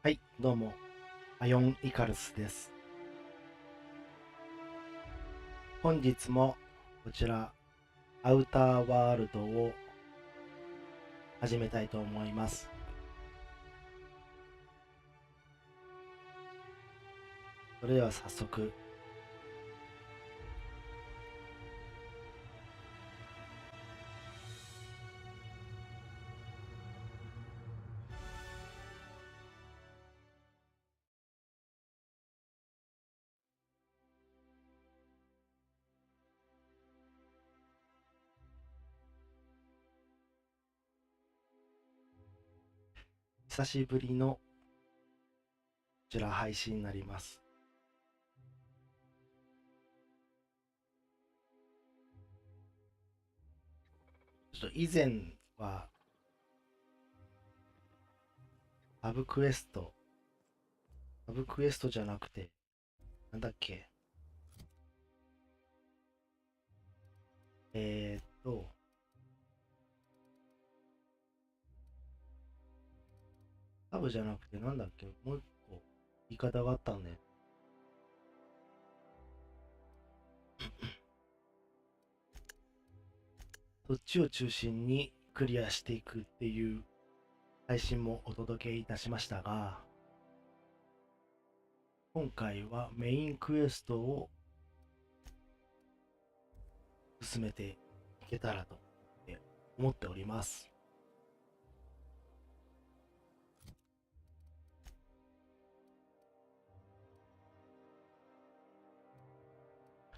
はい、どうも、アヨンイカルスです。本日もこちら、アウターワールドを始めたいと思います。それでは早速、久しぶりのこちら配信になります。ちょっと以前はサブクエストじゃなくて、なんだっけ、えーっと、サブじゃなくてなんだっけ、もう一個言い方があったんで、そっちを中心にクリアしていくっていう配信もお届けいたしましたが、今回はメインクエストを進めていけたらと思っております。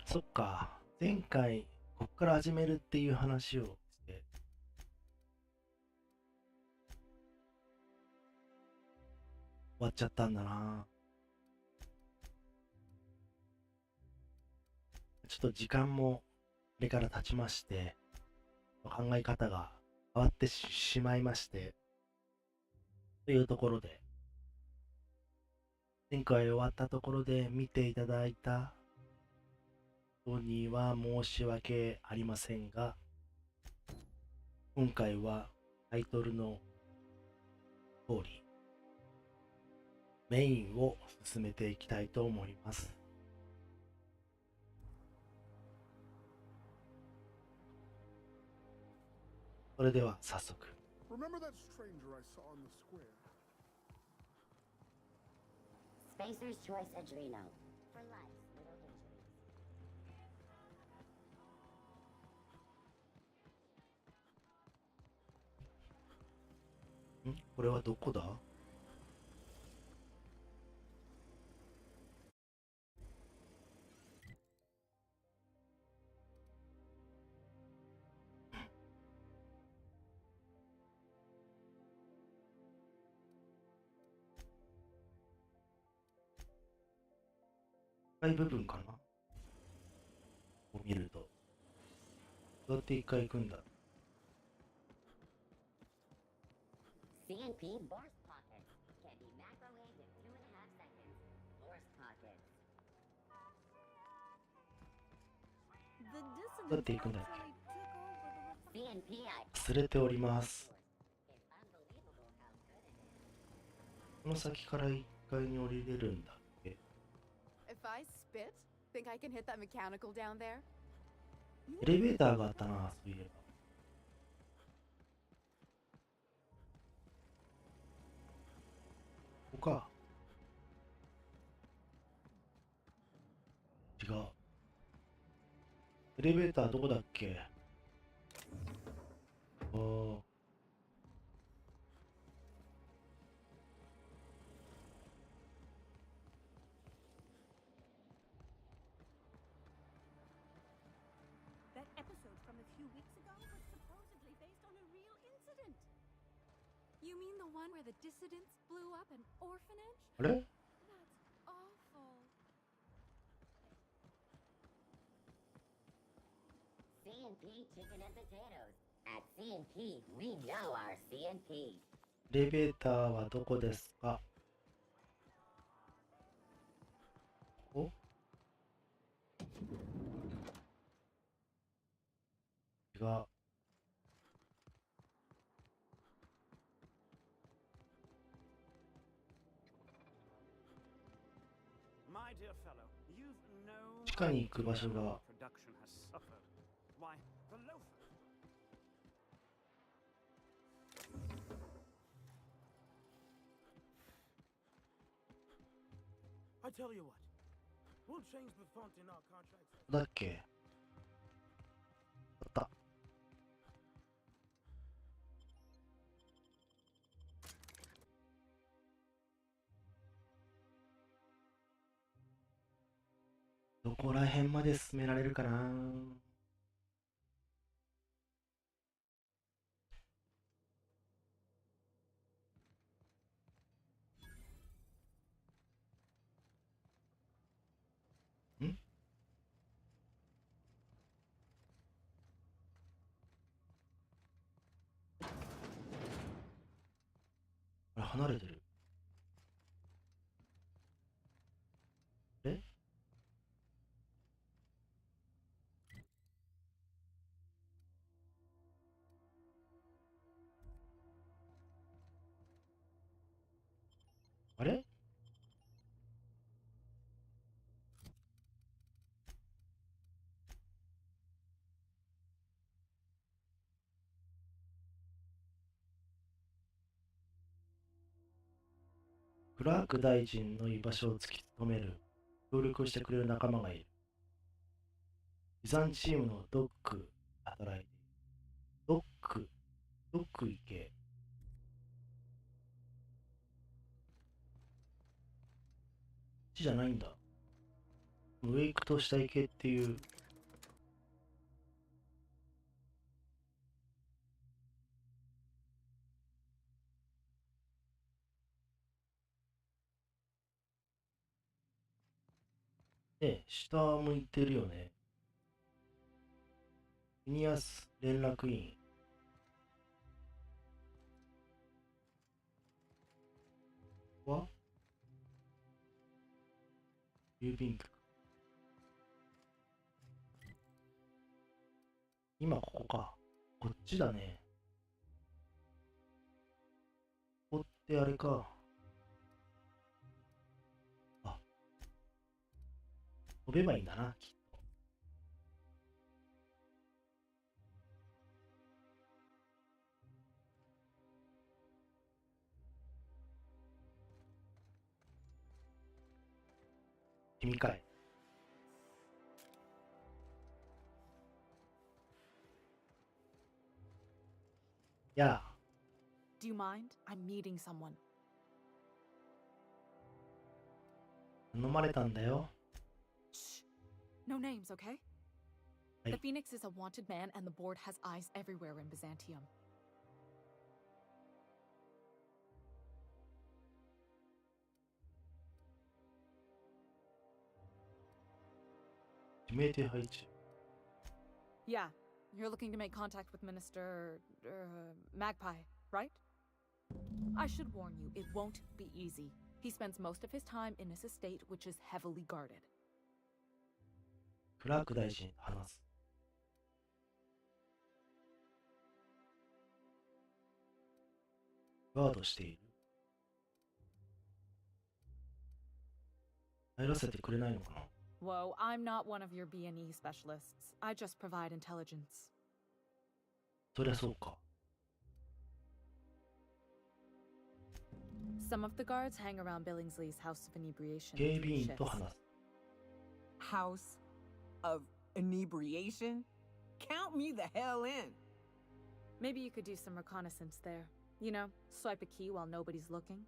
そっか、前回こっから始めるっていう話をして終わっちゃったんだな。ちょっと時間もそれから経ちまして、考え方が変わってしまいまして、というところで、前回終わったところで見ていただいた人には申し訳ありませんが、今回はタイトルの通り、メインを進めていきたいと思います。それでは早速。Remember that stranger I saw in the square? Spacer's Choice Adreno. For life's little injuries. これはどこだ？赤い部分かな？こう見ると。どうやって一回行くんだ？ CNP Burst Pockets. Can be macrowaved in 2.5 seconds. Burst Pockets. どうやって行くんだっけ？ CNP I 忘れております。 It's unbelievable how good it is. この先から1階に降りれるんだっけ？ If I spit, think I can hit that mechanical down there? エレベーターがあったな、そういえば。ここか。違う。エレベーターどこだっけ？あー。That episode from a few weeks ago was supposedly based on a real incident. You mean the one where the dissidents blew up an orphanage? あれ？ That's awful. CNP Chicken and Potatoes. At CNP, we know our CNP. エレベーターはどこですか？お？違う。My dear fellow, you've no 地下に行く場所 idea が how production has suffered. Why, the loafer. I tell you what, we'll change the font in our contracts. だっけあった。どこら辺まで進められるかな。んあれ離れてる。えあれクラーク大臣の居場所を突き止める、協力をしてくれる仲間がいる。持参チームのドック、働いている。ドック行け。こっちじゃないんだ。上行くと下行けっていう。ね、下向いてるよね。フィニアス連絡員。は郵便局。今ここか。こっちだね。ここってあれか。あ、飛べばいいんだな、きっと。君かい。やあ、 Do you mind? I'm meeting someone. 頼まれたんだよ。 Shh. No names, okay? Hey. The Phoenix is a wanted man, and the board has eyes everywhere in Byzantium. 指名手配中。Yeah, you're looking to make contact with Minister Magpie, right? I should warn you, it won't be easy. He spends most of his time in his estate, which is heavily guarded. クラーク大臣と話す。ガードしている。入らせてくれないのかな。 Whoa, I'm not one of your B&E specialists. I just provide intelligence. そりゃそうか。 Some of the guards hang around Billingsley's House of Inebriation. 警備員 shifts. と話す。 House of Inebriation? Count me the hell in. Maybe you could do some reconnaissance there. You know, swipe a key while nobody's looking.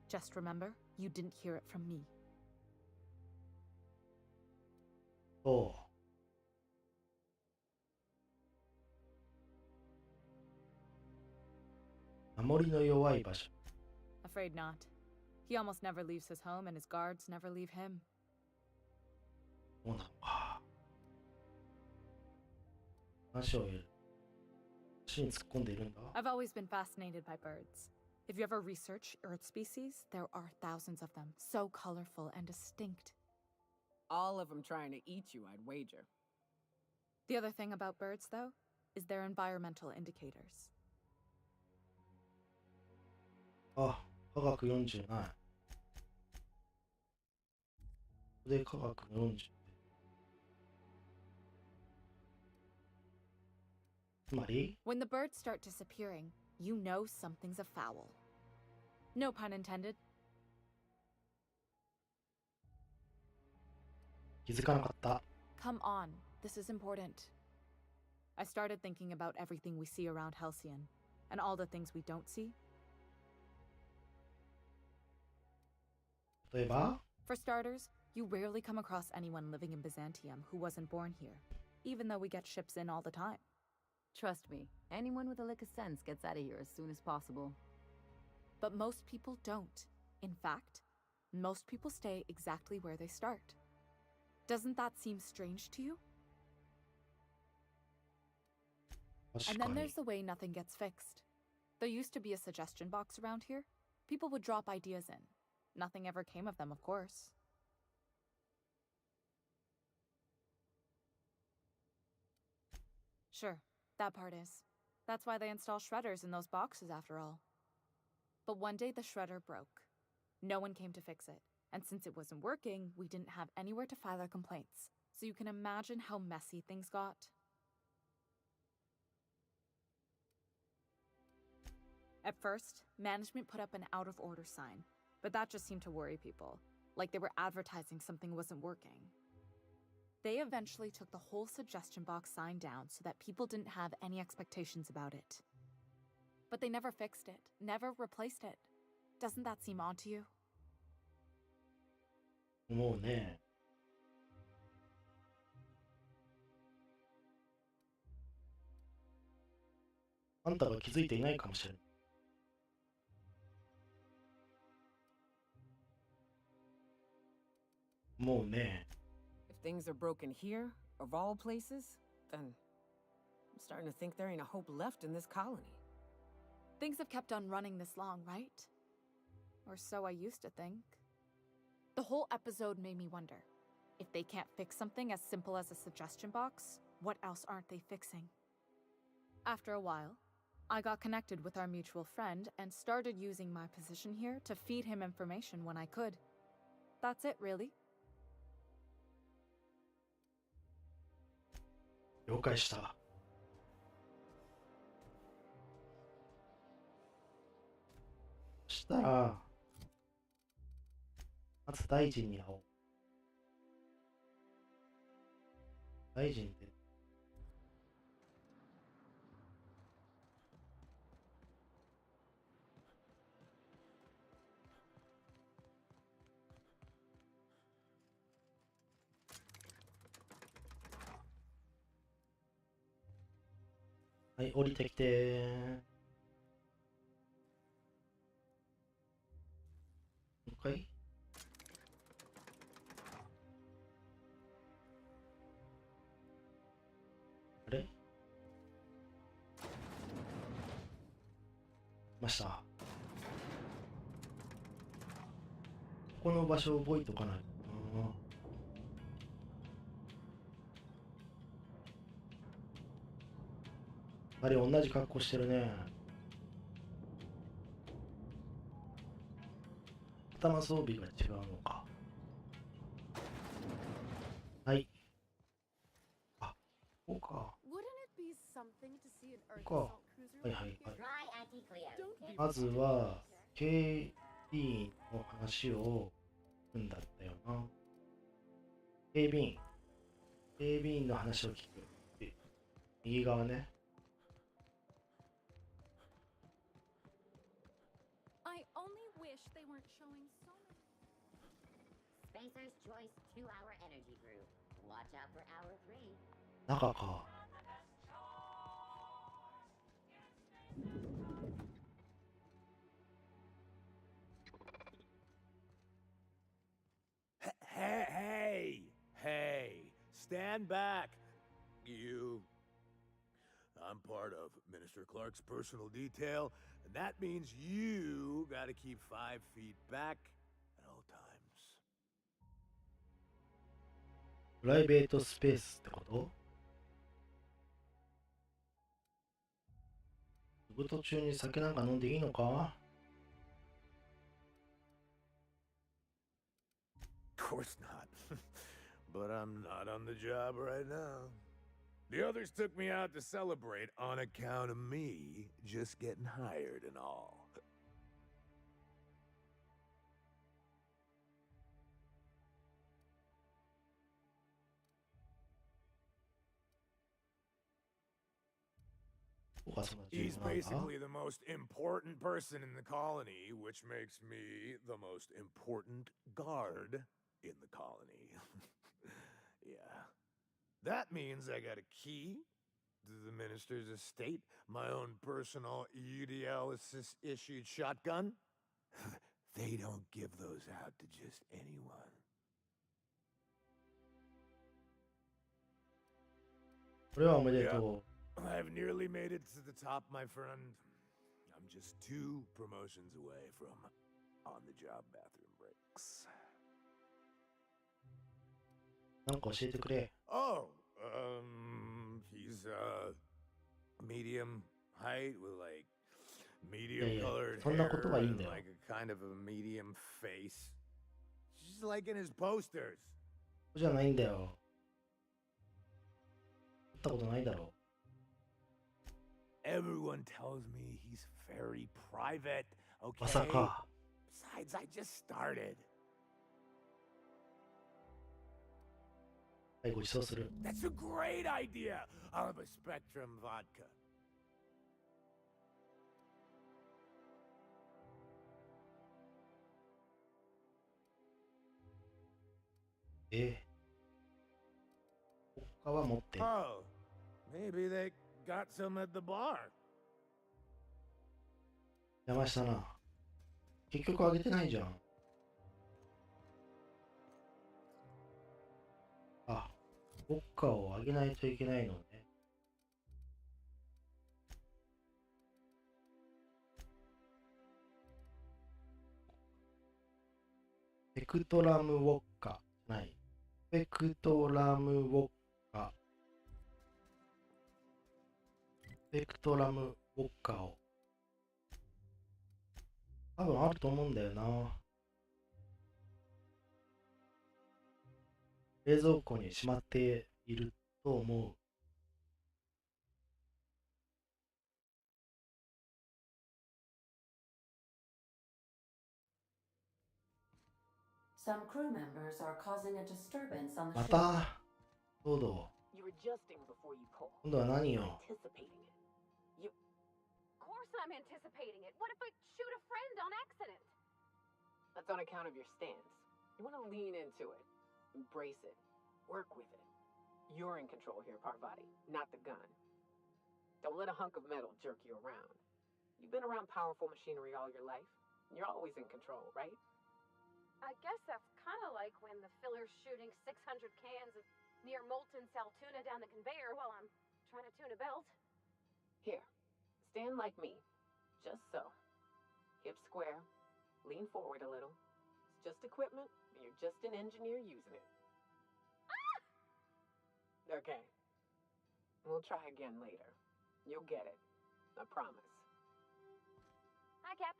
Just remember, you didn't hear it from me. そう。守りの弱い場所。 Afraid not. He almost never leaves his home, and his guards never leave him. そうなのか。話を得る。話に突っ込んでいるんだ。 I've always been fascinated by birds. If you ever research Earth species, there are thousands of them, so colorful and distinct. All of them trying to eat you, I'd wager. The other thing about birds, though, is their environmental indicators. あ、科学40ない。ここで科学40。つまり When the birds start disappearing, you know something's afoul. No pun intended. 気づかなかった。Come on, this is important. I started thinking about everything we see around Halcyon, and all the things we don't see. 例えば For starters, you rarely come across anyone living in Byzantium who wasn't born here, even though we get ships in all the time. Trust me, anyone with a lick of sense gets out of here as soon as possible. But most people don't. In fact, most people stay exactly where they start. Doesn't that seem strange to you? 確 And か then に there's the way nothing gets fixed. There used to be a suggestion box around here. People would drop ideas in. Nothing ever came of them, of course. Sure, that part is. That's why they install shredders in those boxes after all. But one day the shredder broke. No one came to fix it. And since it wasn't working, we didn't have anywhere to file our complaints. So you can imagine how messy things got. At first, management put up an out-of-order sign, but that just seemed to worry people, like they were advertising something wasn't working. They eventually took the whole suggestion box sign down so that people didn't have any expectations about it. But they never fixed it, never replaced it. Doesn't that seem odd to you? 思うね。あんたが気づいていないかもしれない。思うね。If things are broken here, of all places, then I'm starting to think there ain't a hope left in this colony. Things have kept on running this long, right? Or so I used to think. The whole episode made me wonder, if they can't fix something as simple as a suggestion box, what else aren't they fixing? After a while, I got connected with our mutual friend and started using my position here to feed him information when I could. That's it, really. 了解した。そしたら、まず大臣に会おう。大臣って。はい、降りてきて。もう一回。あれ？ました。ここの場所を覚えておかないとな。あれ、同じ格好してるね。頭装備が違うのか。はい。あ、こうか。こうか。はいはいはい。 Try anti-Cleo. まずは、警備員の話をするんだったよな。警備員。警備員の話を聞く。右側ね。I only wish they weren't showing so many. Spacer's Choice 2-hour energy brew. Watch out for hour 3. 中か。Hey, stand back. You. I'm part of Minister Clark's personal detail, and that means you gotta keep 5 feet back at all times. プライベートスペースってこと？仕事中に酒なんか飲んでいいのか？ course not. But I'm not on the job right now. The others took me out to celebrate on account of me just getting hired and all. ここがそんな重 He's 要なんだ。 basically the most important person in the colony, which makes me the most important guard in the colony. Yeah. That means I got a key to the minister's estate, my own personal UDL issued shotgun. They don't give those out to just anyone. これはおめでと I've nearly made it to the top, my friend. I'm just 2 promotions away from on-the-job bathroom breaks. う。なんか教えてくれ。 Oh, he's medium height with like medium coloredそんなことはいいんだ hair よ。 and like a kind of a medium face. Just like in his posters. そうじゃないんだよ。会ったことないだろ Everyone tells me he's very private. う。まさ Okay. か。 Besides, I just started. はい、ごちそうする。 That's a great idea. I'll have a Spectrum vodka. 他は持ってる。 Oh, maybe they got some at the bar. 邪魔したな。結局あげてないじゃん。あ、ウォッカをあげないといけないのね。ペクトラムウォッカじゃない。ペクトラムウォッカ。ペクトラムウォッカを。多分あると思うんだよな。冷蔵庫にしまっていると思う。Some crew members are causing a disturbance on the ま ship. た、どうぞ。 You're adjusting before you pull. 今度は何よ。 Anticipating it. Of course I'm anticipating it. What if I shoot a friend on accident? That's on account of your stance. You want to lean into it. Embrace it. Work with it. You're in control here, Parvati, not the gun. Don't let a hunk of metal jerk you around. You've been around powerful machinery all your life. You're always in control, right? I guess that's kind of like when the filler's shooting 600 cans of near molten sal tuna down the conveyor while I'm trying to tune a belt. Here, stand like me. Just so. Hips square. Lean forward a little. It's just equipment. You're just an engineer using it. Okay. We'll try again later. You'll get it. I promise. Hi, Cap.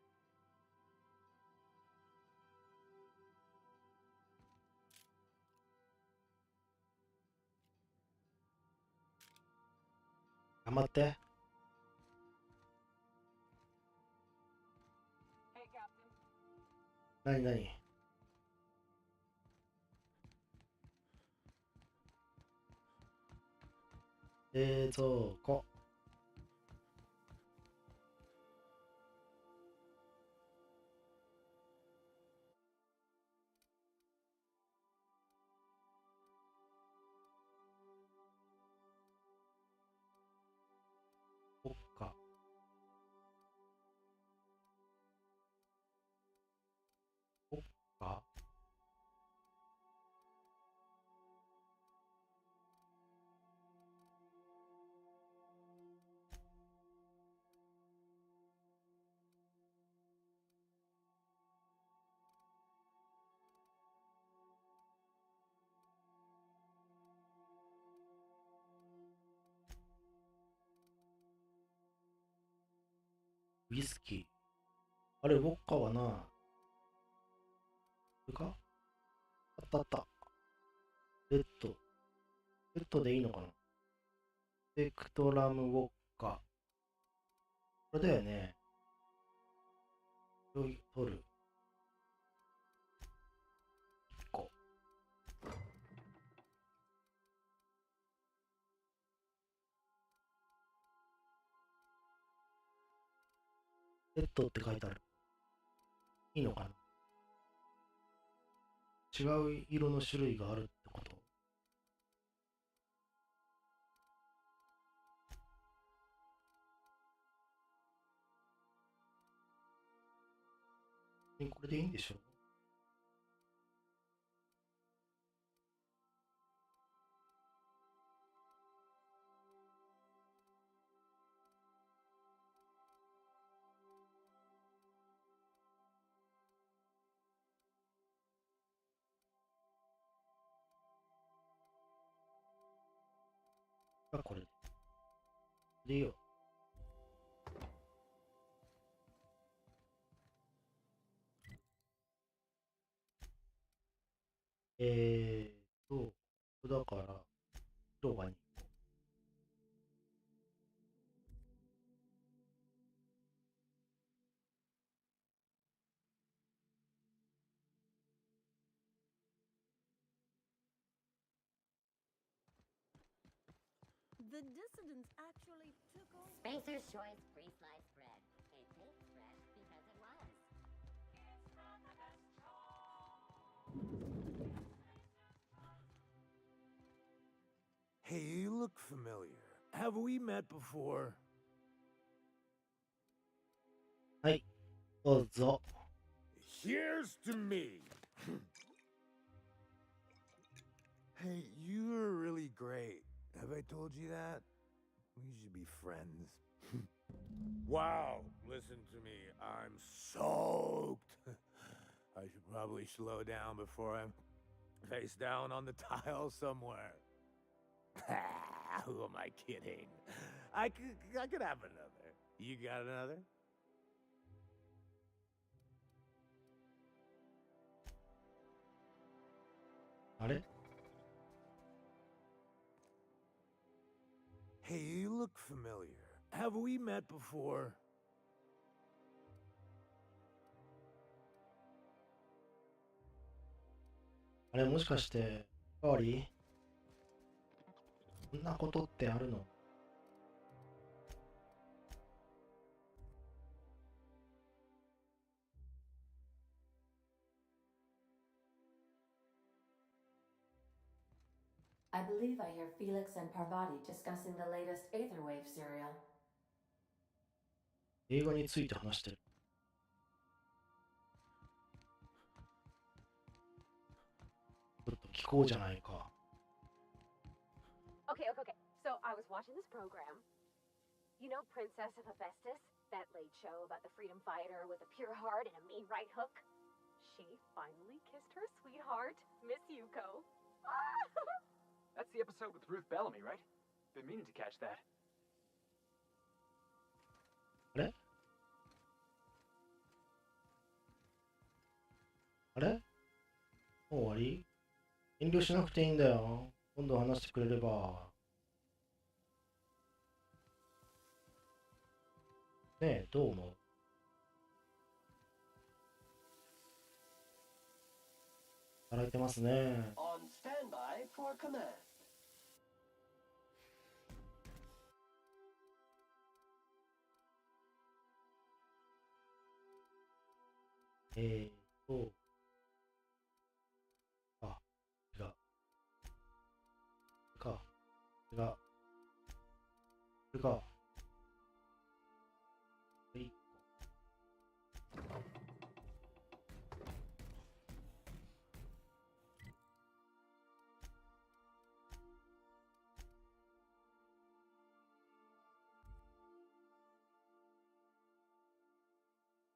頑張って。 Hey, Captain. 何何冷蔵庫。そっか。そっか。ウイスキー。あれ、ウォッカはな。これかあっった。レッド。レッドでいいのかな。スペクトラムウォッカ。これだよね。取る。1個。レッドって書いてある。いいのかな。違う色の種類があるってこと。これでいいんでしょ。これでいいよ。だから、動画に。The dissidents actually took over. Spacer's Choice free sliced bread. It tastes fresh because it was. Hey, you look familiar. Have we met before? はい、どうぞ。Here's to me. Hey, you're really great. Have I told you that? We should be friends. Wow, listen to me. I'm soaked. I should probably slow down before I'm face down on the tile somewhere. Who am I kidding? I could have another. You got another? Hey, you look familiar. Have we met before? あれ、もしかして、おかわり？そんなことってあるの？I believe I hear Felix and Parvati discussing the latest Aetherwave serial. 映画について話してる。ちょっと聞こうじゃないか。Okay. So I was watching this program. You know Princess of Hephaestus? That late show about the freedom fighter with a pure heart and a mean right hook? She finally kissed her sweetheart, Miss Yuko. That's the episode with Ruth Bellamy, right? Been meaning to catch that. あれ？もう終わり？遠慮しなくていいんだよ。今度話してくれれば。ねえ、どう思う？働いてますね。On standby for command. あ、違う。違う。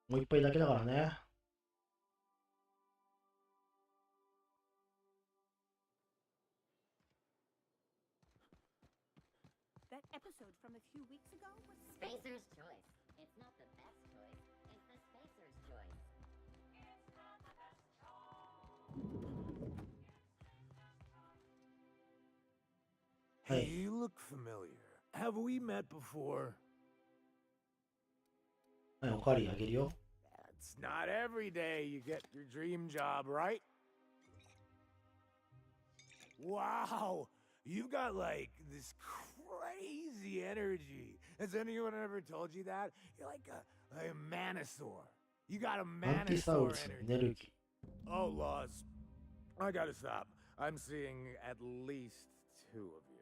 もう一杯だけだからね。That episode from a few weeks ago was Spacer's Choice. It's not the best choice. It's the Spacer's Choice. look familiar. Have we met before? はい、おかわりあげるよ。It's not every day you get your dream job, right? Wow, you've got like this crazy energy. Has anyone ever told you that? You're like a manosaur. You got a アンティサウル manosaur スのエ energy. ネルギ Oh, laws. I gotta stop. I'm seeing at least 2 of you.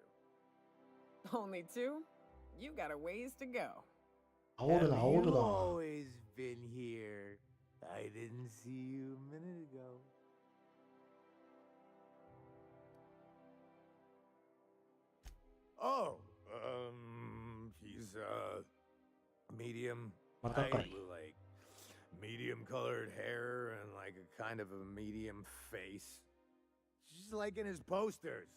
Only 2? You got a ways to go. ー。煽るな、煽る You've な。 always been here. I didn't see you a minute ago. Oh, he's medium height またかい。 with like medium colored hair and like a kind of a medium face. Just like in his posters.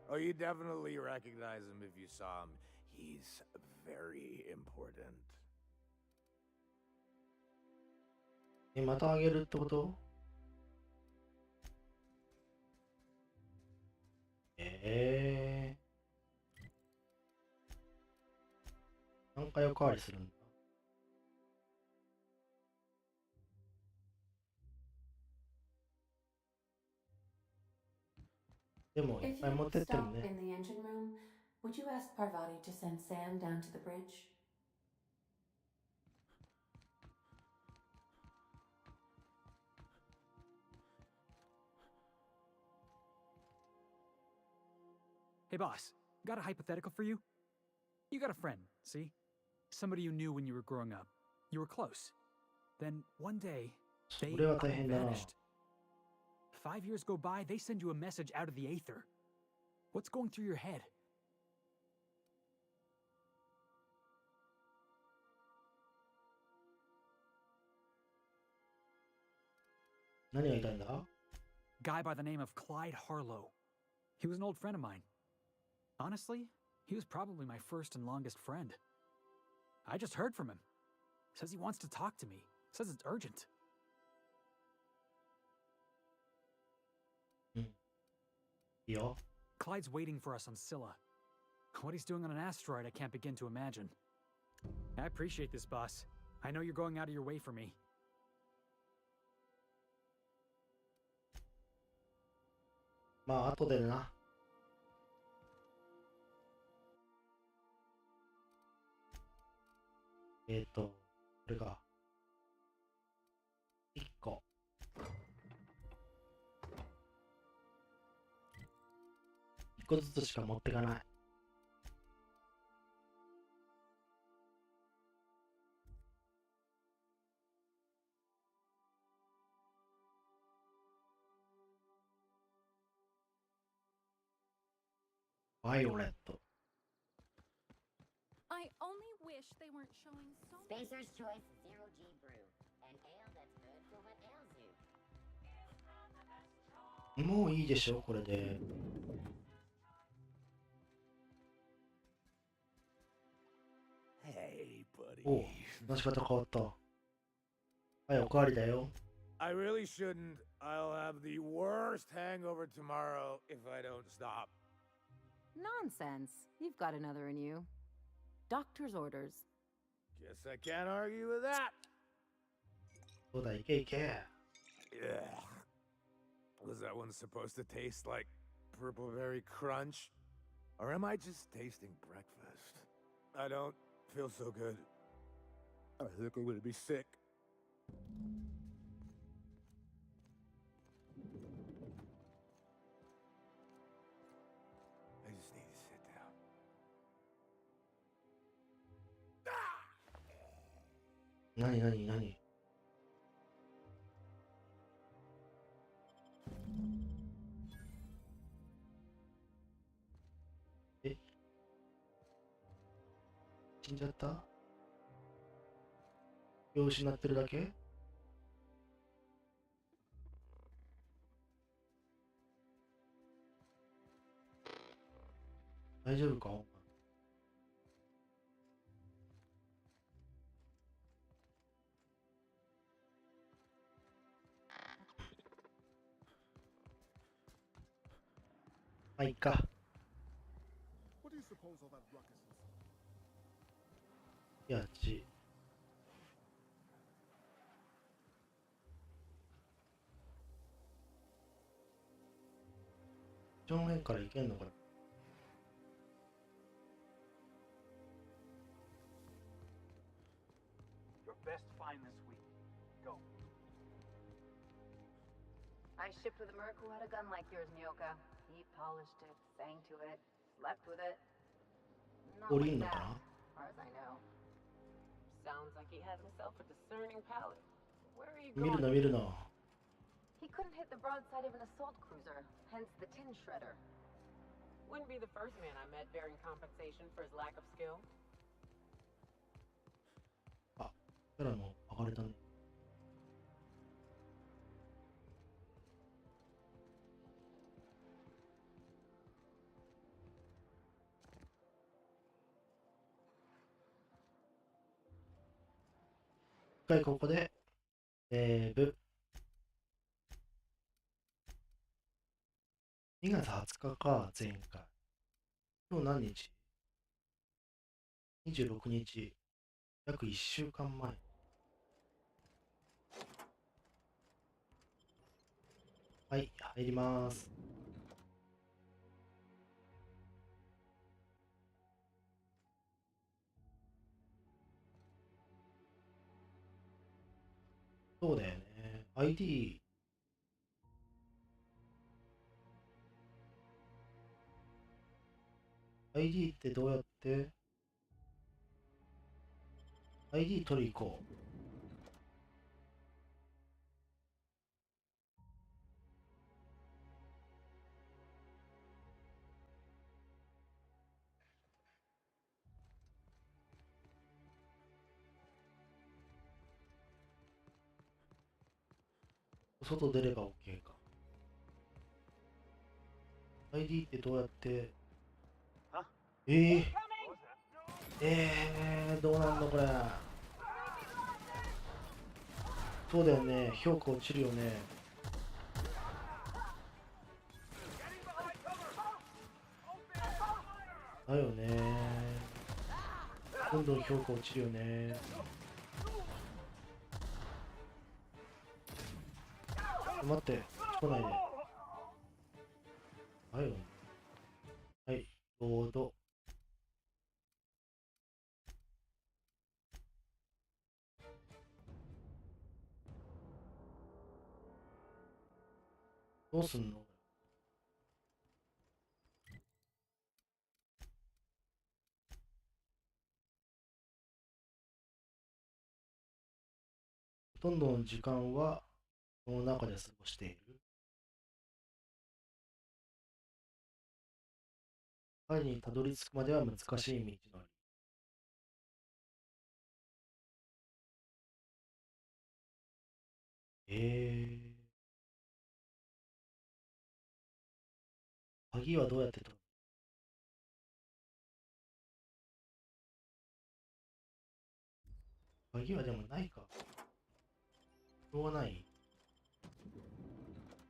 Oh, you definitely recognize him if you saw him. He's very important. またあげるってこと？何回おかわりするんだ？でもいっ If ぱい you 持ってってる stop ね。 in the engine room, would you ask Parvati to send Sam down to the bridge? Hey, boss, got a hypothetical for you? You got a friend, see? Somebody you knew when you were growing up. You were close. Then one day, そ they れは大変だな。 vanished. 5 years go by, they send you a message out of the aether. What's going through your head? 何が言いたいんだ？ Guy by the name of Clyde Harlow. He was an old friend of mine. Honestly, he was probably my first and longest friend. I just heard from him. Says he wants to talk to me. Says it's urgent. うん。いいよ。 Clyde's waiting for us on Scylla. What he's doing on an asteroid, I can't begin to imagine. I appreciate this, boss. I know you're going out of your way for me. まあ、後でな。これが。1個。1個ずつしか持ってかない。バイオレット。 I only wish they weren't showing so much. Spacer's Choice Zero G Brew. An ale that's good for what ails you. もういいでしょ、これで。Hey, buddy. おう、出し方変わった。はい、おかわりだよ。 I really shouldn't. I'll have the worst hangover tomorrow if I don't stop. Nonsense. You've got another in you. Doctor's orders. Guess I can't argue with that. そうだ、いけいけ。 Yeah. Was that one supposed to taste like purple berry crunch? Or am I just tasting breakfast? I don't feel so good. I think I'm gonna be sick. I just need to sit down. Ah! なになになに？え？死んじゃった？気を失ってるだけ？大丈夫か？あ、いっか。 What do you suppose all that ruckus is? いやち。正面から行けんのこれ。Your best find this week. Go. I shipped with a merc who had a gun like yours, Nyoka. He polished it, sang to it, slept with it. Not 降り like んのか that, な。 as far as I know. Sounds like he has himself a discerning palate. Where are you 見る going? な見るな。 He couldn't hit the broadside of an assault cruiser, hence the tin shredder. Wouldn't be the first man I met bearing compensation for his lack of skill. あ、キャラの上がれたね。一回ここでセーブ。2月20日か、前回。今日何日？ 26 日。約1週間前。はい、入ります。そうだよね。ID。ID ってどうやって ID 取り行こう。外出れば OK か。ID ってどうやってどうなんのこれ。そうだよね、評価落ちるよね。だよね。どんどん評価落ちるよね。待って、来ないで。だよね。はい、ロード。どうすんの？ほとんどの時間はこの中で過ごしている。パリにたどり着くまでは難しい道のり。鍵はどうやって取る？鍵はでもないか。しょうがない。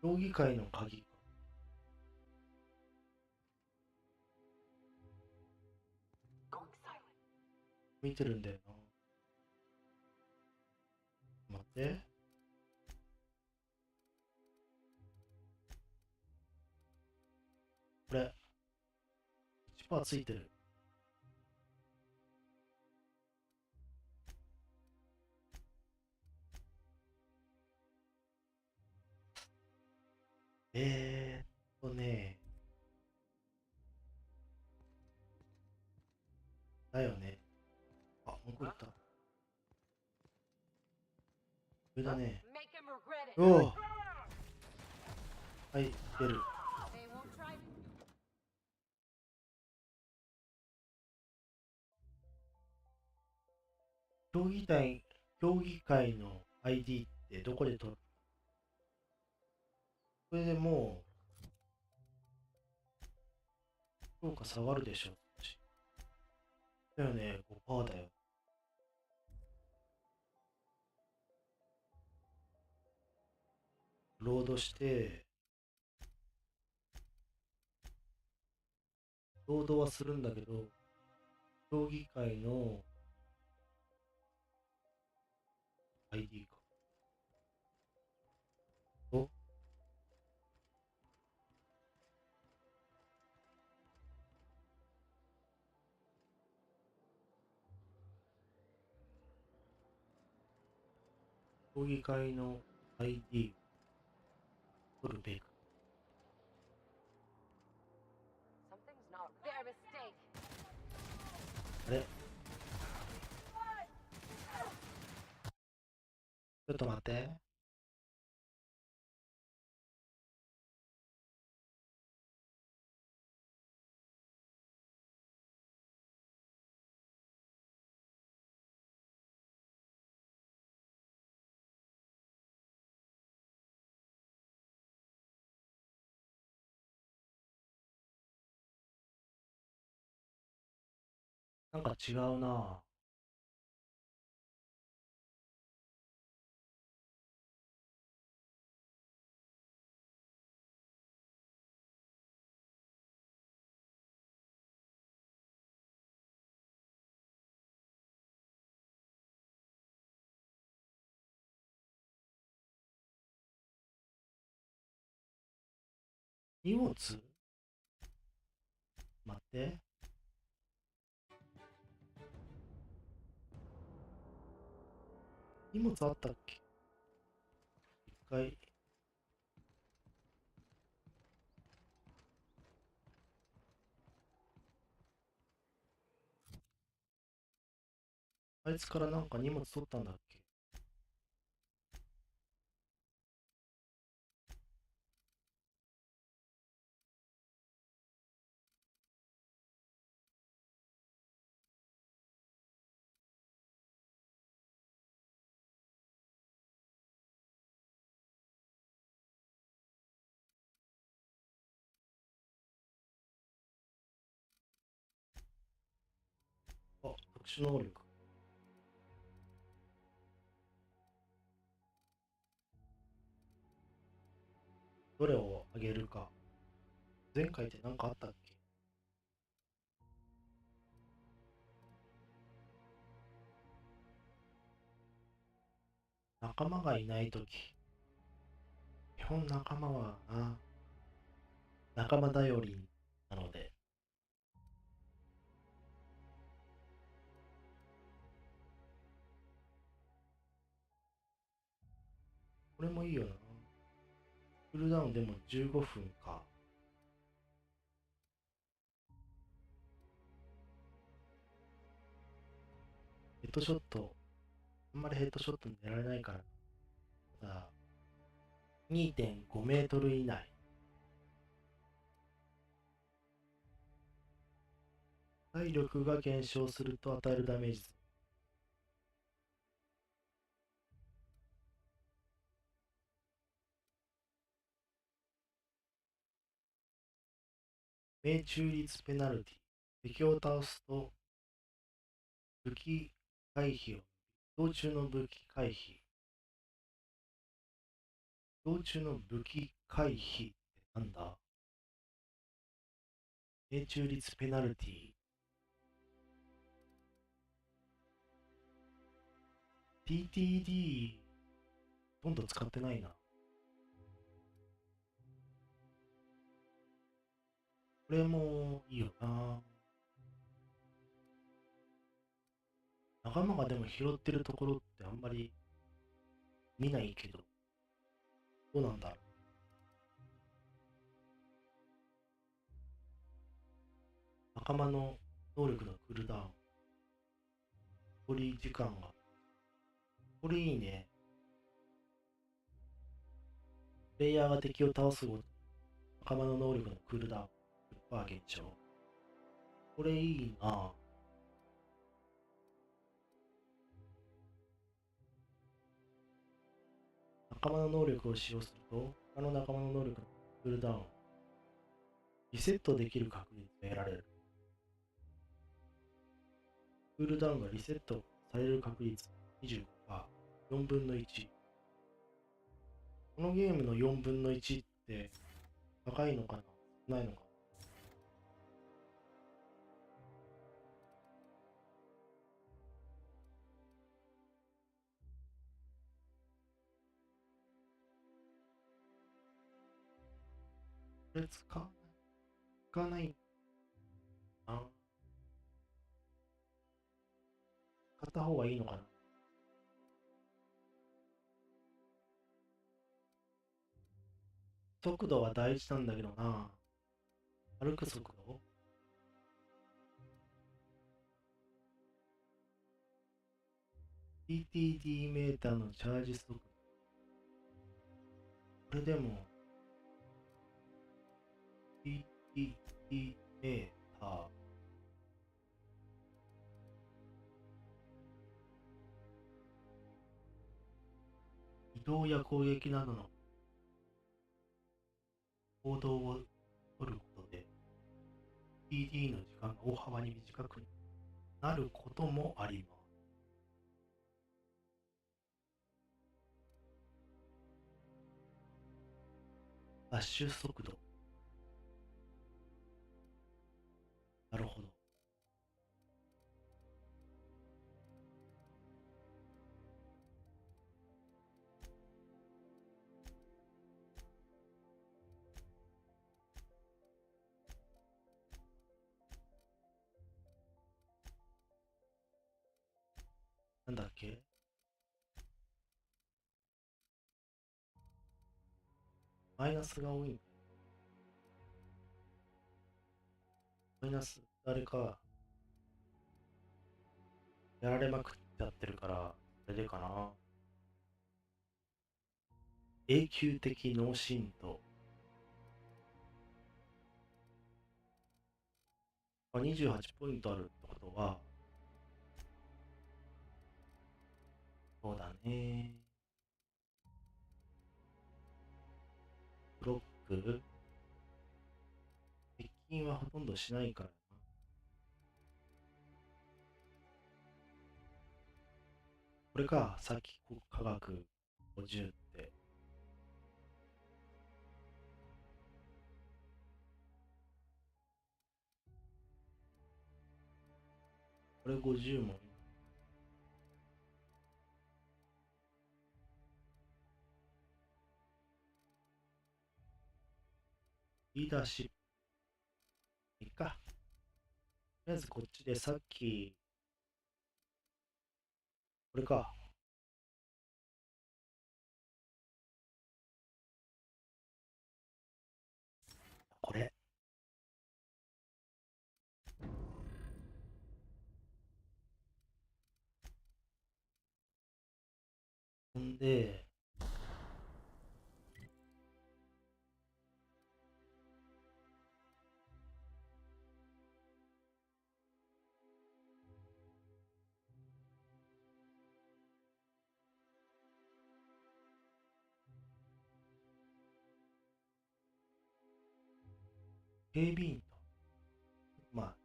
競技会の鍵か。見てるんだよな。待って。これ。1% ついてる。ね。だよね。あ、向こう行った。これだね。おお。はい、出る。競技会の ID ってどこで取る？これでもう、評価下がるでしょ。だよね、5% だよ。ロードして、労働はするんだけど、競技会の ID か。お競技会の ID を取るべく。あれ、ちょっと待って。なんか違うな。荷物待って。荷物あったっけ？一回。あいつからなんか荷物取ったんだっけ？あ、特殊能力。どれをあげるか。前回って何かあったっけ？仲間がいないとき。基本仲間はな、仲間頼りなので。これもいいよな。クールダウンでも15分か。ヘッドショット、あんまりヘッドショットに狙えないから。ただ、2.5 メートル以内。体力が減少すると与えるダメージ。命中率ペナルティ。敵を倒すと武器回避を。移動中の武器回避。移動中の武器回避ってなんだ？命中率ペナルティ。TTD ほとんど使ってないな。これもいいよな。仲間がでも拾ってるところってあんまり見ないけど、どうなんだろう。仲間の能力のクールダウン。残り時間が。これいいね。プレイヤーが敵を倒すごと、仲間の能力のクールダウン、10%減少。これいいな。仲間の能力を使用すると、他の仲間の能力のクールダウン、リセットできる確率が得られる。クールダウンがリセットされる確率 25%、4分の1。このゲームの4分の1って高いのかな？ないのかな？これ使わないな。使った方がいいのかな。速度は大事なんだけどな。歩く速度？TTD メーターのチャージ速度。これでも TTD メーター移動や攻撃などの行動を取ることで TTD の時間が大幅に短くなることもあります。ダッシュ速度。なるほど。なんだっけ？マイナスが多い。マイナス、誰か、やられまくっちゃってるから、それでかな。永久的脳震盪。28ポイントあるってことは、そうだね。ブロック、接近はほとんどしないからな。これか、さっき科学50って。これ50もいい。リーダーシップ。いいか。とりあえずこっちでさっき、これか。これ。ほんで、警備員と。まあ、こ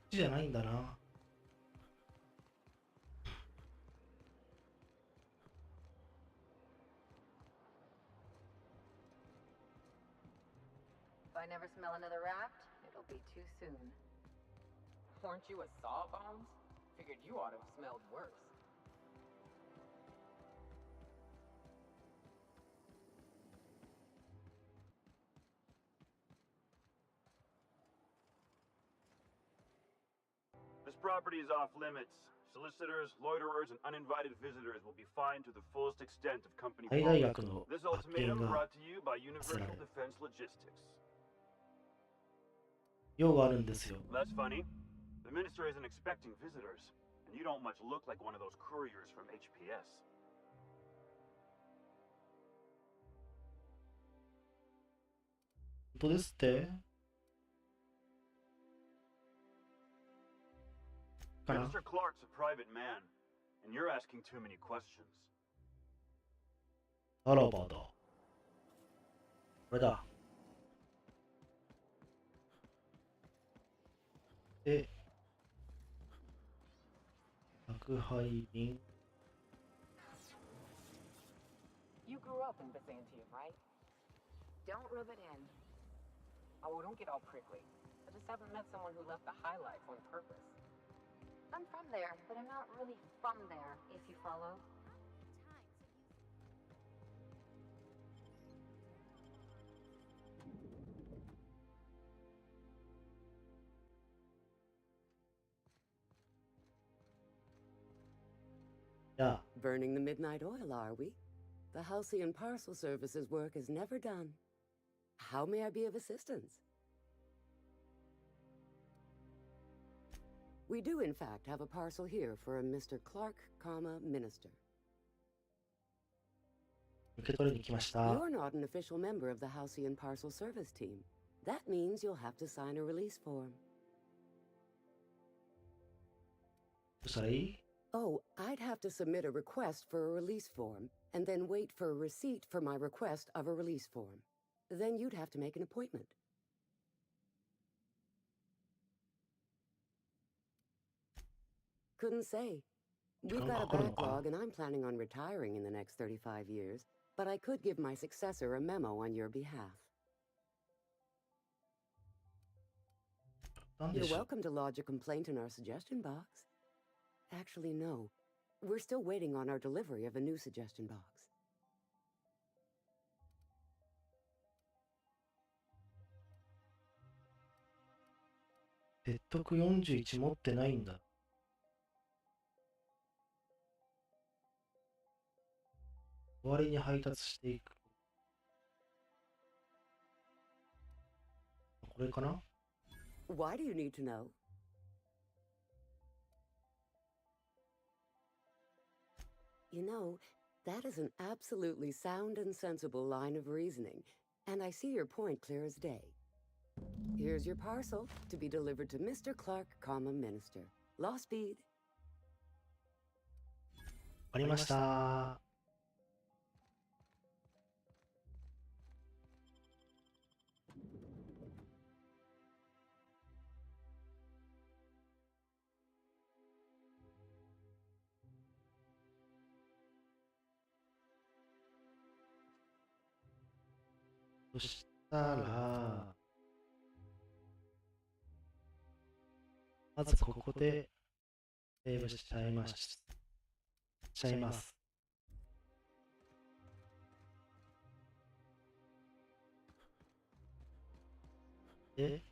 っちじゃないんだな。If I never smell another raft, it'll be too soon. Weren't you a sawbones? Figured you ought to have smelled worse. This property is off limits. Solicitors, loiterers, and uninvited visitors will be fined to the fullest extent of company 大大 policy. 学の This 罰金 ultimatum が brought to you by 課せら Universal れる。 Defense Logistics. 用があるんですよ。 That's funny. The minister isn't expecting visitors, and you don't much look like one of those couriers from HPS. 本当ですって？かな？ Minister Clark's a private man, and you're asking too many questions. ならばだ。これだ。で、宅配便。You grew up in Byzantium, right? Don't rub it in. Oh, don't get all prickly. I just haven't met someone who left the highlights on purpose. I'm from there, but I'm not really from there, if you follow. Yeah. Burning the midnight oil, are we? The Halcyon Parcel Service's work is never done. How may I be of assistance? We do, in fact, have a parcel here for a Mr. Clark, Minister. 受け取りに来ました。 You're not an official member of the Halcyon Parcel Service team. That means you'll have to sign a release form. どうしたらいい？ Oh, I'd have to submit a request for a release form, and then wait for a receipt for my request of a release form. Then you'd have to make an appointment. Couldn't say. We've got a backlog, and I'm planning on retiring in the next 35 years, but I could give my successor a memo on your behalf. You're welcome to lodge a complaint in our suggestion box. Actually, no. We're still waiting on our delivery of a new suggestion box. 鉄徳41持ってないんだ。終わりに配達していく。これかな？ Why do you need to know? You know, that is an absolutely sound and sensible line of reasoning, and I see your point clear as day. Here's your parcel to be delivered to Mr. Clark, Minister. Law speed. わかりました。そしたら、まずここでセーブしちゃいます。で、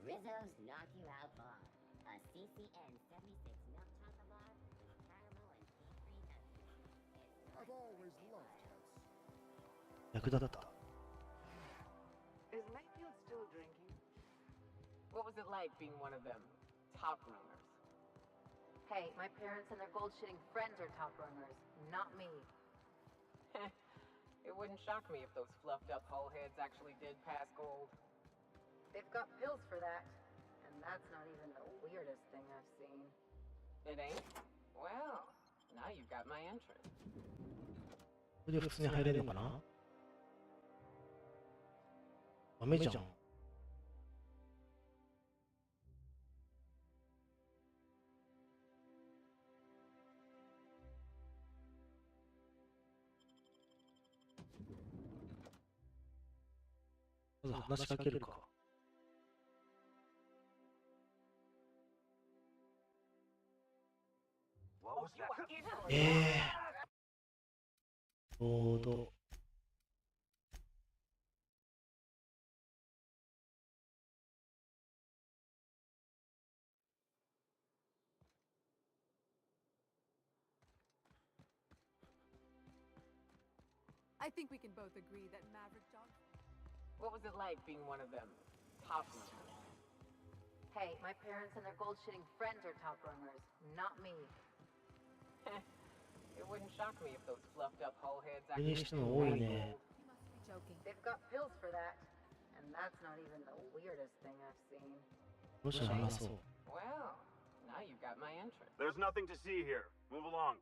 Rizzo's knock you out bar. A CCN 76 milk chocolate bar with caramel and tea-free nuts. I've always loved House. 役立った。 Is Mayfield still drinking? What was it like being one of them top runners? Hey, my parents and their gold-shitting friends are top runners, not me. It wouldn't shock me if those fluffed-up hullheads actually did pass gold. They've got pills for that, and that's not even the weirdest thing I've seen. It ain't? Well, now you've got my interest. これで普通に入れるのかな？ダメじゃん。まず話しかけるか。ちょうど。I think we can both agree that Maverick Dog. What was it like being one of them top runners? Hey, my parents and their gold-shitting friends are top runners, not me. It wouldn't shock me if those fluffed-up hullheads それに actually しても多い did ね。 Joking. They've got pills for that, and that's not even the weirdest thing I've seen. どうしたら話そう。 Well, now you've got my interest. There's nothing to see here. Move along.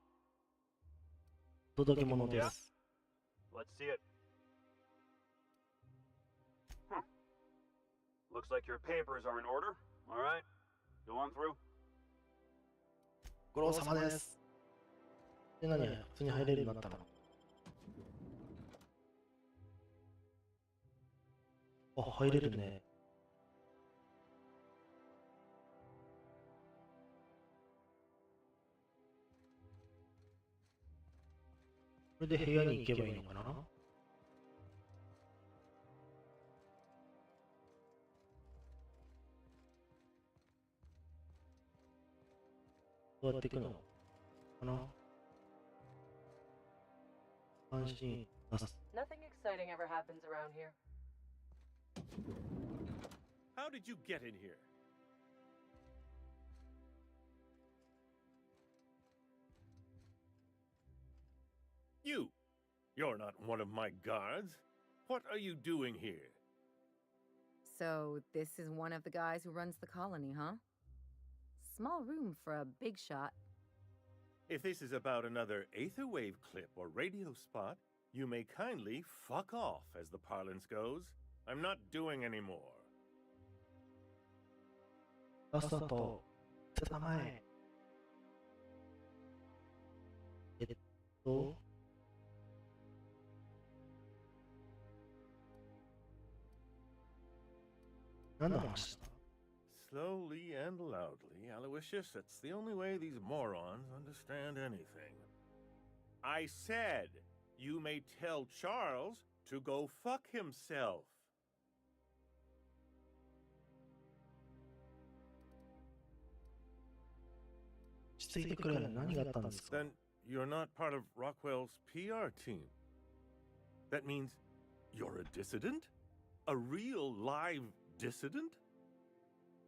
届け物です。 Let's see it. Looks like your papers are in order. All right, go on through. ご苦労様です。で、何普通に入れるようになったの？あ、入れるね。これで部屋に行けばいいのかな？どうやっていくのかな。安心出す。 Nothing exciting ever happens around here. How did you get in here? You're not one of my guards. What are you doing here? So, this is one of the guys who runs the colony, huh? Small room for a big shot. If this is about another Aetherwave clip or radio spot, you may kindly fuck off, as the parlance goes. I'm not doing any more. さっさと捕まえ。何の話だ? Slowly and loudly, Aloysius, that's the only way these morons understand anything. I said, you may tell Charles to go fuck himself. Then you're not part of Rockwell's PR team. That means you're a dissident? A real live dissident?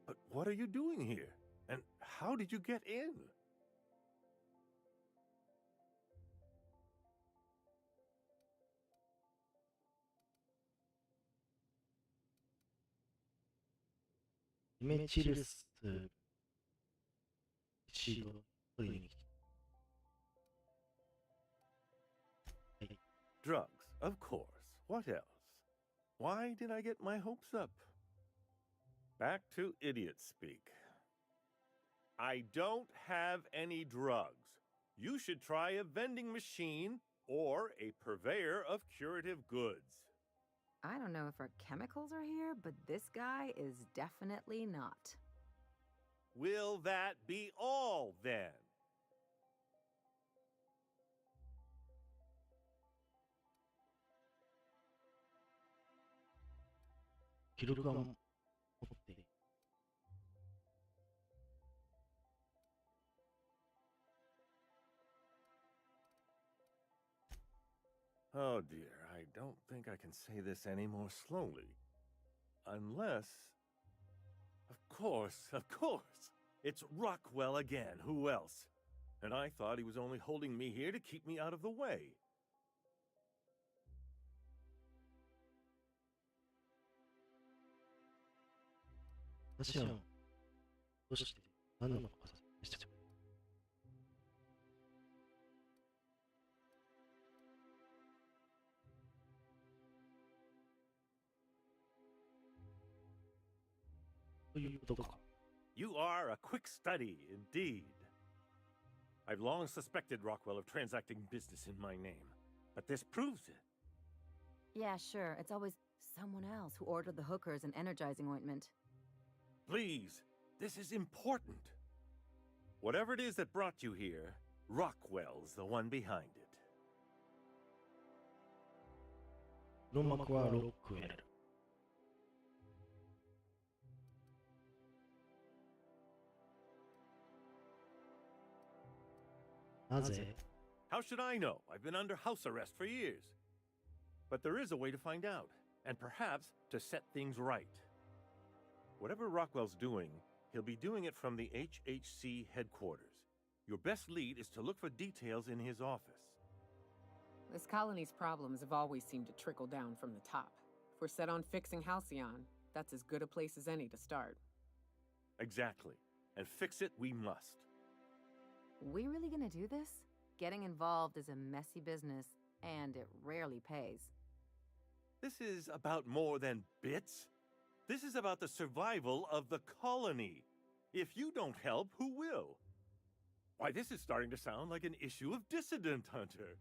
But what are you doing here? And how did you get in? Drugs, of course. What else? Why did I get my hopes up? Back to idiot speak. I don't have any drugs. You should try a vending machine or a purveyor of curative goods. I don't know if our chemicals are here, but this guy is definitely not. Will that be all, then? Oh dear, I don't think I can say this any more slowly. Unless... Of course! It's Rockwell again, who else? And I thought he was only holding me here to keep me out of the way. You are a quick study, indeed. I've long suspected Rockwell of transacting business in my name, but this proves it. Yeah, sure. It's always someone else who ordered the hookers and energizing ointment. Please, this is important. Whatever it is that brought you here, Rockwell's the one behind it. 黒幕はロックウェル。なぜ? How should I know? I've been under house arrest for years. But there is a way to find out, and perhaps to set things right. Whatever Rockwell's doing, he'll be doing it from the HHC headquarters. Your best lead is to look for details in his office. This colony's problems have always seemed to trickle down from the top. If we're set on fixing Halcyon, that's as good a place as any to start. Exactly. And fix it we must. We really gonna do this? Getting involved is a messy business, and it rarely pays. This is about more than bits. This is about the survival of the colony. If you don't help, who will? Why, this is starting to sound like an issue of Dissident Hunter.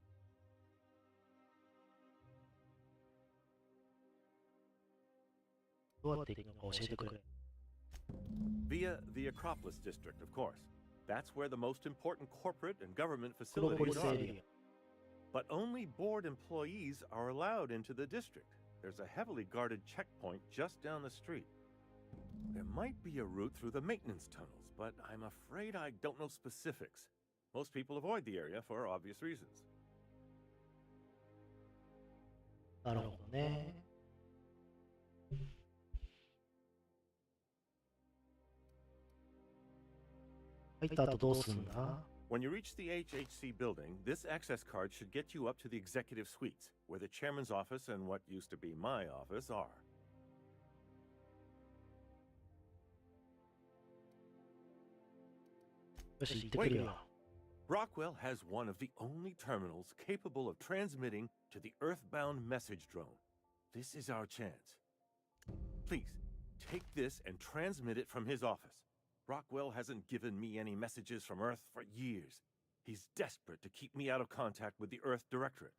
Via the Acropolis district, of course. That's where the most important corporate and government facilities are. But only board employees are allowed into the district. There's a heavily guarded checkpoint just down the street. There might be a route through the maintenance tunnels, but I'm afraid I don't know specifics. Most people avoid the area for obvious reasons. なるほどね。入った後どうするんだ？ When you reach the HHC building, this access card should get you up to the executive suites, where the chairman's office and what used to be my office are. よし、行ってくるよ。 Rockwell has one of the only terminals capable of transmitting to the Earthbound message drone. This is our chance. Please, take this and transmit it from his office. Rockwell hasn't given me any messages from Earth for years. He's desperate to keep me out of contact with the Earth Directorate.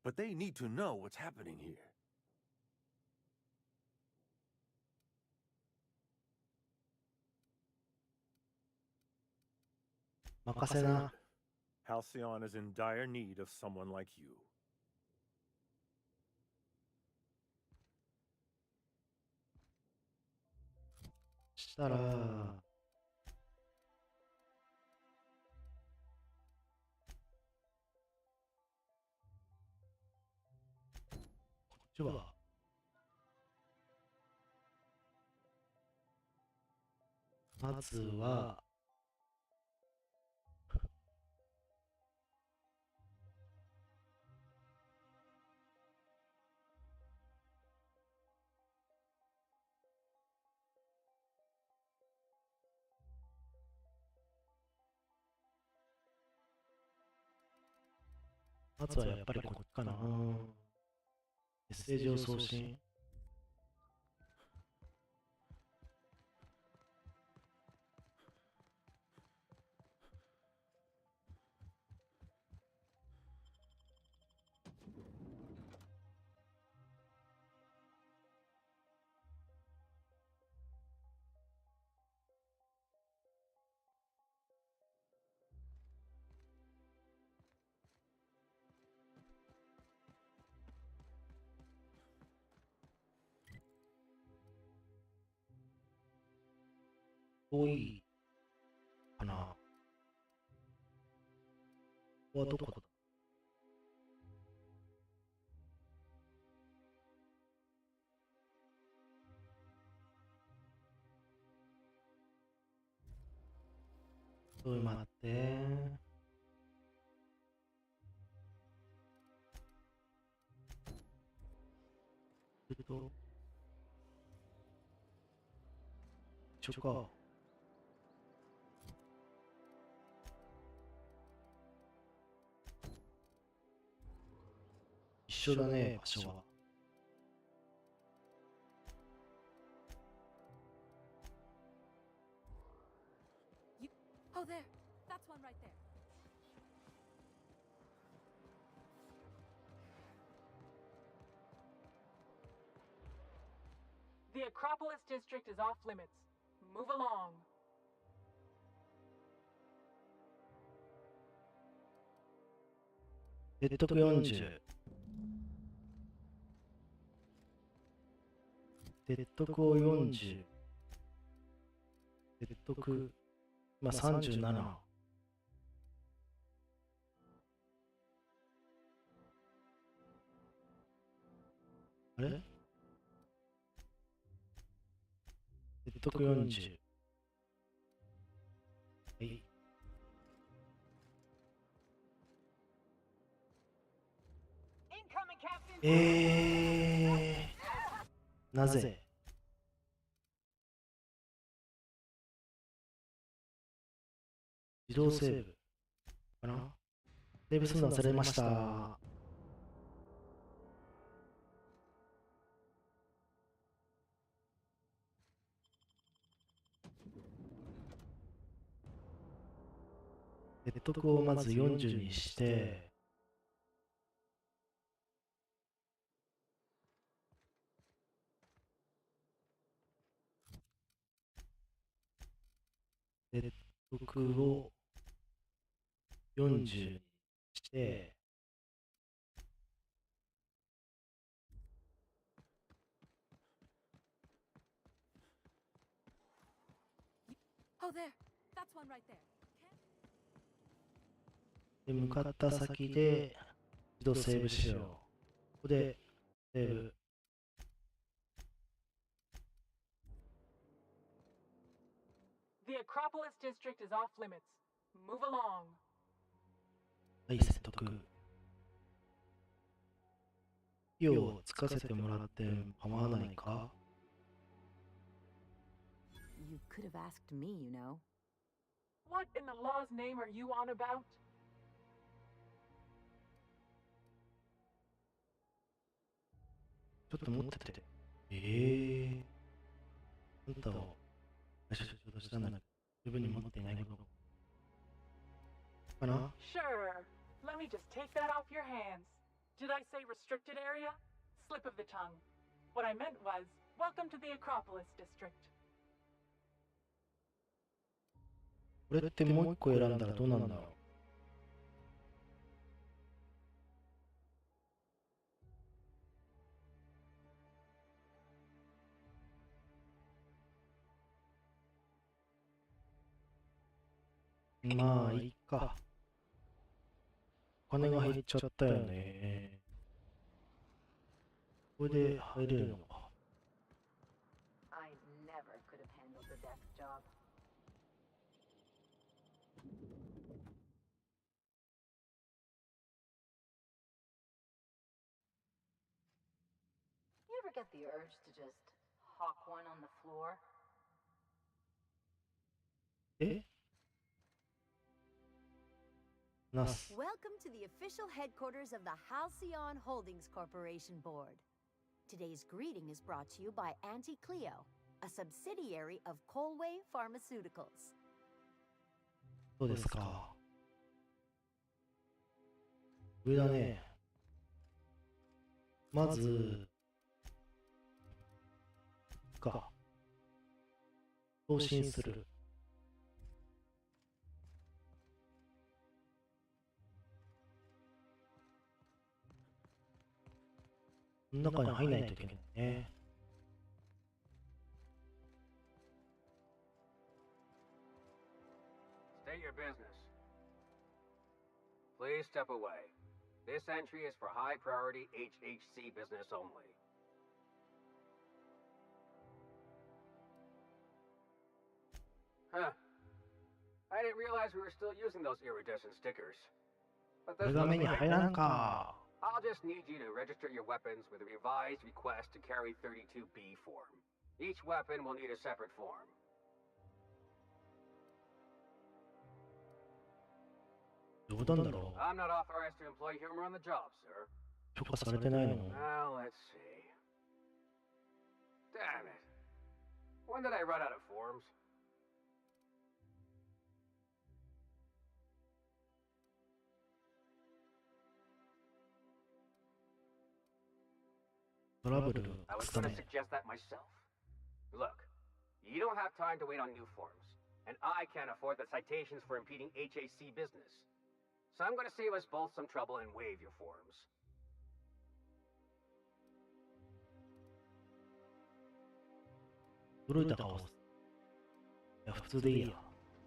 But they need to know what's happening here. 任せな。 Halcyon is in dire need of someone like you. したら、こっちは、まずは、まずはやっぱりこっちかな。メッセージを送信。遠いかな。ここはどこだ？ちょっと待って。一緒か。一緒だね、場所は。Oh, there. That's one right there. The Acropolis district is off limits. Move along. 説得40。説得を40。説得、今37。あれ説得40。はい。なぜ？自動セーブかな？セーブするの忘れました。説得をまず40にして、説得を40にして、Oh, there. That's one right there. で向かった先で一度セーブしよう。ここでセーブ。The Acropolis district is off limits. Move along. はい、説得。火をつかせてもらって構わないか？ You could have asked me, you know. What in the law's name are you on about? ちょっと持ってて。あんたを会社長としたんだけど、十分に持っていないことかな？ Sure. Let me just take that off your hands. Did I say restricted area? Slip of the tongue. What I meant was, welcome to the Acropolis district. これってもう一個選んだらどうなんだろう。まあ、いいか。お金が入っちゃったよね。これで入れるのか。I never could have handled the desk job. You ever get the urge to just hawk one on the floor? え？ナス。 Welcome to the official headquarters of the Halcyon Holdings Corporation Board. Today's greeting is brought to you by Auntie Cleo, a subsidiary of Colway Pharmaceuticals. そうですか。上だね。まず、か。送信する。中に入らないといけないね。State your business. Please step away. This entry is for high priority HHC business only. Huh. I didn't realize we were still using those iridescent stickers. But this looks like... I'll just need you to register your weapons with a revised request to carry 32B form. Each weapon will need a separate form. I'm not authorized to employ humor on the job, sir. Well, let's see. Damn it. When did I run out of forms? I was going to suggest that myself. Look, you don't have time to wait on new forms, and I can't afford the citations for impeding HAC business. So I'm going to save us both some trouble and waive your forms.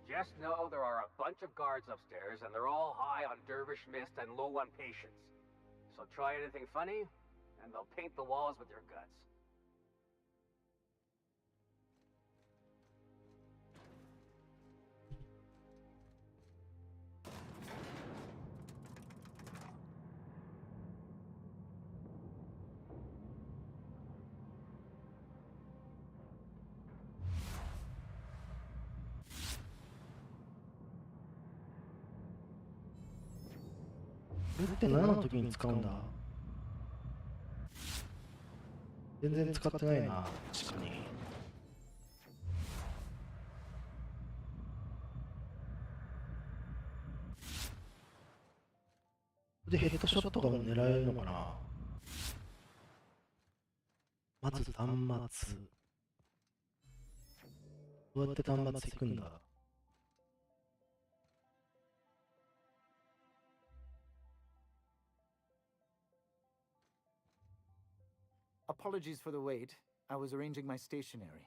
Just know there are a bunch of guards upstairs, and they're all high on dervish mist and low on patience. So try anything funny, and they'll paint the walls with your guts.これって何の時に使うんだ？全然使ってないな、確かに。で、ヘッドショットが狙えるのかな？まず端末。どうやって端末行くんだ？ Apologies for the wait. I was arranging my stationery.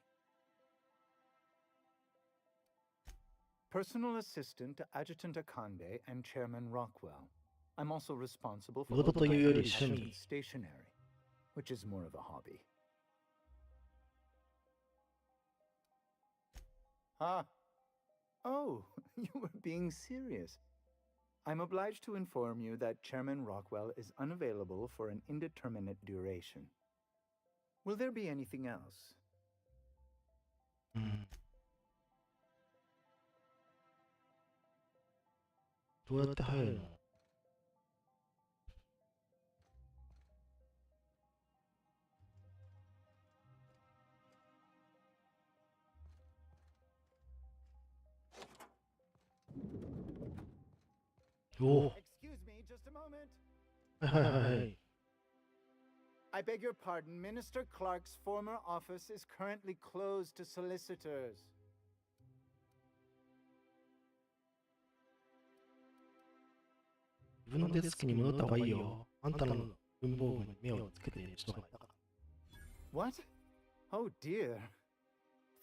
personal assistant to Adjutant Akande and Chairman Rockwell. I'm also responsible for 仕事というより local 趣 and 味。 stationery, which is more of a hobby. Ah. Oh, you were being serious. I'm obliged to inform you that Chairman Rockwell is unavailable for an indeterminate duration. Will there be anything else? うん。どうやって入るの？おお。 Excuse me, just a moment. はいはいはいはい。 I beg your pardon. Minister Clark's former office is currently closed to solicitors. 自分のデスクに戻った方がいいよ。あんたの文房具に目をつけている人がいたから。What? Oh dear.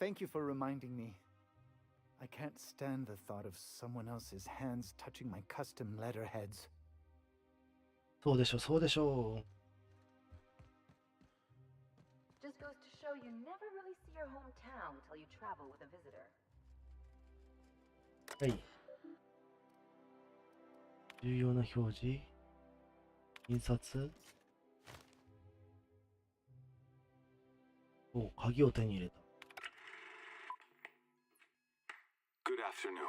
Thank you for reminding me. I can't stand the thought of someone else's hands touching my custom letterheads. そうでしょ、そうでしょ Just goes to show you never really see your hometown until you travel with a visitor. う。はい。重要な表示。印刷。お、鍵を手に入れた。Good afternoon.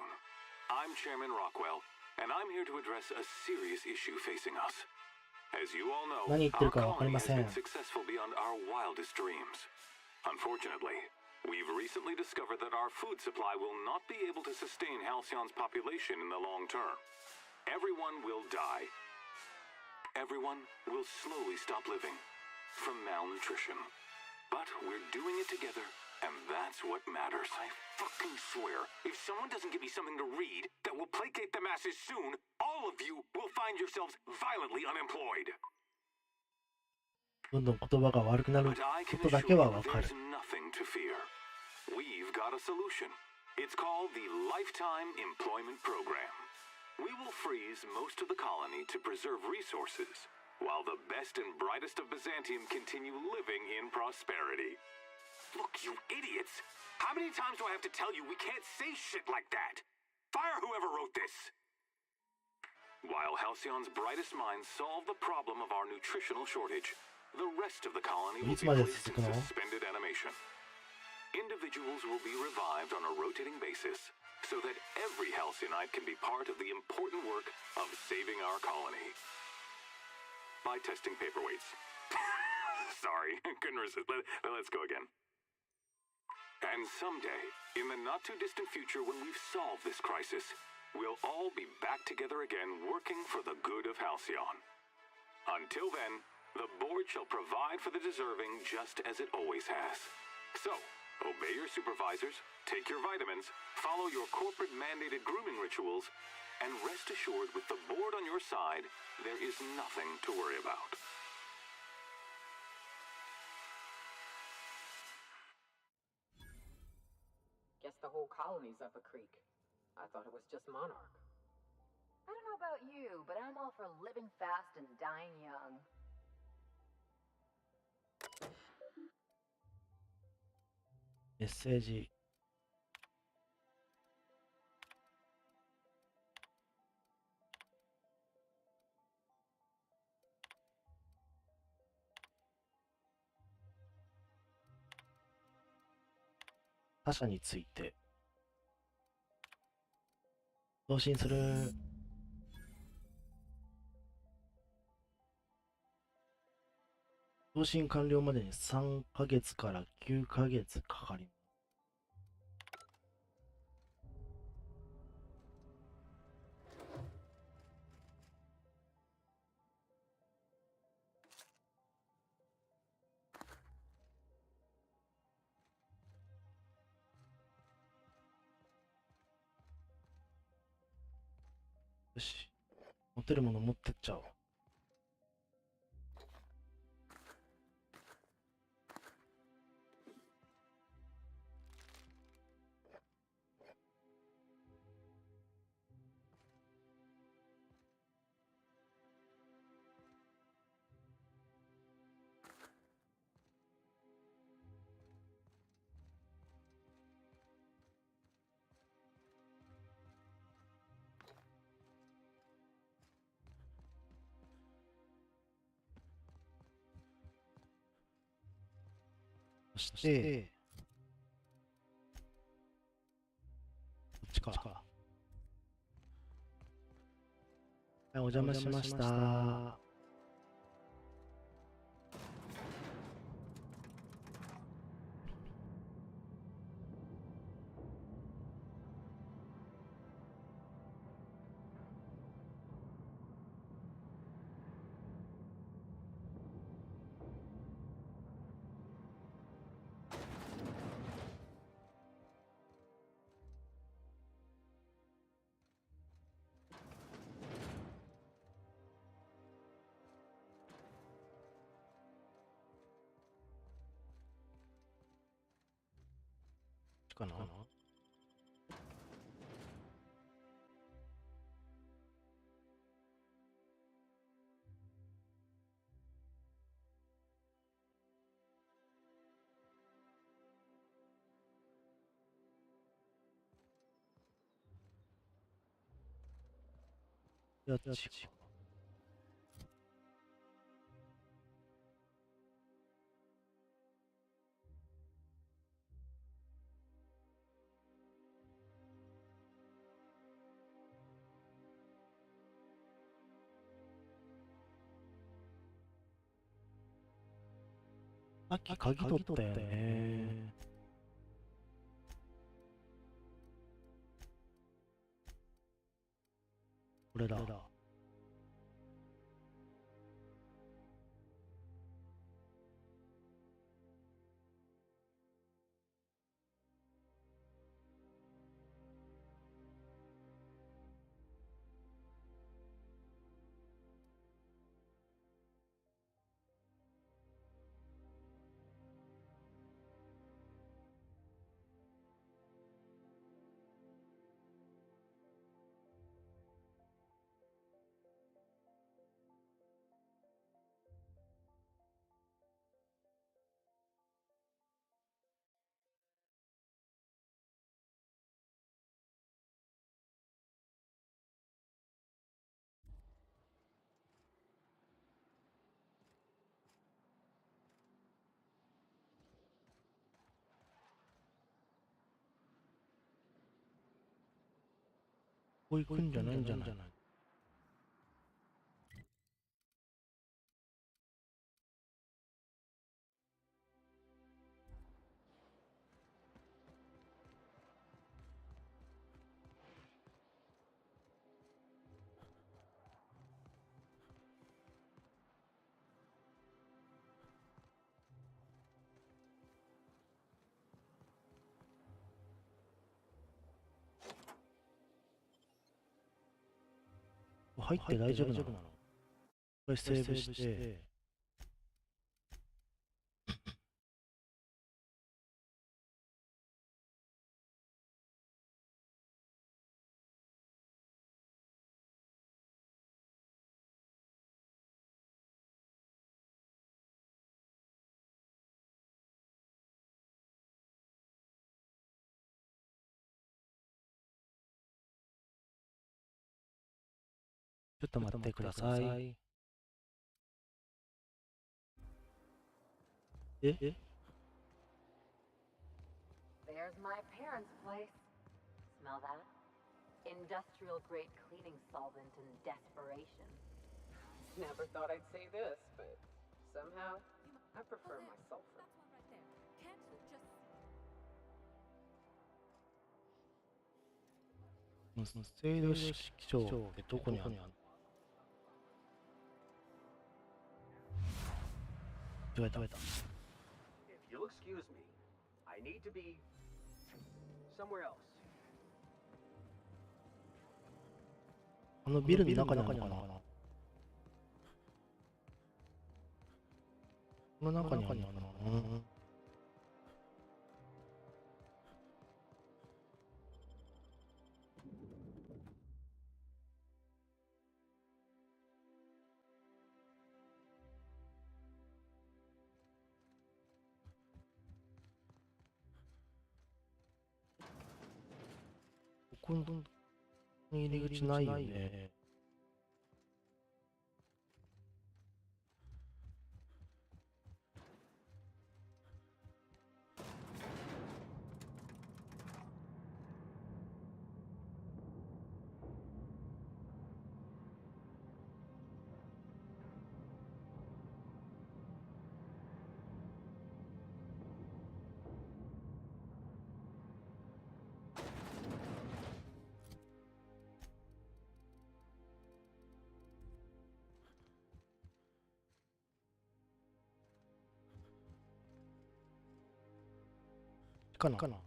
I'm Chairman Rockwell, and I'm here to address a serious issue facing us. As you all know, 何言ってる our かわかり colony ま has せん。 been successful beyond our wildest dreams. Unfortunately, we've recently discovered that our food supply will not be able to sustain Halcyon's population in the long term. Everyone will die. Everyone will slowly stop living from malnutrition. But we're doing it together, and that's what matters. I fucking swear, if someone doesn't give me something to read that will placate the masses soon, all of you will find yourselves violently unemployed. どんどん言葉が悪くなる But I こ can とだ assure けは you わかる。 there's nothing to fear. We've got a solution. It's called the Lifetime Employment Program. We will freeze most of the colony to preserve resources, while the best and brightest of Byzantium continue living in prosperity. Look, you idiots! How many times do I have to tell you we can't say shit like that? Fire whoever wrote this! While Halcyon's brightest minds solve the problem of our nutritional shortage, the rest of the colony will be いつまで placed 続く in の？ suspended animation. Individuals will be revived on a rotating basis so that every Halcyonite can be part of the important work of saving our colony. By testing paperweights. Sorry, couldn't resist. Let's go again. And someday, in the not-too-distant future when we've solved this crisis, we'll all be back together again working for the good of Halcyon. Until then, the board shall provide for the deserving just as it always has. So, obey your supervisors, take your vitamins, follow your corporate-mandated grooming rituals, and rest assured with the board on your side, there is nothing to worry about. Guess the whole colony's up a creek. I thought it was just Monarch. I don't know about you, but I'm all for living fast and dying young. メッセージ。他者について送信する。送信完了までに3ヶ月から9ヶ月かかります。よし、持てるもの持ってっちゃおう。して、こっちか。はい、お邪魔しました。かな。やっちか。さっき鍵取ったよね。これだ。こう行くんじゃないんじゃない。入って大丈夫なの？これセーブして。ちょっと待ってください。え？ There's my parents' place. Smell that? Industrial grade cleaning solvent in desperation. Never thought I'd say this, but somehow I prefer my sulfur. Can't just 制度式書ってどこにあるの？間違えた。 If you'll excuse me, I need to be somewhere else. このビルの中にあるのかな？この中にあるのかな？ここに入り口ないよね。かな。ちょっ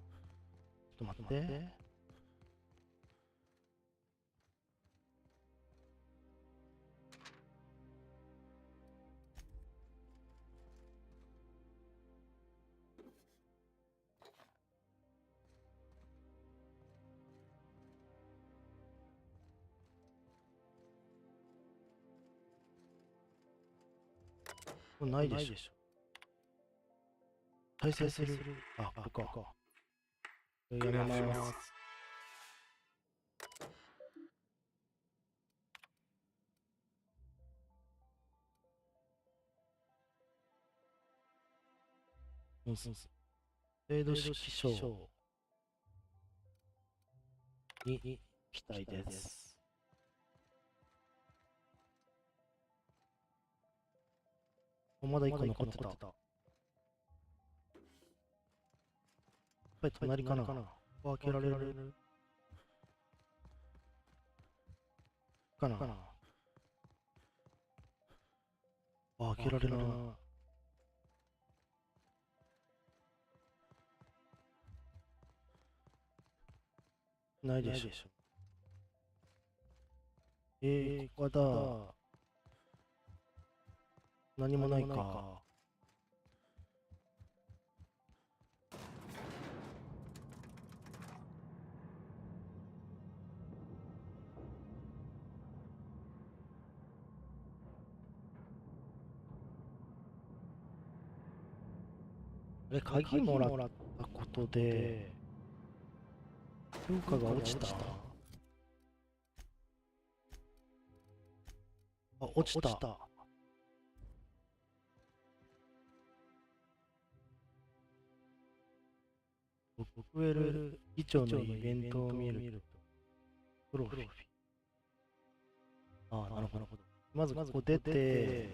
と待って。これないでしょ。再生する。あ、ここか。やめます。そう。制度式賞に行きたいです。まだ1個残ってた。やっぱり隣かな。開けられるかな。開けられな。ないでしょ。ここだ。何もないか。鍵もらったことで評価が落ちた。あ、落ちた。僕ウェル議長のイベントを見るとプロフィール。ああ、なるほど。まずここ出て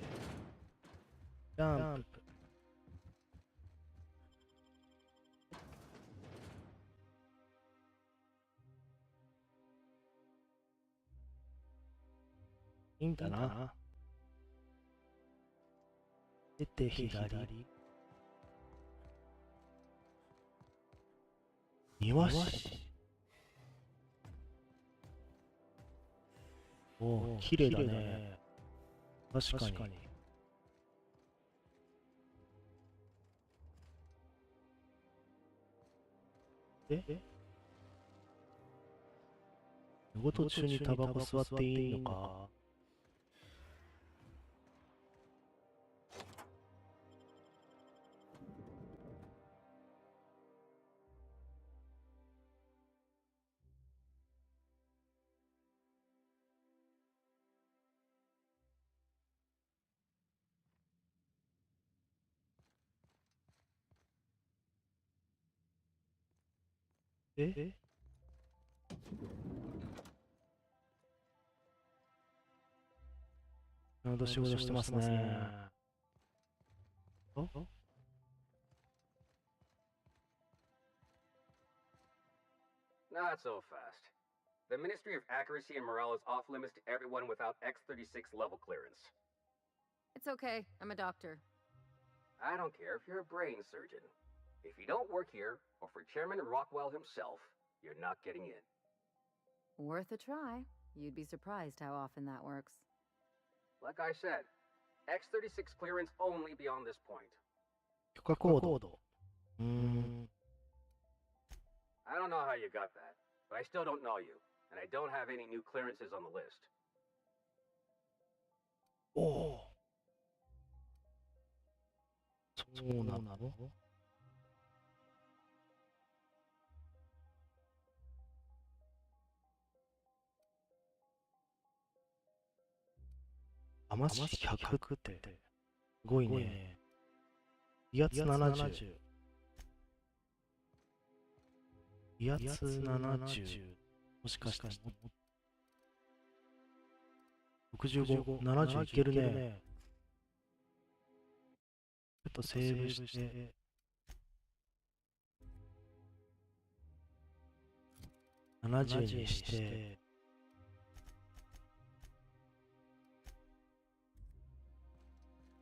ジャンプ。いいんだな。出て左。庭師。おお、綺麗だね。確かに。仕事中にタバコ吸っていいのか。なるほど、仕事してますね。Not so fast. The Ministry of Accuracy and Morale is off limits to everyone without X-36 level clearance. It's okay. I'm a doctor. I don't care if you're a brain surgeon. If you don't work here, or for Chairman Rockwell himself, you're not getting in. Worth a try. You'd be surprised how often that works. Like I said, X-36 clearance only beyond this point. 許可コード。I don't know how you got that, but I still don't know you, and I don't have any new clearances on the list. おお。そうなの？甘し100ってすごいね。威圧70。威圧70。もしかして65、70いけるね。ちょっとセーブして。70にして。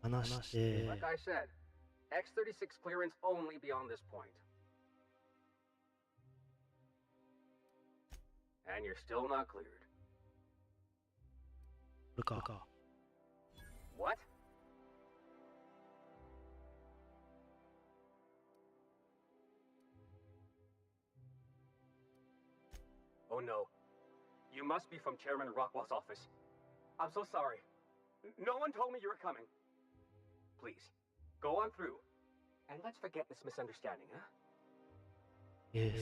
話して。Like I said, X-36 clearance only beyond this point. and you're still not cleared. これか。 What? Oh no. You must be from Chairman Rockwell's office. I'm so sorry. No one told me you were coming. Please, go on through. And let's forget this misunderstanding, huh?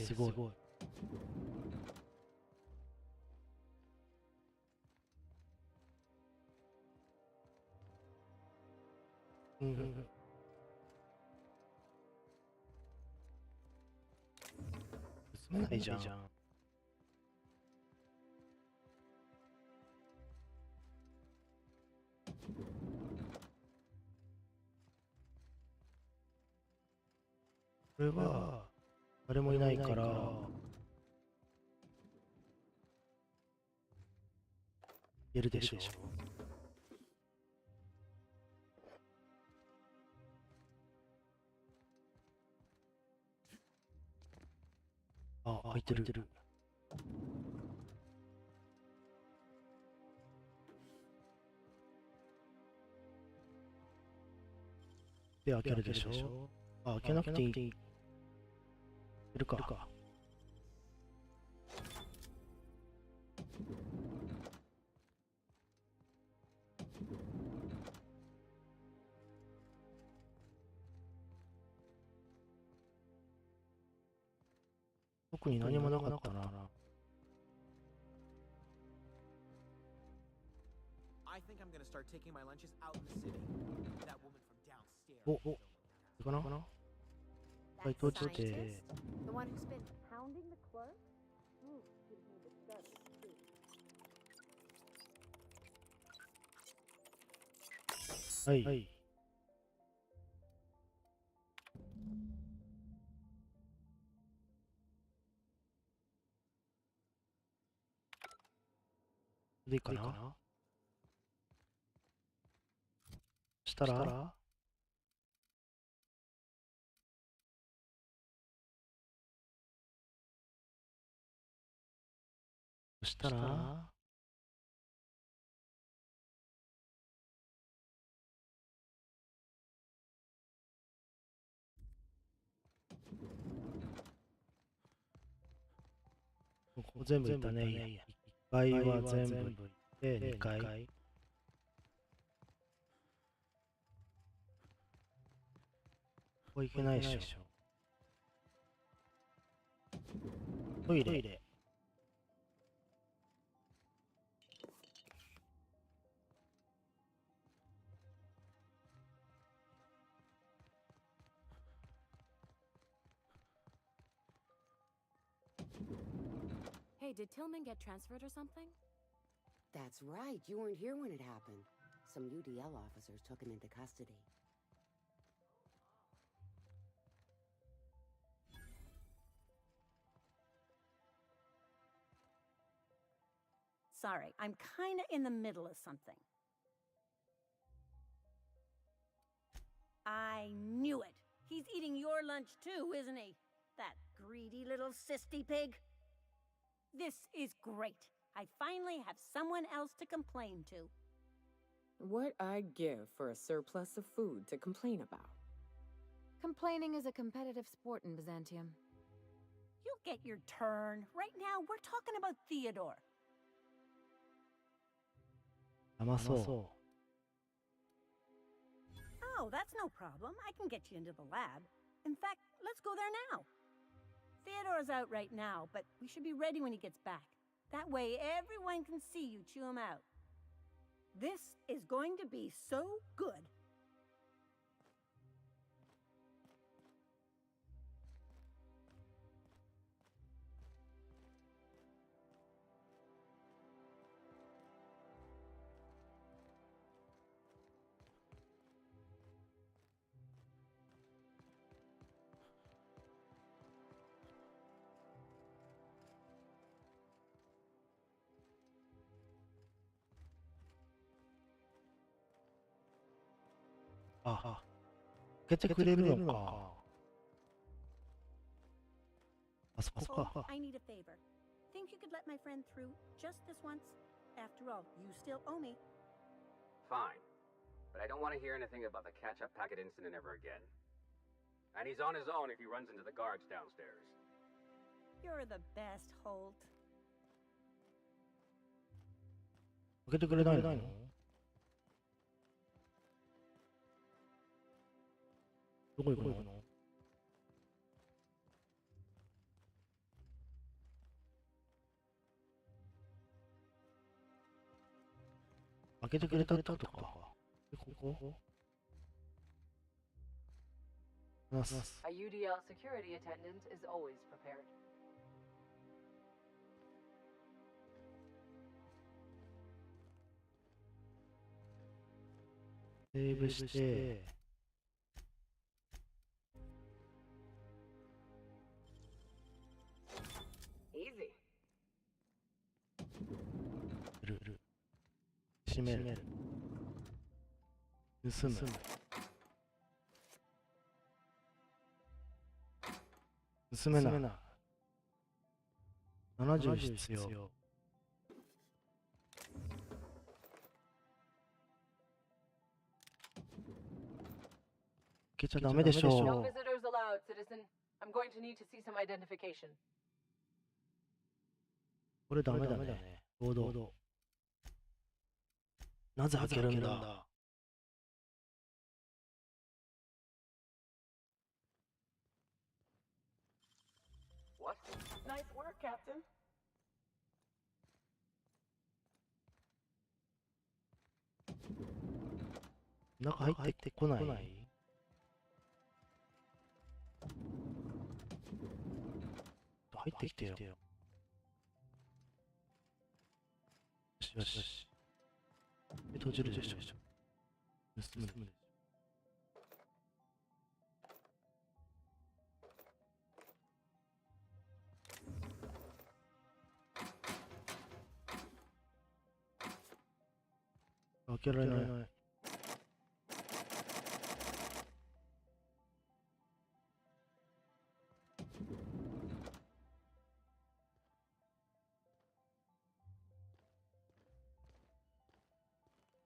すごい。進めないじゃん。これは誰もいないから言えるでしょ。あ、開いてる。で、開けるでしょ。あ、開けなくていい。いるか。特に何もなかったな。お、これかな？はい、閉じて。The one who's been pounding the clerk? Ooh, gives me the shivers, too. はい。でいいかな？したらここ全部いったね。1階は全部いって2階。ここ行けないでしょ。トイレ。Hey, did Tillman get transferred or something? That's right. You weren't here when it happened. Some UDL officers took him into custody. Sorry, I'm kinda in the middle of something. I knew it. He's eating your lunch too, isn't he? That greedy little cysty pig. This is great. I finally have someone else to complain to. What I'd give for a surplus of food to complain about. Complaining is a competitive sport in Byzantium. You'll get your turn. Right now, we're talking about Theodore. 甘そう。 Oh, that's no problem. I can get you into the lab. In fact, let's go there now. Theodore's out right now, but we should be ready when he gets back. That way, everyone can see you chew him out. This is going to be so good.あ、開けてくれるのか。あそこ Oh, か。 I need a favor. Think you you could let my friend through just this once? After all, you still owe me. Fine. But I don't want to hear anything about the catch-up packet incident ever again. And he's on his own if he runs into the guards downstairs. You're the best, Holt. 開けてくれないの？どこ行くの？開けてくれたってことか。ここ？ A UDL security attendant is always prepared. セーブして。Easy. 閉める。盗む。盗めない。70必要。開けちゃダメでしょう。No visitors allowed, citizen. I'm going to need to see some identification. これダメだね。行動。なぜ開けるんだ。What? Nice work, Captain. 中入ってこない？入ってきてよ。よしよし。閉じるでしょ。盗むでしょ。開けられない。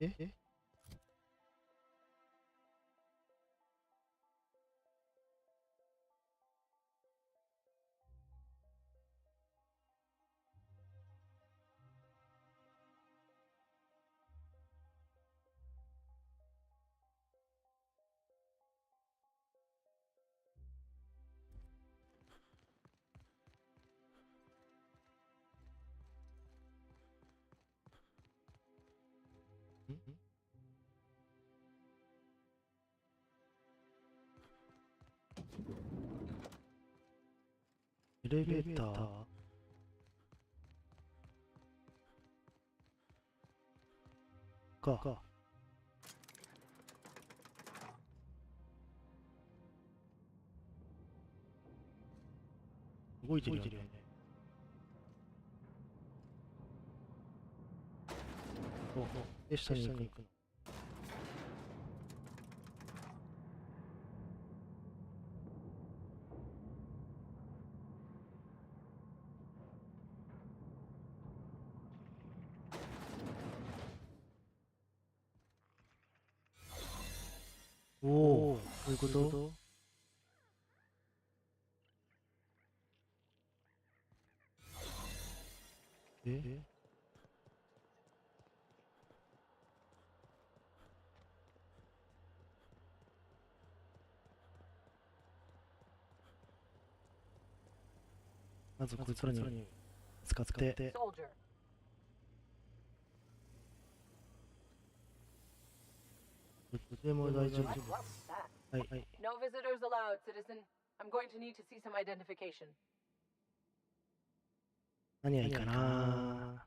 えエレベーターか。動いてるよね。で、下に行くの。おお、どういうこと？まずこいつらに使って。でも大丈夫。はい。No visitors allowed, citizen. I'm going to need to see some identification. 何がいいかな。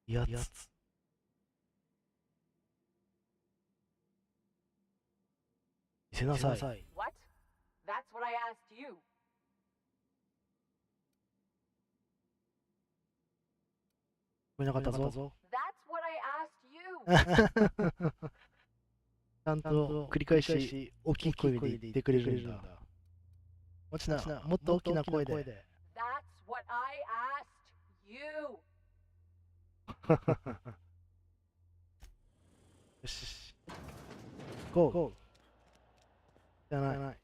やつ。見せなさい。What? That's what I asked you. 聞こえなかったぞ。That's what I asked you. ちゃんと繰り返し大きい声で言ってくれるんだ。落ちな、もっと大きな声で。That's what I asked you. よし。ゴー。じゃない。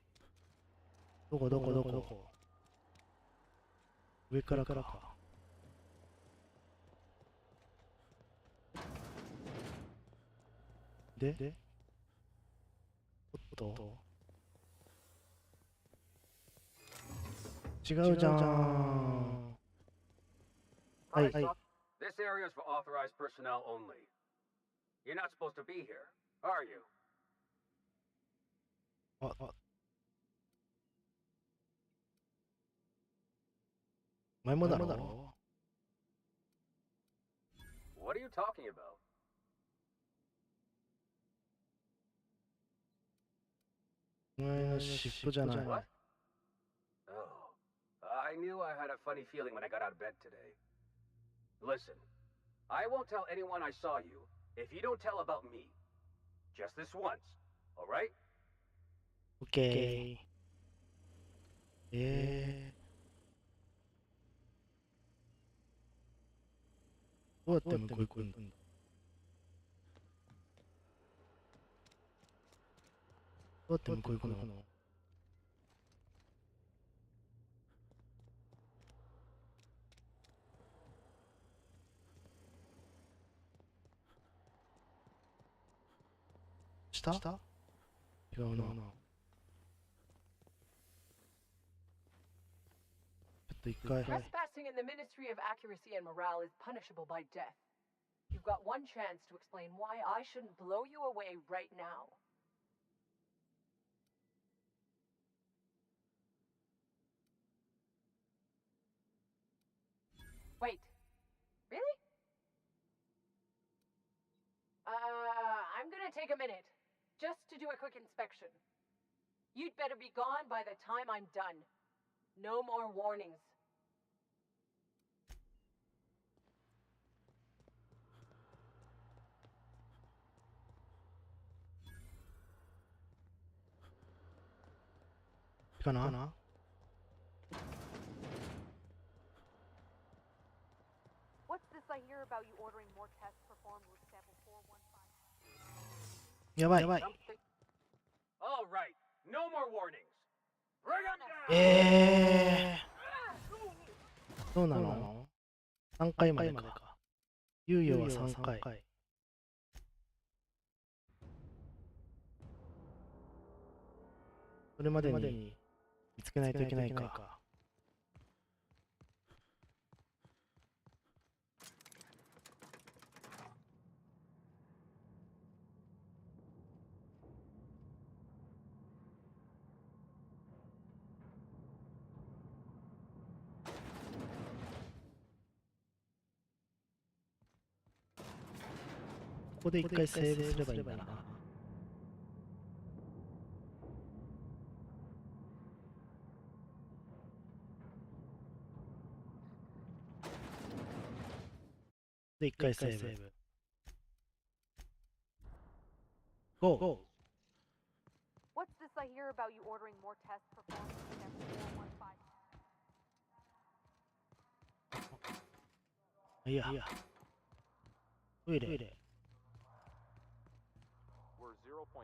どこ。上からか。でおっと。違うじゃん。はい。 This area is for authorized personnel only. You're not supposed to be here, are you? 前もだろ。 What are you talking about? お前の尻尾じゃない。 What? Oh, I knew I had a funny feeling when I got out of bed today. Listen, I won't tell anyone I saw you if you don't tell about me. Just this once, all right? OK。どうやって向こう行くんだ。どうやって向こう行くの。下？違うな。ちょっと一回。 Trespassing in the Ministry of Accuracy and Morale is punishable by death. You've got one chance to explain why I shouldn't blow you away right now. Wait. Really? I'm gonna take a minute, just to do a quick inspection. You'd better be gone by the time I'm done. No more warnings. かな。 What's this I hear about you ordering more tests performed with sample 415? やばい。 All right, no more warnings. Bring them down. そうなの ?3 回までか。猶予は3回。それまでに見つけないといけないか。ここで一回セーブすればいいんだな。で、一回セーブ。GO! What's this I hear about you ordering more tests performed with sample 415? いや。トイレ。We're 0.00.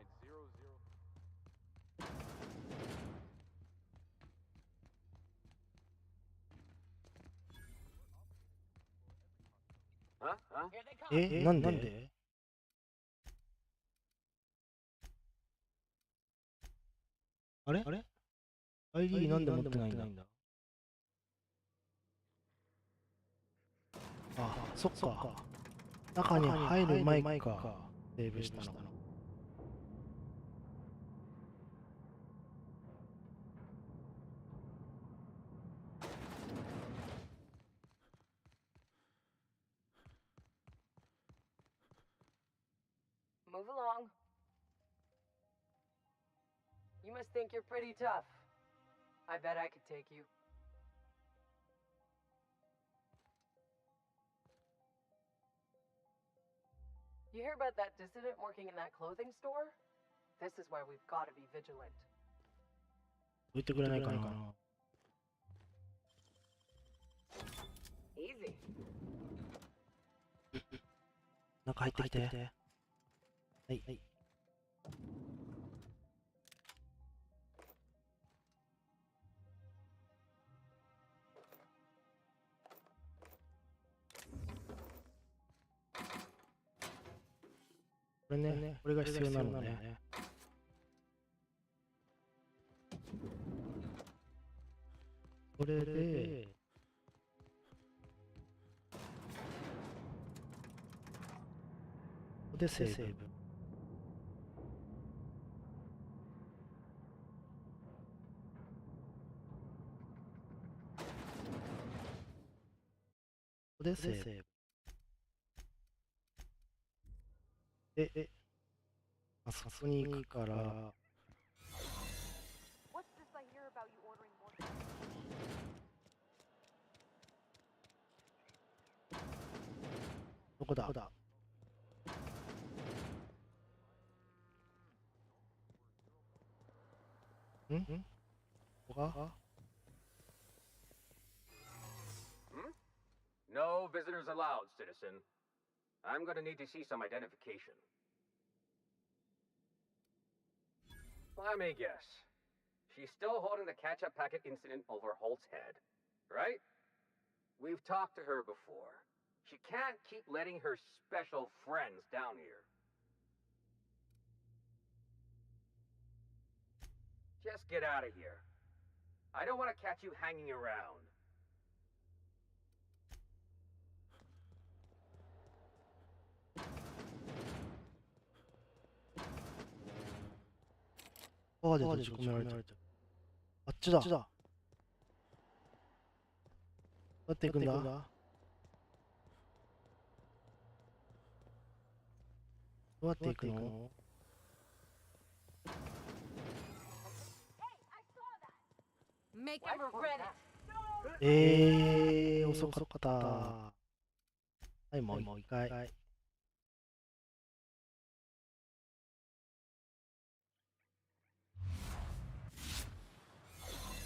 Huh? なんで？あれ？ ID なんで持ってないんだ？あ、そっか。中に入る前か。セーブしたの。Move along. You must think you're pretty tough. I bet I could take you. You hear about that dissident working in that clothing store? This is why we've got to be vigilant. いてくれないかな。 Easy. 中入ってきて。はいはい。これね、これが必要なのね。これで、ここでセーブ。ここでセーブ。あそこに行くから、どこだ？ん？ここか？ No visitors allowed, citizen. I'm gonna need to see some identification. Let me guess. She's still holding the catch-up packet incident over Holt's head, right? We've talked to her before. She can't keep letting her special friends down here. Just get out of here. I don't want to catch you hanging around. バーで閉じ込められてる。あっちだ。どうやって行くんだ？どうやって行くの？遅かった。はい、もう一回。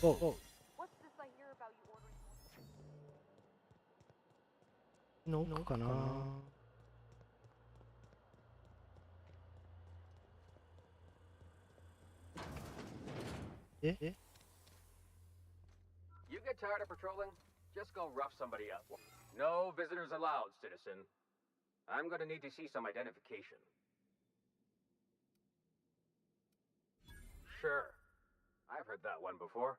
おの奥かな。え？ You get tired of patrolling? Just go rough somebody up. No visitors allowed, citizen. I'm gonna need to see some identification. Sure. I've heard that one before.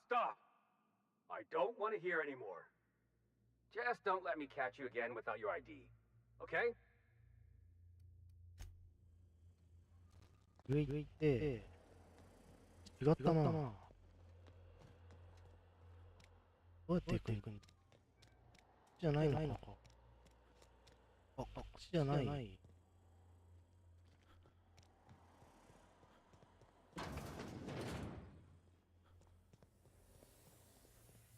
Stop! I don't want to hear anymore. Just don't let me catch you again without your ID. Okay? 上行って、違ったな。どうやって行くんだ？じゃないのか。あ、こっちじゃない。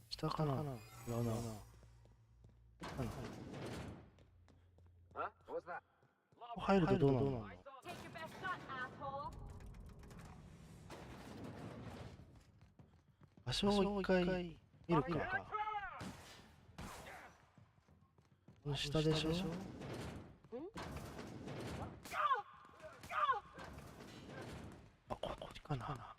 下かな？違うな。入るとどうなの？場所を一回見るか。この下でしょ？あ、こっちかな。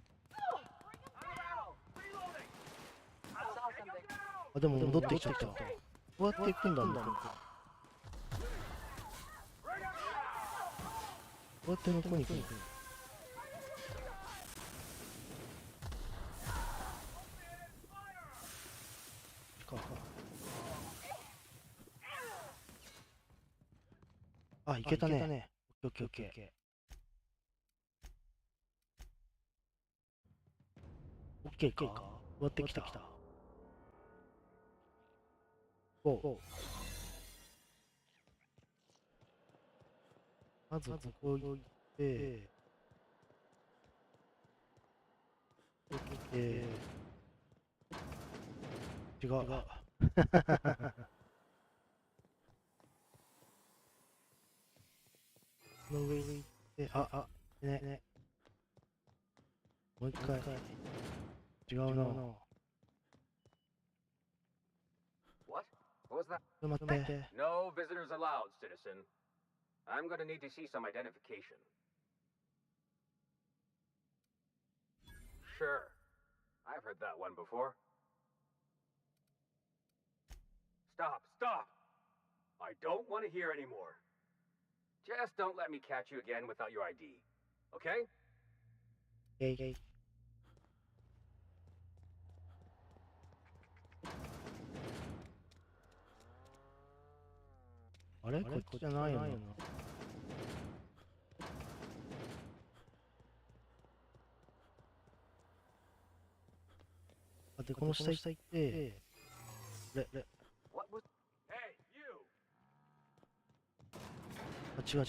あ、でも戻ってきちゃった。どうやって行くんだろう。どうやって向こうに行くの？あ、いけたね。オッケーオッケーオッケー。オッケーか。終わってきた。お。まずここ行って、違う。の上に行って、ね。もう一回。違うな。What? What was that? ちょっと待って。No visitors allowed, citizen. I'm gonna need to see some identification. Sure. I've heard that one before. Stop! I don't want to hear anymore. Just don't let me catch you again without your ID. Okay? Okay. あれこっちじゃないよな。で、この下行って、違う。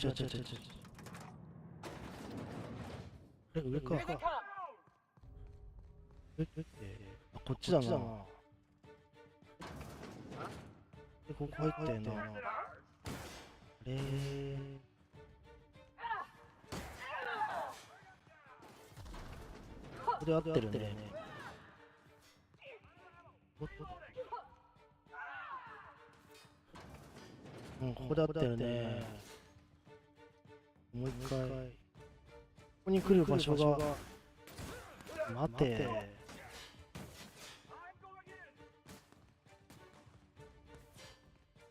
上か。こっちだな。で、ここ入ってんな。ここで合ってるね。ここで合ってるね。もう一回。ここに来る場所が。待て。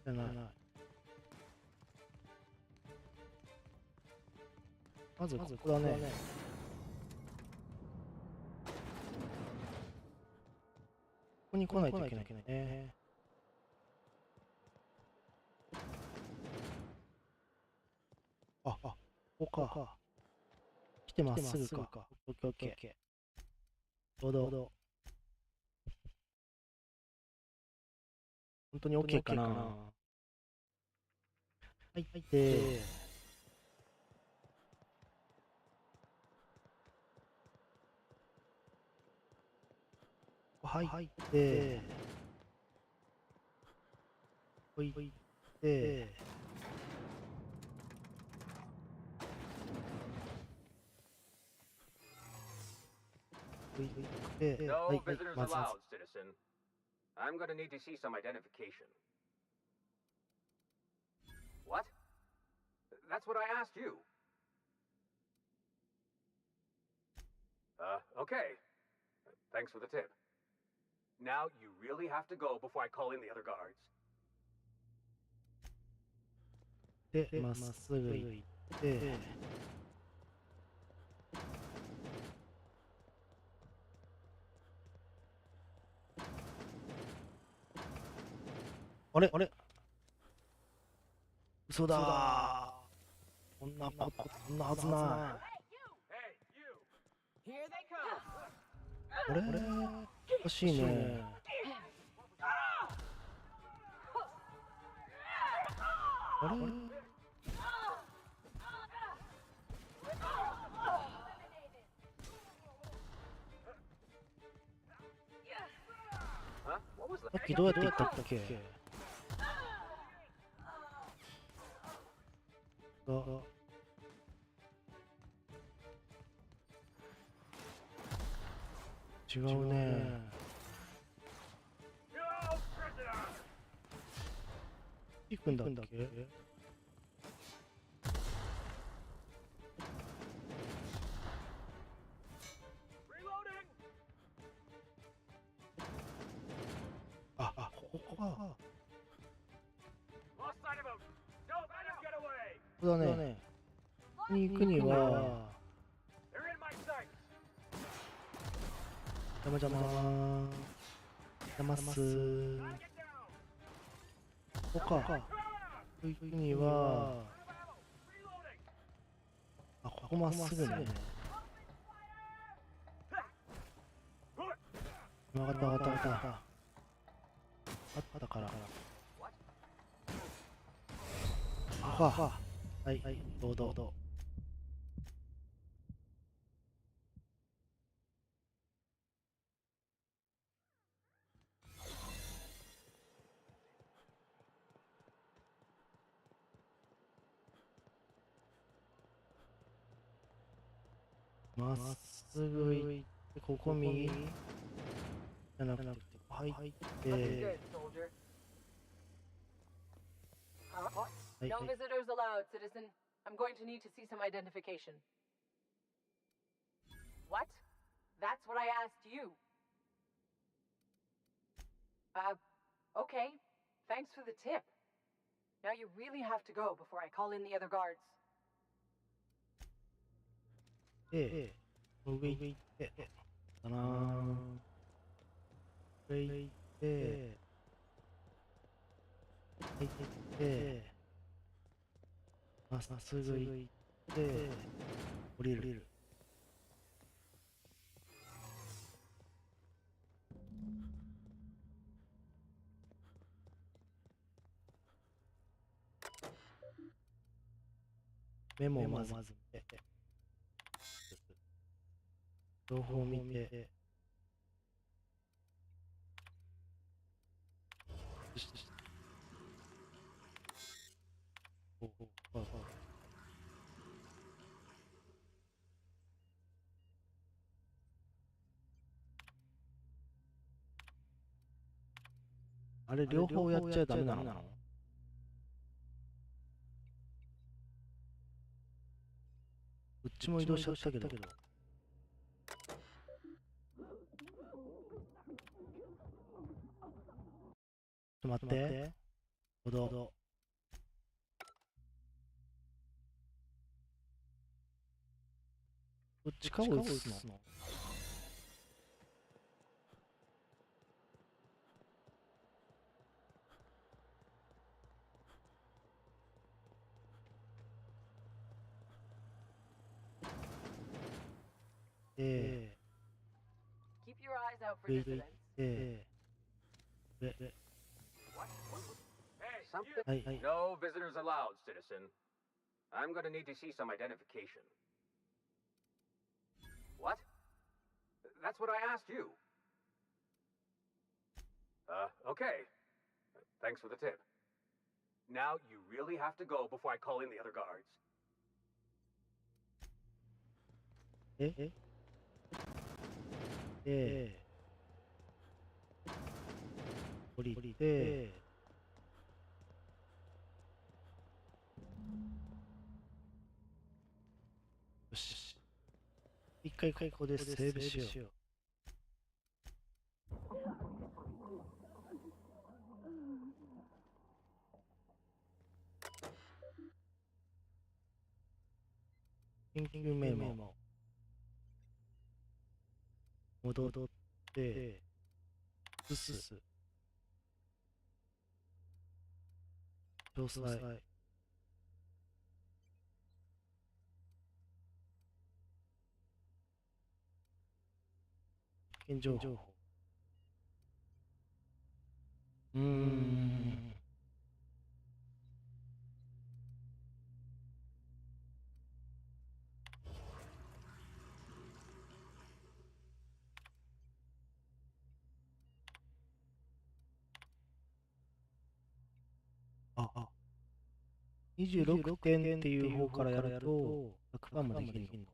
じゃない。まずここだね。ここに来ないといけないね。ここか。来てまっすぐか。オッケー。ちょうど。本当に OK かな。入って。入って。置いて。No visitors allowed, citizen. I'm gonna need to see some identification. What? That's what I asked you. Okay. Thanks for the tip. Now you really have to go before I call in the other guards. で、まっすぐ行って、あれ嘘だー。こんなはずない。あれおかしいね。あれさっきどうやって行ったっけ？違うね。行くんだっけ？ここか。そうだね。ここに行くには邪魔す。ここか。行くにはここまっすぐね。分かった。あったから。はい、どうぞ。まっすぐ行って、ここ右じゃなくて、入って、はい、No visitors allowed, citizen. I'm going to need to see some identification. What? That's what I asked you. Okay. Thanks for the tip. Now you really have to go before I call in the other guards. 上行って、だなぁ。上行って、入ってって、まっすぐ行って、降りる。メモをまず見て、情報を見て、あれ両方やっちゃダメなの？どっちも移動しちゃったけど。ちょっと待って。ほど。どっちかを移すの？Keep your eyes out for dissidents. Something? No visitors allowed, citizen. I'm gonna need to see some identification. What? That's what I asked you. Okay. Thanks for the tip. Now you really have to go before I call in the other guards. 降りて、よし。一回ここでセーブしよう。緊急メモ。戻って、移す。詳細。件情報。26点っていう方からやると 100% もできるの。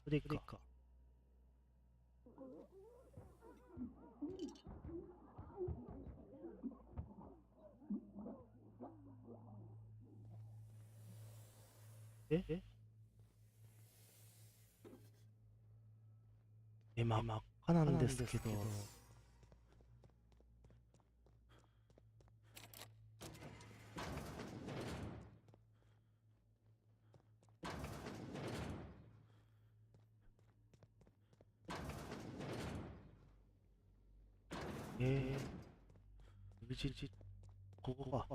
それでいいか。真っ赤なんですけど。ここか。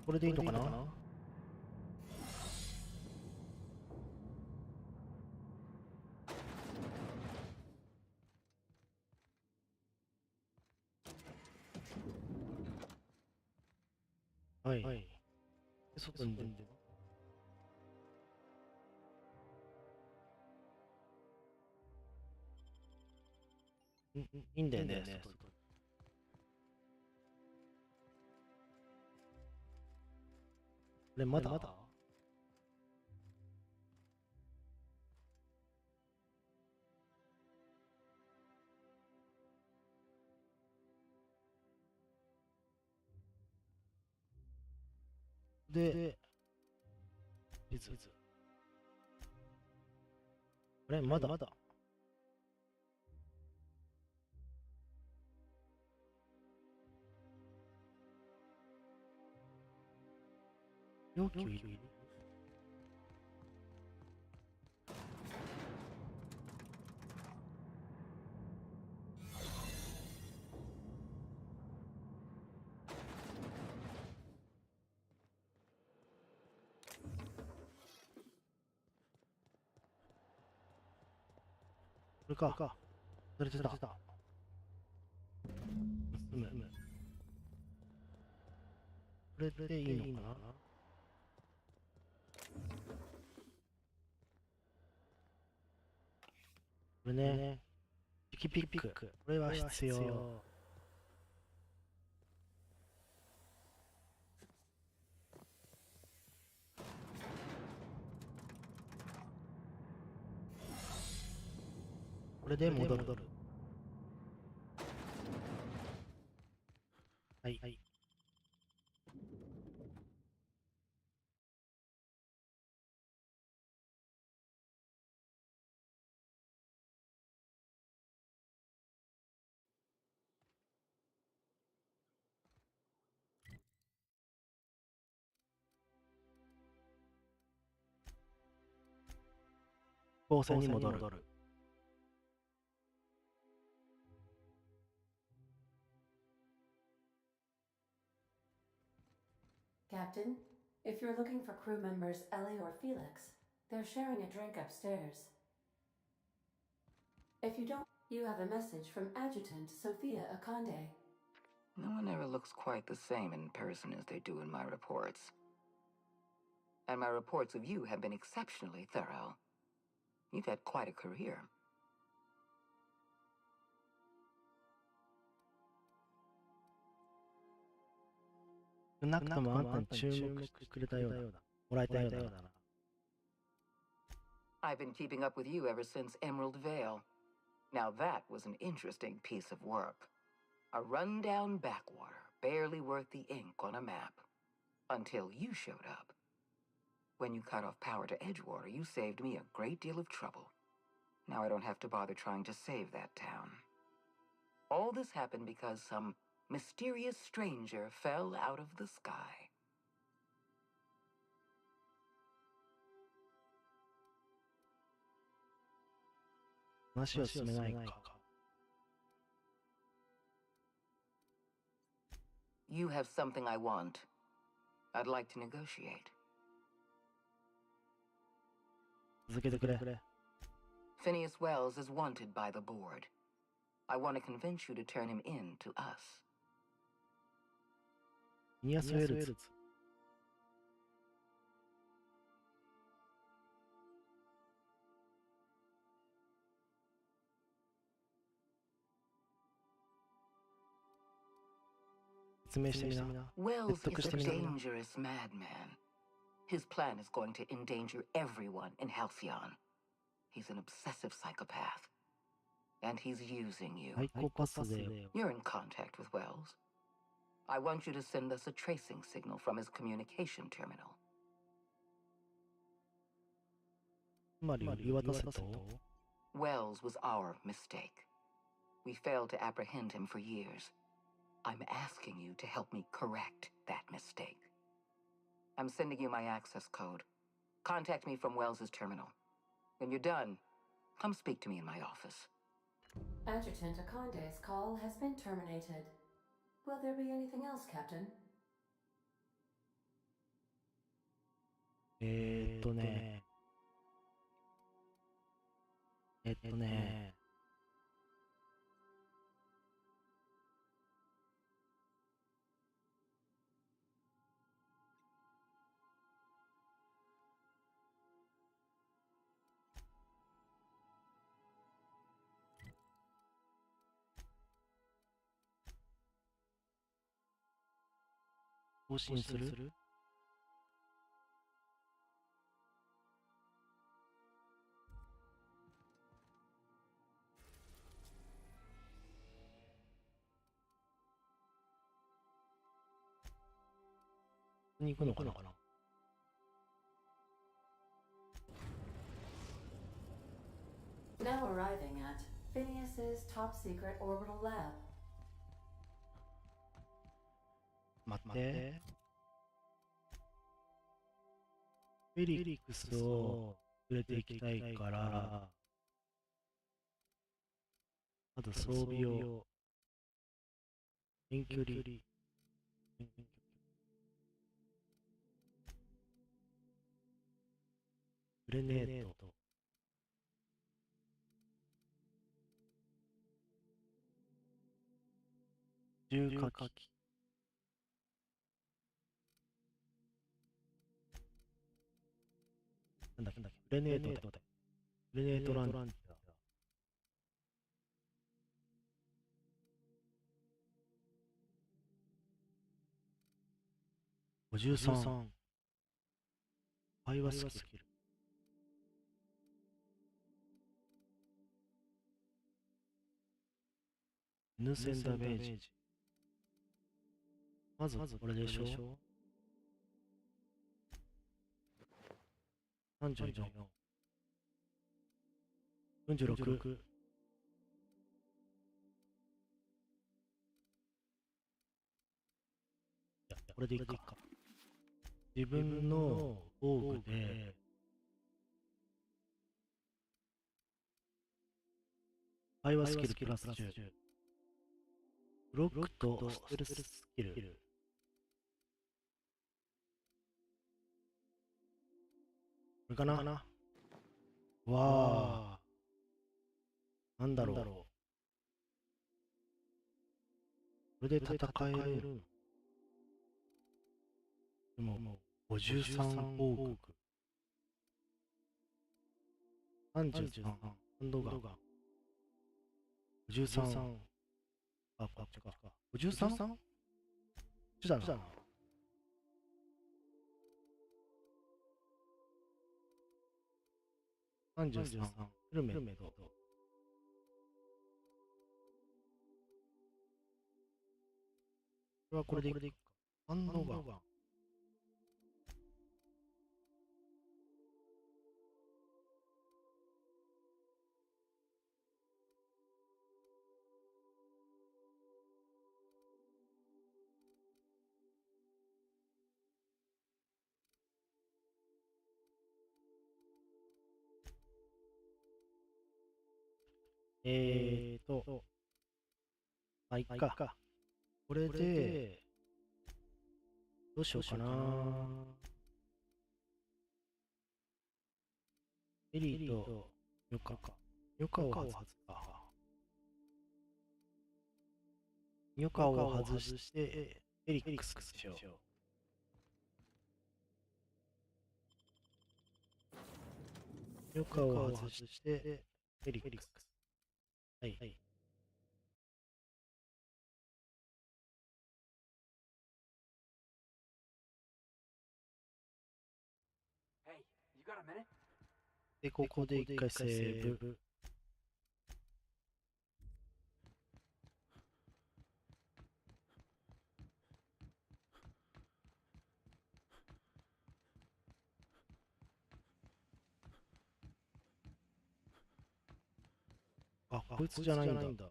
これでいいのかな？はい。外に出る。いいんだよね。これまだで、あれ、まだ。要求いる？これか。それ出た。これでいいのかな？これね。ピック。これは必要。これで戻る。はい。高専に戻る。Captain, if you're looking for crew members Ellie or Felix, they're sharing a drink upstairs. If you don't, you have a message from Adjutant Sophia Akande. No one ever looks quite the same in person as they do in my reports. And my reports of you have been exceptionally thorough. You've had quite a career. I've been keeping up with you ever since Emerald Vale. Now that was an interesting piece of work. A rundown backwater, barely worth the ink on a map. Until you showed up. When you cut off power to Edgewater, you saved me a great deal of trouble. Now I don't have to bother trying to save that town. All this happened because some mysterious stranger fell out of the sky. You have something I want. I'd like to negotiate. Phineas Wells is wanted by the board. I want to convince you to turn him in to us. Wells is a dangerous madman. His plan is going to endanger everyone in Halcyon. He's an obsessive psychopath. And he's using you. You're in contact with Wells. I want you to send us a tracing signal from his communication terminal. Wells was our mistake. We failed to apprehend him for years. I'm asking you to help me correct that mistake. I'm sending you my access code. Contact me from Wells's terminal. When you're done, come speak to me in my office. Adjutant Akande's call has been terminated. Will there be anything else, Captain? 更新する？に行くのかな？ Now arriving at Phineas's top secret orbital lab. 待って。フェリックスを連れて行きたいから、まず装備を、遠距離、グレネード、重火器、なんだっけ、グレネードだ。グレネードランチャー。53。会話スキル。N 線ダメージ。まずこれでしょ。34。46。これでいいか。自分の防具で、会話スキルプラス10。ブロックとステルススキル。これかな。わあ。なんだろう。これで戦えるの。でも、53防具。33、ハンドガン。53。あ、こっちか。53？ こっちだな。33、ヘルメット。これはこれでいいか。ハンドガン。まあ、いっか。これで、どうしようかな。エリーとヨカか。ヨカを外すか。ヨカを外して、エリックスしよう。ヨカを外して、エリックス。はい。で、ここで一回セーブ。あ、こいつじゃないんだ。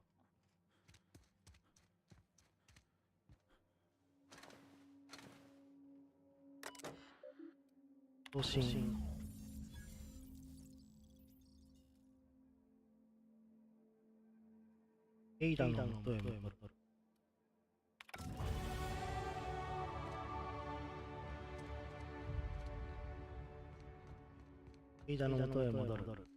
送信。エイダの元へ戻る。エイダの元へ戻る。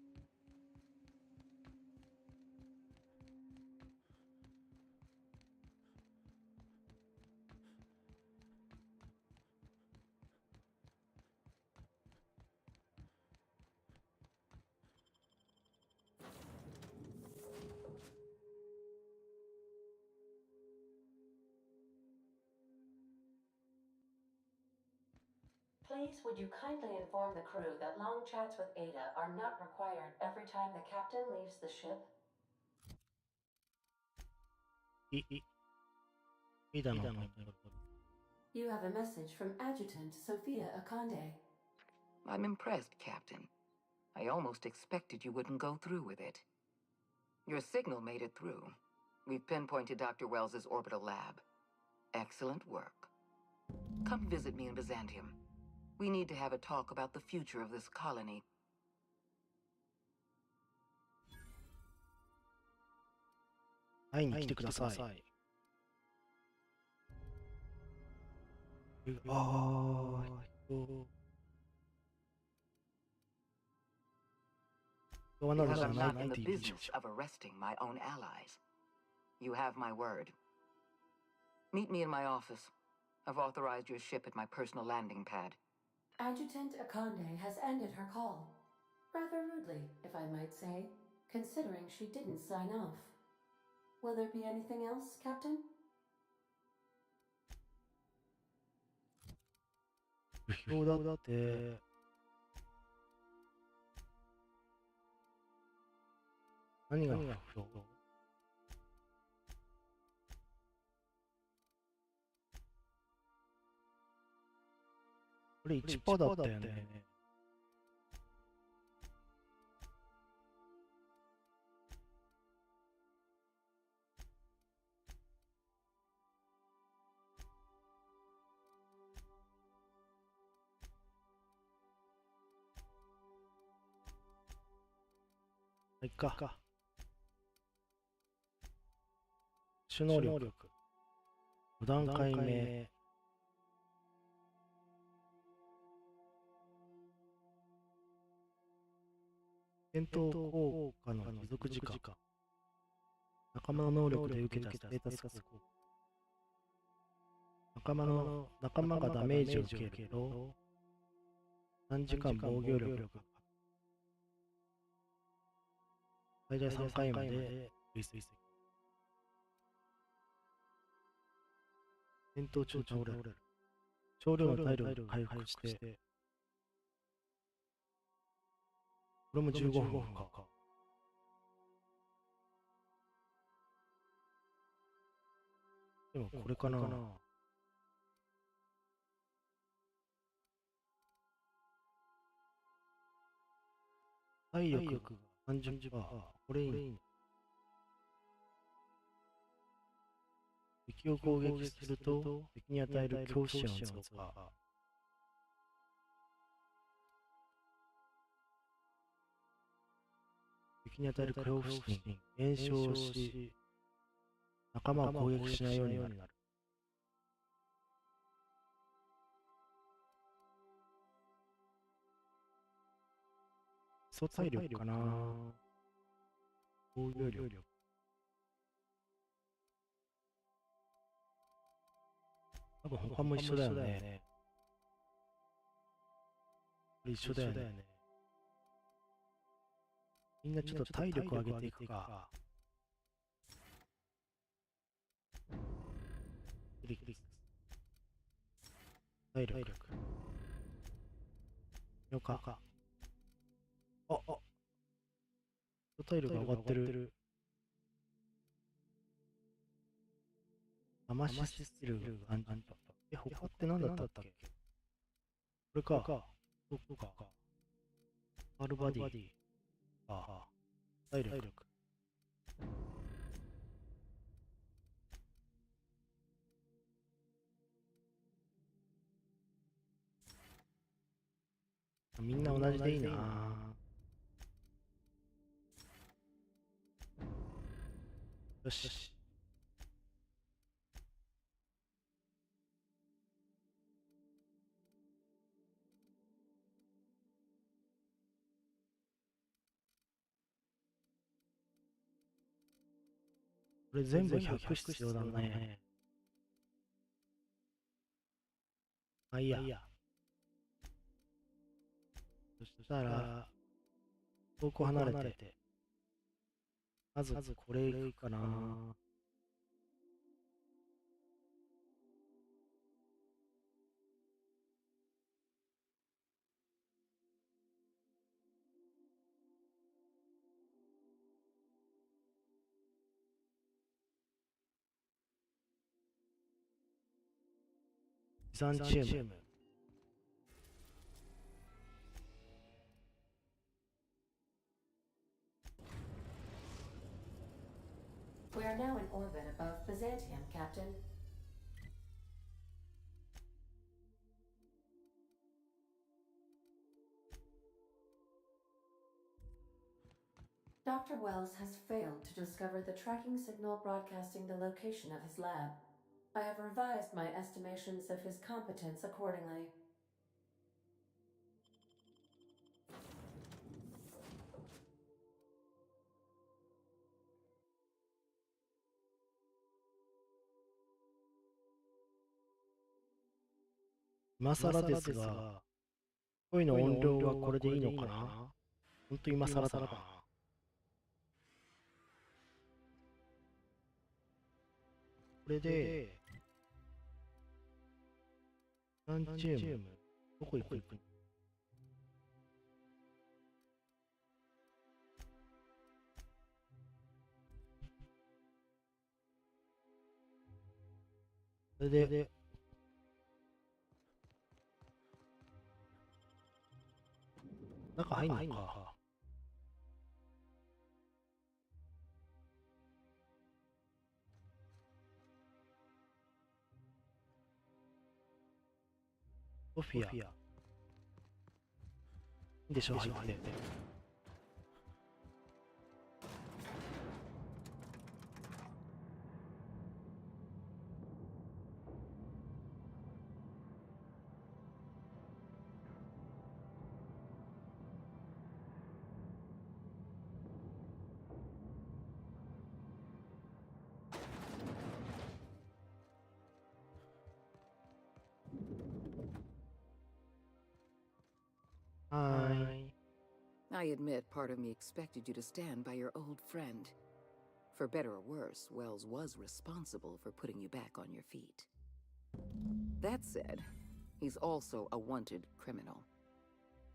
Please, would you kindly inform the crew that long chats with Ada are not required every time the captain leaves the ship? You have a message from Adjutant Sophia Akande. I'm impressed, Captain. I almost expected you wouldn't go through with it. Your signal made it through. We've pinpointed Dr. Wells's orbital lab. Excellent work. Come visit me in Byzantium. We need to have a talk about the future of this colony. 会いに来てください。ああ、I'm not in the business of arresting my own allies. You have my word. Meet me in my office. I've authorized your ship at my personal landing pad. Adjutant Akande has ended her call. Rather rudely, if I might say, considering she didn't sign off. Will there be anything else, Captain? 不評だって。何が不評？これ1%だったよね。いっか。主能力。5段階目。戦闘効果の持続時間。仲間の能力で受けたステータスが効果。仲間がダメージを受けると、3時間防御力。最大3回まで累積。戦闘中倒れる。少量の体力を回復して、これも15分か。でもこれかな。体力が30%。これいいね。敵を攻撃すると敵に与える恐怖心を増加。敵に与える恐怖心減少し、仲間を攻撃しないようになる。基礎体力かな。防御力。多分他も一緒だよね。一緒だよね。みんなちょっと体力上げていくか。体力。よか。体力上がってる。魂スキルが他って何だったっけ？これか。そうか。アルバディ。体力。みんな同じでいいな。よし。これ全部100必要だね。いいや。そしたら、遠く離れて、まずこれいくかな。ビザンチウム。We are now in orbit above Byzantium, Captain. Dr. Wells has failed to discover the tracking signal broadcasting the location of his lab. I have revised my estimations of his competence accordingly. "今更ですが、声の音量はこれでいいのかな？ほんと今更だな。これで、何チームどこ行くの？それで、中入んのか。ソフィア。いいでしょ、入って。Hi. I admit part of me expected you to stand by your old friend. For better or worse, Wells was responsible for putting you back on your feet. That said, he's also a wanted criminal.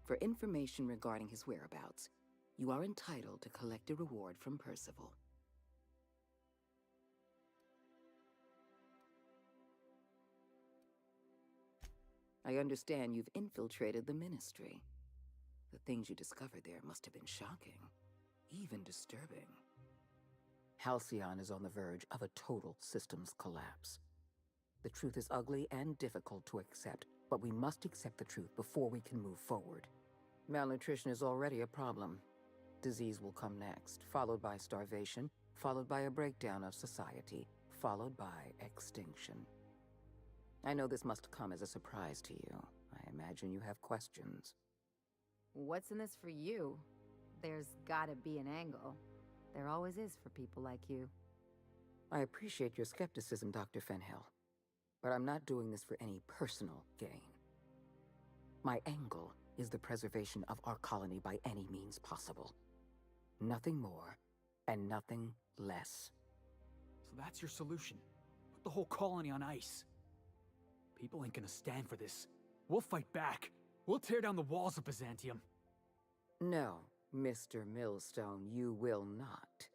For information regarding his whereabouts, you are entitled to collect a reward from Percival. I understand you've infiltrated the Ministry. The things you discovered there must have been shocking, even disturbing. Halcyon is on the verge of a total systems collapse. The truth is ugly and difficult to accept, but we must accept the truth before we can move forward. Malnutrition is already a problem. Disease will come next, followed by starvation, followed by a breakdown of society, followed by extinction. I know this must come as a surprise to you. I imagine you have questions. What's in this for you? There's gotta be an angle. There always is for people like you. I appreciate your skepticism, Dr. Fenhill, but I'm not doing this for any personal gain. My angle is the preservation of our colony by any means possible. Nothing more, and nothing less. So that's your solution? Put the whole colony on ice? People ain't gonna stand for this. We'll fight back. We'll tear down the walls of Byzantium. No, Mr. Millstone, you will not.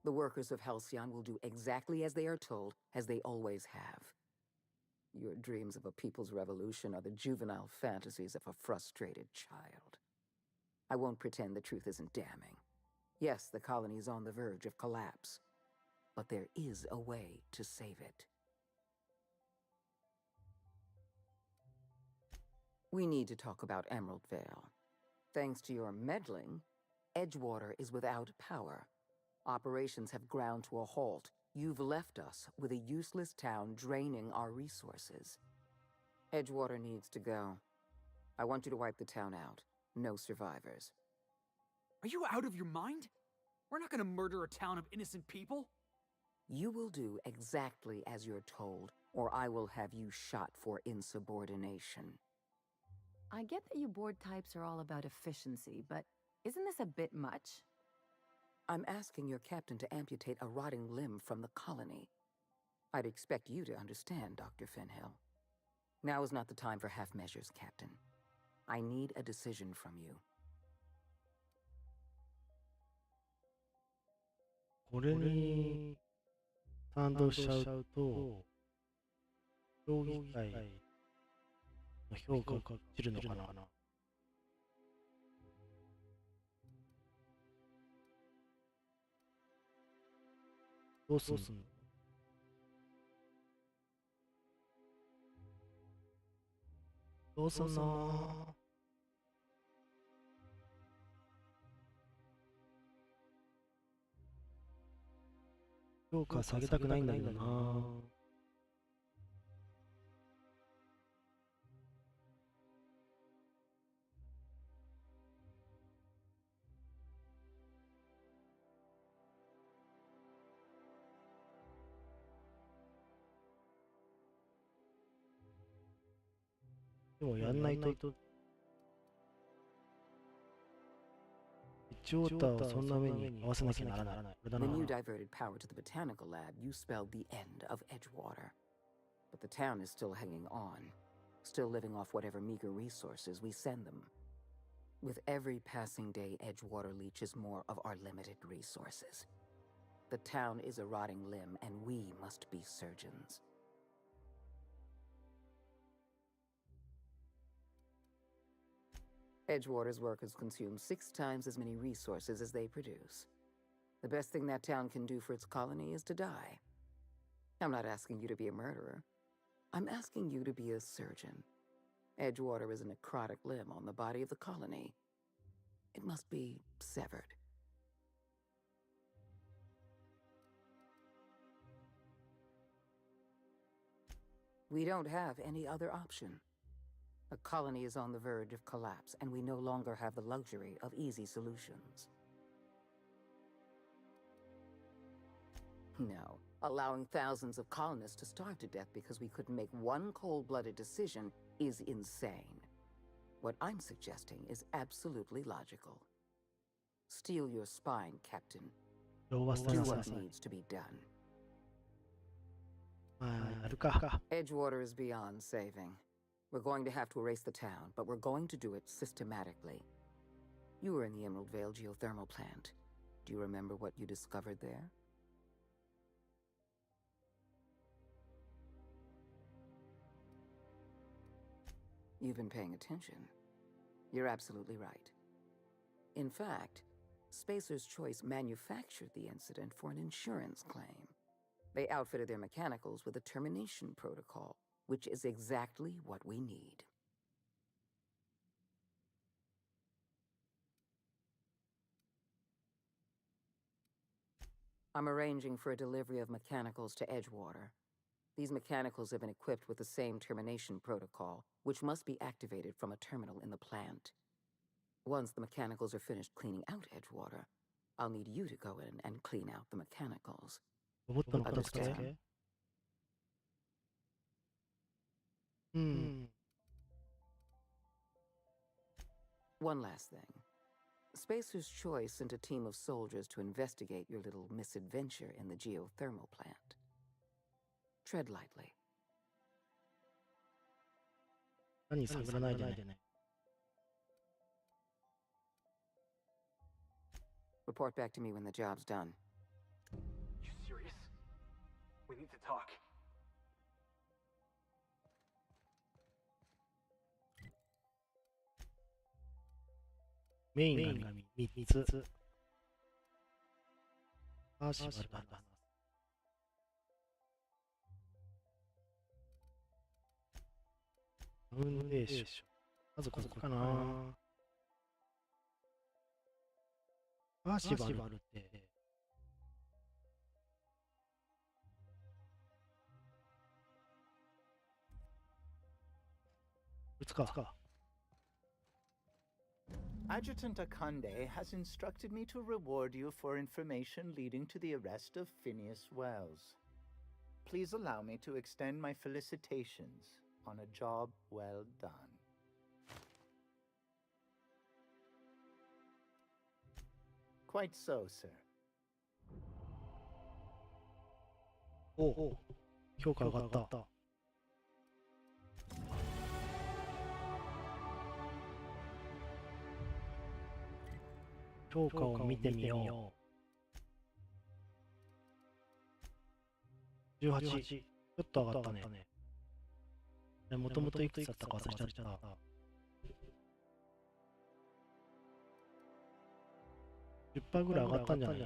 The workers of Halcyon will do exactly as they are told, as they always have. Your dreams of a people's revolution are the juvenile fantasies of a frustrated child. I won't pretend the truth isn't damning. Yes, the colony is on the verge of collapse, but there is a way to save it. We need to talk about Emerald Vale. Thanks to your meddling, Edgewater is without power. Operations have ground to a halt. You've left us with a useless town draining our resources. Edgewater needs to go. I want you to wipe the town out. No survivors. Are you out of your mind? We're not gonna murder a town of innocent people. You will do exactly as you're told, or I will have you shot for insubordination. I get that you board types are all about efficiency, but isn't this a bit much? I'm asking your captain to amputate a rotting limb from the colony. I'd expect you to understand, Dr. Fenhill. Now is not the time for half measures, Captain. I need a decision from you. これに賛同しちゃうと、評議会の評価が落ちるのかな。どうすんの？どうすんの？評価下げたくないんだけどな。でもやんないと、一応タをそんな目に合わせなきゃならない。これだな。 When you diverted power to the botanical lab, you spelled the end of Edgewater. But the town is still hanging on, still living off whatever meager resources we send them. With every passing day, Edgewater leeches more of our limited resources. The town is a rotting limb, and we must be surgeons. Edgewater's workers consume 6 times as many resources as they produce. The best thing that town can do for its colony is to die. I'm not asking you to be a murderer. I'm asking you to be a surgeon. Edgewater is a necrotic limb on the body of the colony. It must be severed. We don't have any other option. The colony is on the verge of collapse, and we no longer have the luxury of easy solutions. No, allowing thousands of colonists to starve to death because we couldn't make one cold-blooded decision is insane. What I'm suggesting is absolutely logical. Steel your spine, Captain. Do what needs to be done. Edgewater is beyond saving. We're going to have to erase the town, but we're going to do it systematically. You were in the Emerald Vale geothermal plant. Do you remember what you discovered there? You've been paying attention. You're absolutely right. In fact, Spacer's Choice manufactured the incident for an insurance claim. They outfitted their mechanicals with a termination protocol, which is exactly what we need. I'm arranging for a delivery of mechanicals to Edgewater. These mechanicals have been equipped with the same termination protocol, which must be activated from a terminal in the plant. Once the mechanicals are finished cleaning out Edgewater, I'll need you to go in and clean out the mechanicals. Understand? One last thing. Spacer's Choice sent a team of soldiers to investigate your little misadventure in the geothermal plant. Tread lightly. Report back to me when the job's done. You serious? We need to talk. Main 紙3つ。パーシバルと話す。ファウンデーション。まずここかな。パーシバルって。いつか。Adjutant Akande has instructed me to reward you for information leading to the arrest of Phineas Wells. Please allow me to extend my felicitations on a job well done. Quite so, sir. お、評価上がった。評価を見てみよう。18。ちょっと上がったね。もともといくつだったか忘れちゃった。10% ぐらい上がったんじゃない？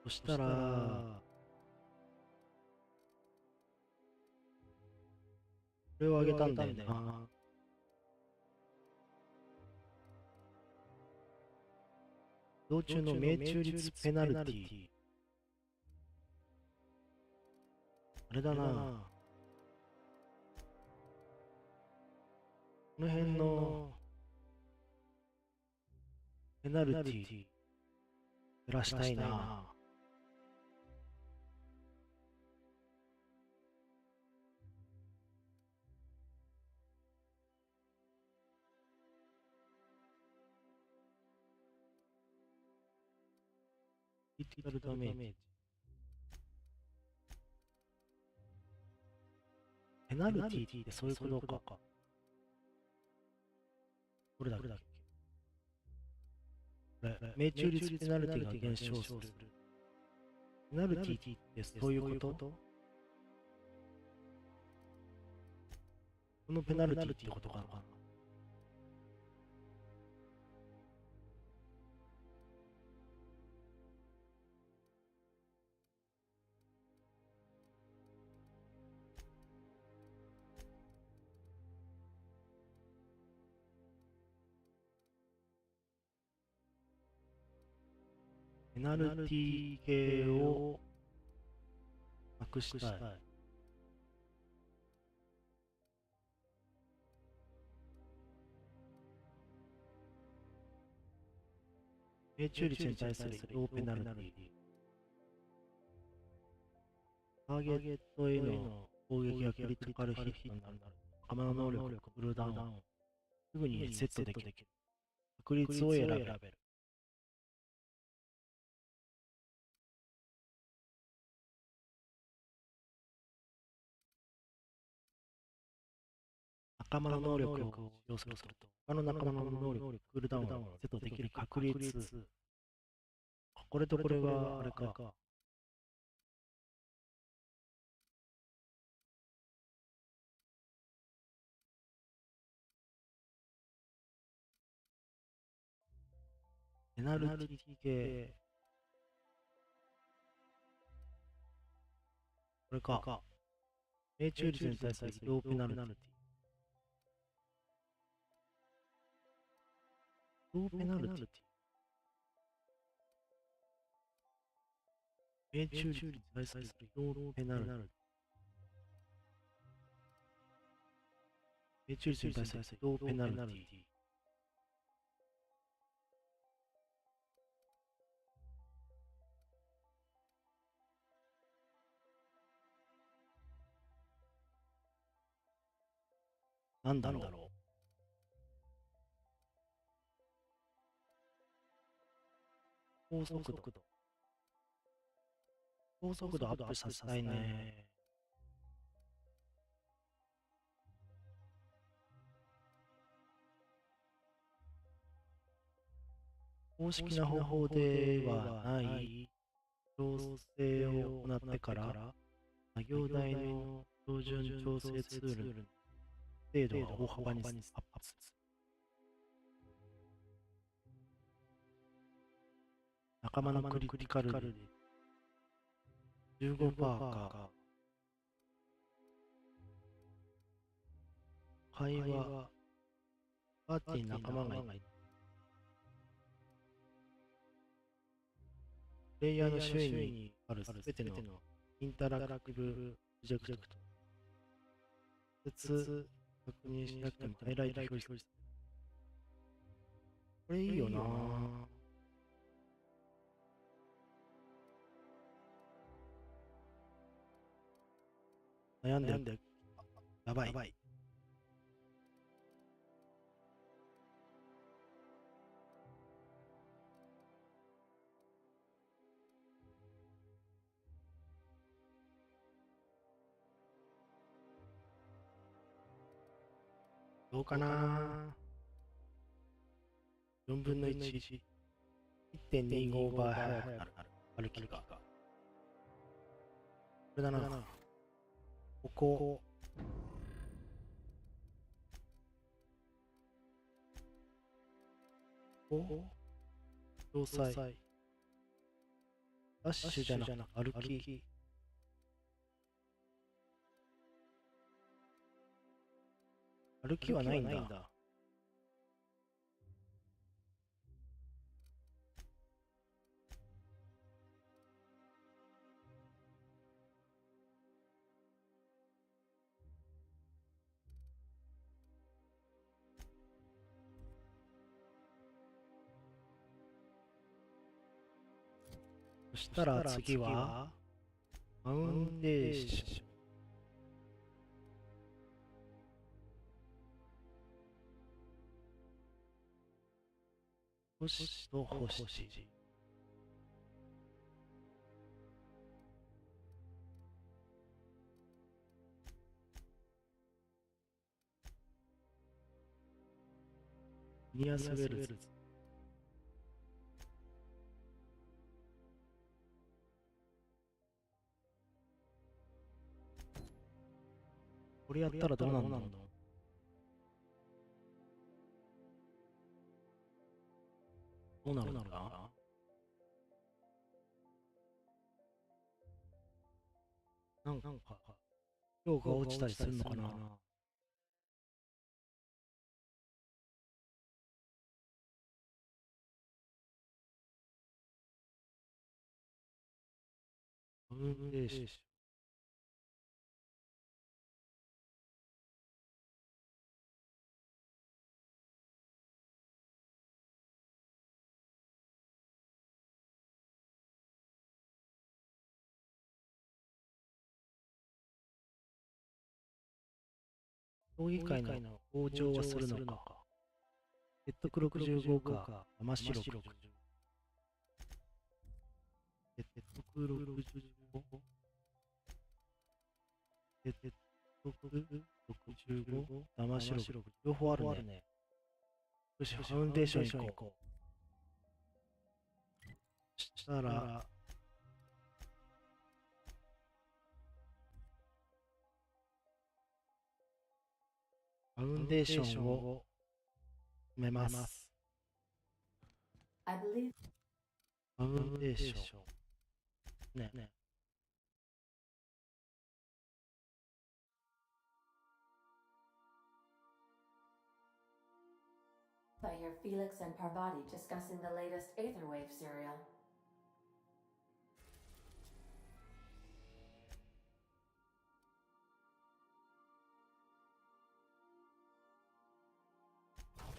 そしたら、これをあげたんだよね。道中の命中率ペナルティ。あれだな。この辺のペナルティ減らしたいな。クリティカルダメージ。ペナルティってそういうことか。どれだっけ？命中率ペナルティが減少する。ペナルティってそういうこと？このペナルティってことかな？ペナルティ系をなくしたい。命中率に対する移動ペナルティ。ターゲットへの攻撃がクリティカルヒットになる。仲間の能力、クールダウン。すぐにセットできる。確率を選べる。仲間の能力を使用すると、他の仲間の能力、クールダウンをセットできる確率。これとこれがあれか。ペナルティ系。これか。命中率に対する移動ペナルティ。移動ペナルティ。命中率に対する移動ペナルティ。命中率に対する移動ペナルティ。なんだろう。高速度。高速度アップさせたいね。公式な方法ではない調整を行ってから、作業台の標準調整ツールの精度が大幅にアップする。仲間のクリティカルで 15% か。会話、パーティーに仲間がいない。プレイヤーの周囲にあるすべてのインタラクティブプロジェクト。直接確認しなくてもハイライト表示。これいいよなぁ。悩んでる。やばい。どうかなぁ。4分の1。1.25 オーバー速くなる。歩きが。これだな。ここ。詳細。ダッシュじゃなくて歩き。歩きはないんだ。そしたら次は、ファウンデーション。星と星。ニアスウェルズ。これやったらどうなんだろう。どうなるのか。なんか、量が落ちたりするのかな。ファウンデーション。競技会の向上はするのか。ヘッドク65か、山城60。ヘッドク65？ヘッドク65、山城60。両方あるね。よし、ファウンデーション行こう。そしたら、ファウンデーションを埋めます。I believe ファウンデーション。ね。I hear Felix and Parvati discussing the latest Aetherwave serial.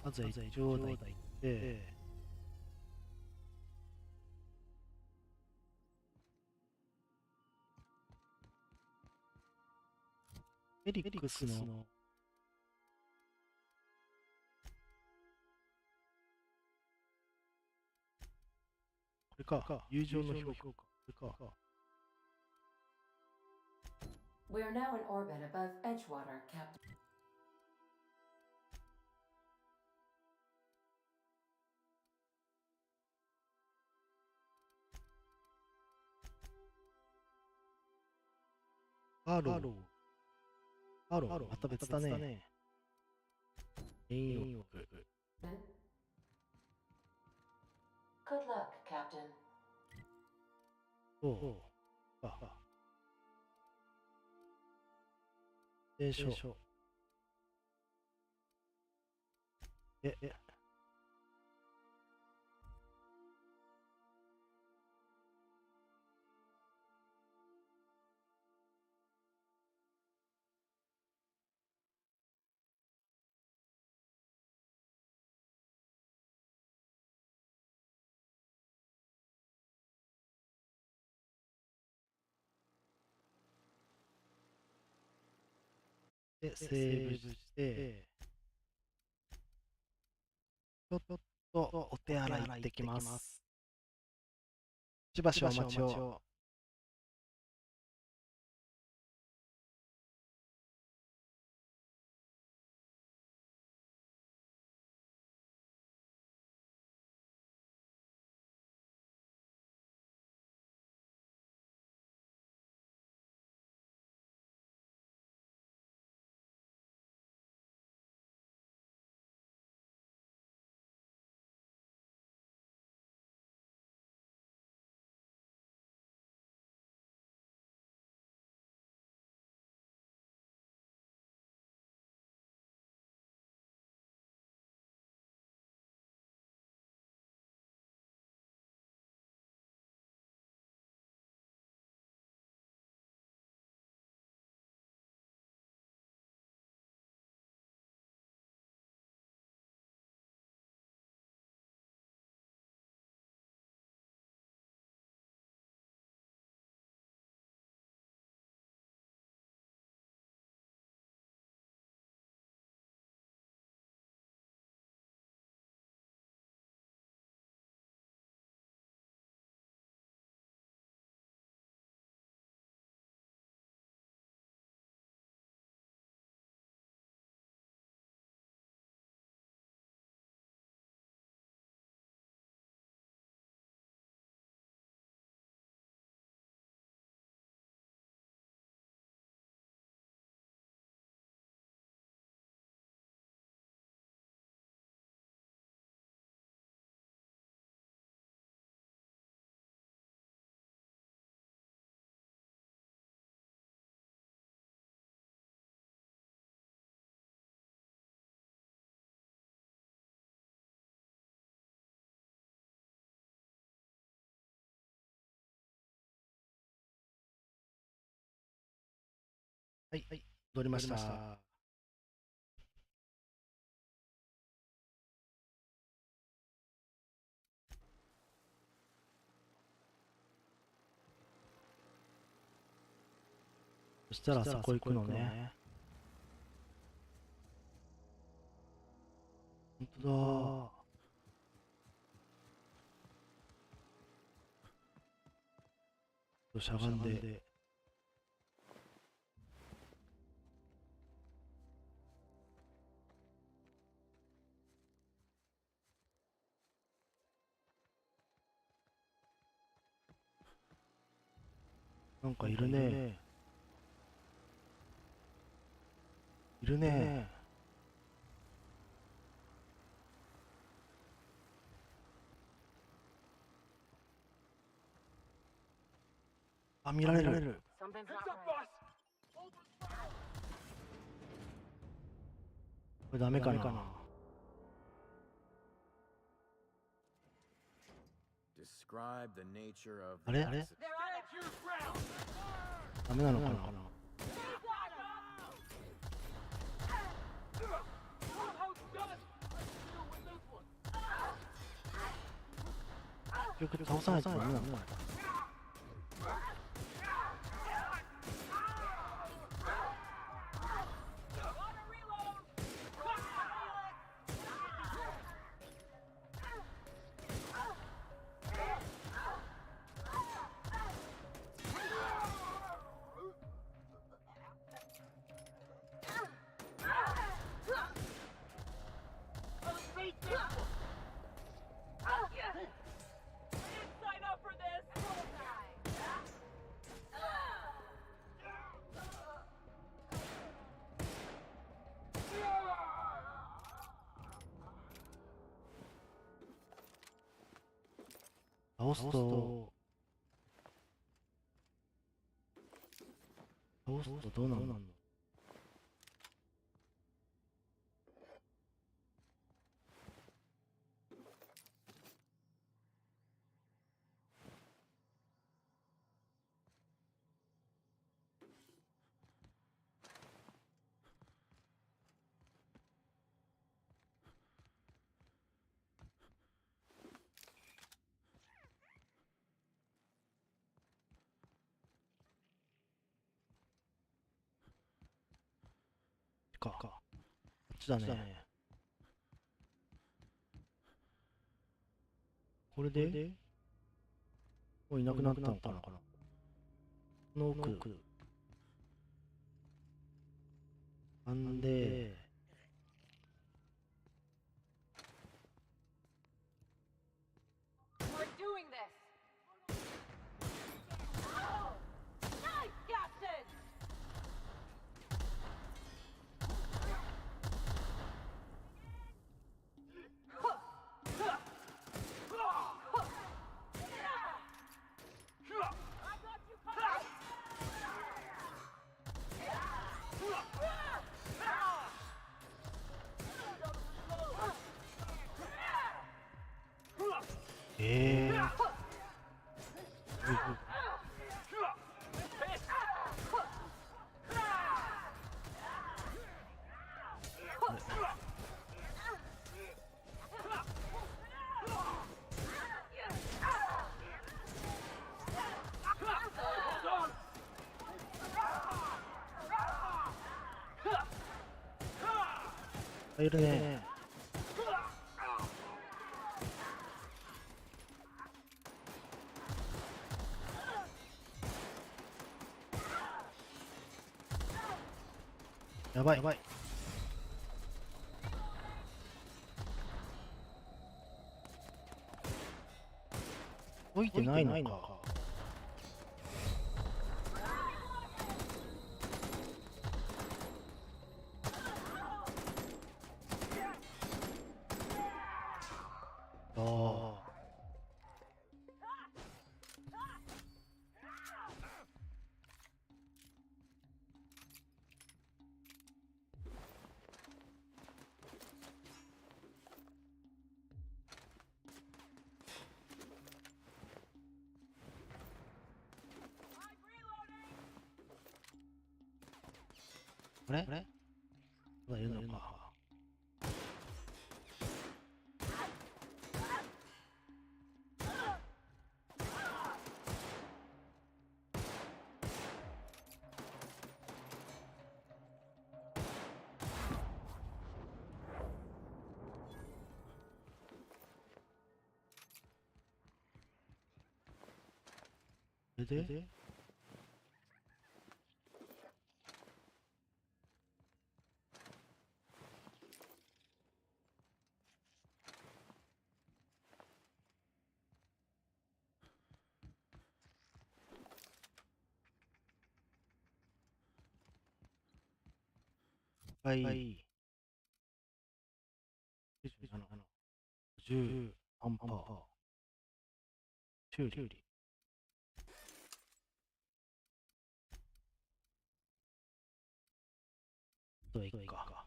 まずは上代行って、エリックスのこれか、友情の評価。これか。We are now in orbit above Edgewater, Captain. ハロー、また別だね。メインオブ。Good luck, Captain. 伝承。で、セーブして、ちょっとお手洗い行ってきます。しばしお待ちを。はい、戻りました。そしたらそこ行くのね。ほんとだ。しゃがんで。なんかいるね。いるね。あ、見られる。これダメかな。あれ？ダメなのかな。結局倒さないとダメなのかな。倒すとどうなるの？こっちだね。これでもういなくなったのかな。この奥なんでいるね。やばい。置いてないのか。あれまだいるのか。それではい。10、アンパー、チューリ。どういくか。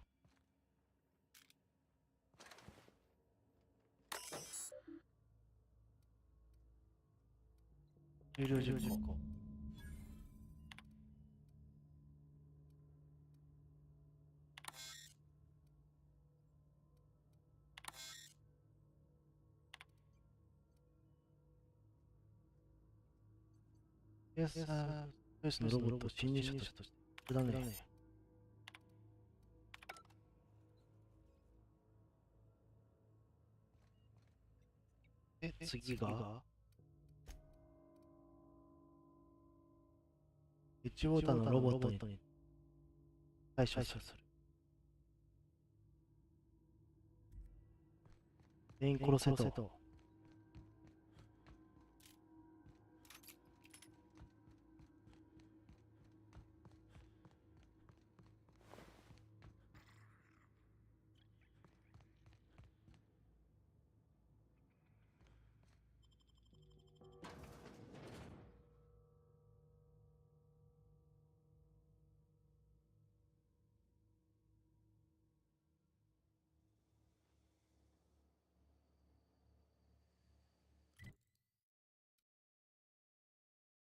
終了10個。スペースのロボット侵入者としてだね。次が1ウォーターのロボットに対処する。全員殺せと。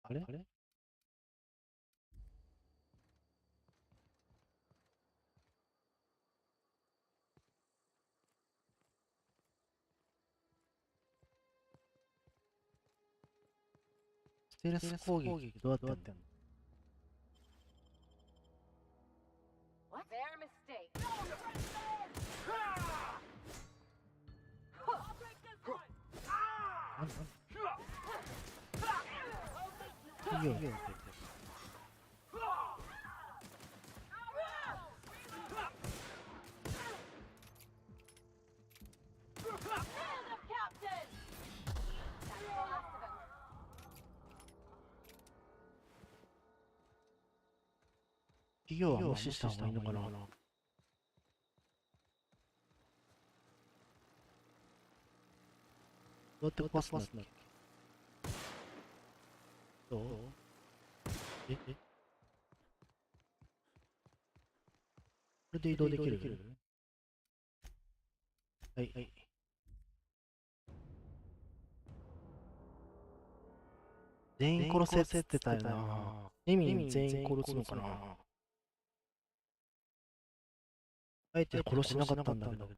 あれステルス攻撃どうやってやってんのWhat? Their mistake. Captain! That's the last of them. 企業は無視した方がいいのかな。どうやってパスすんだっけ。どうこれで移動できるはい。全員殺せって言ってたよな。エミン全員殺すのかな。あえて殺しなかったんだけど、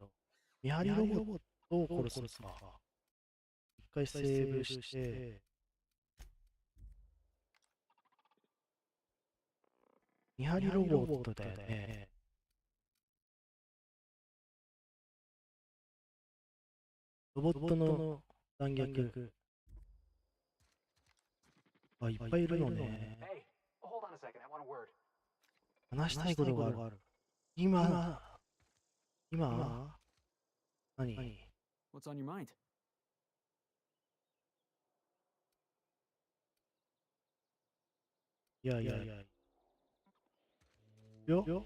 見張りロボットを殺すか。一回セーブして、見張りロボットだよね。ロボットの弾薬。あ、いっぱいいるのね。Hey, hold on a second. I want a word. 話したいことがある。今何 What's on your mind? いや。よ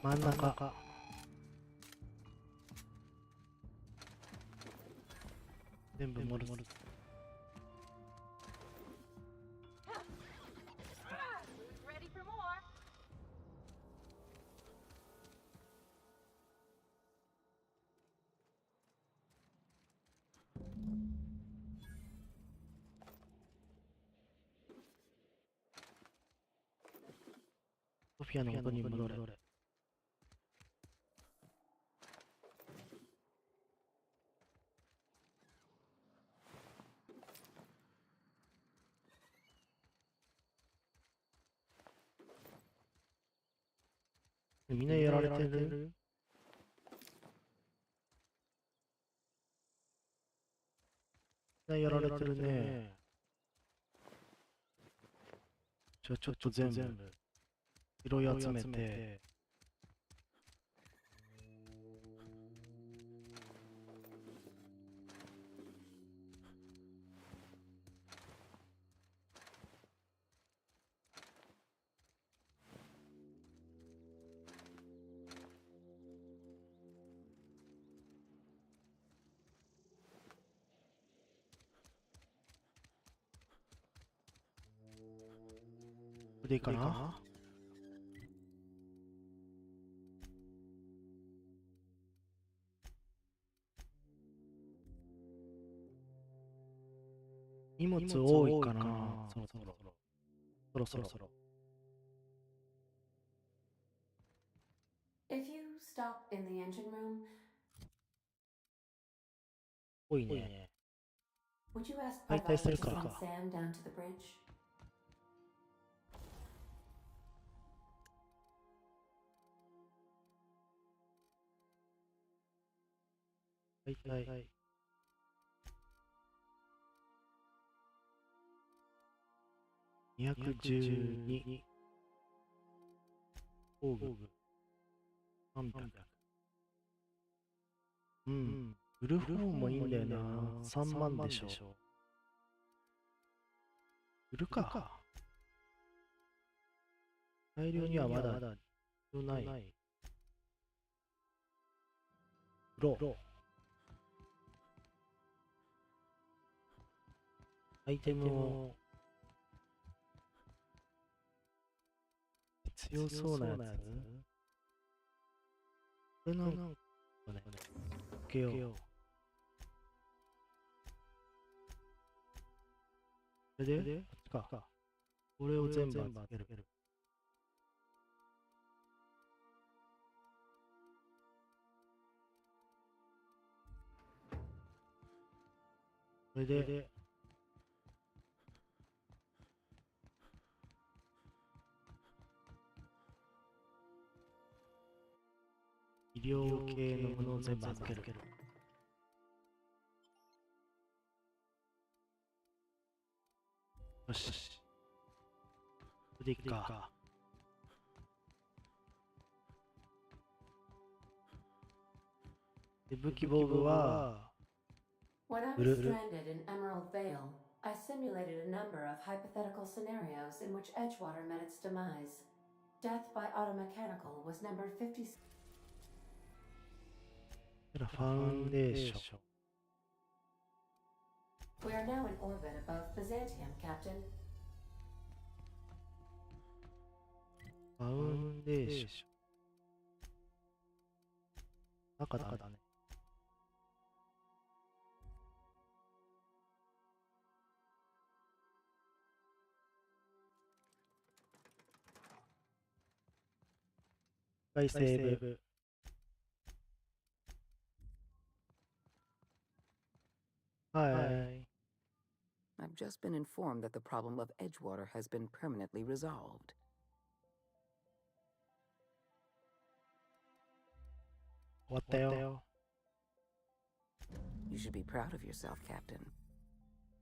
真ん中。全部盛る。 Who's ready for more? ソフィアの元に戻れ。みんなやられてる？みんなやられてるね。ちょっと全部拾い集めて。これでいいかな？荷物多いかな？そろそろ。If you stop in the engine room, 多いね。 would you ask 解体す Parvati る to か send ら。 Sam down to the bridge? 解体。212。工具。300。うん。売る方もいいんだよな。3万でしょ。売るか。大量にはまだ必要ない。売ろう。アイテムを必要そうなやつ。これなんかね、つけよう。これでか。これを全部つける。これで、医療系のものを全部預ける。よし。これでいくか。で、武器防具は、When I was stranded in Emerald Vale, I simulated a number of hypothetical scenarios in which Edgewater met its demise. Death by automechanical was number 56. ファウンデーション。 We are now in orbit above Byzantium, Captain. ファウンデーション。中だね。セーブ。はい。 I've just been informed that the problem of Edgewater has been permanently resolved. 終わったよ。 You should be proud of yourself, Captain.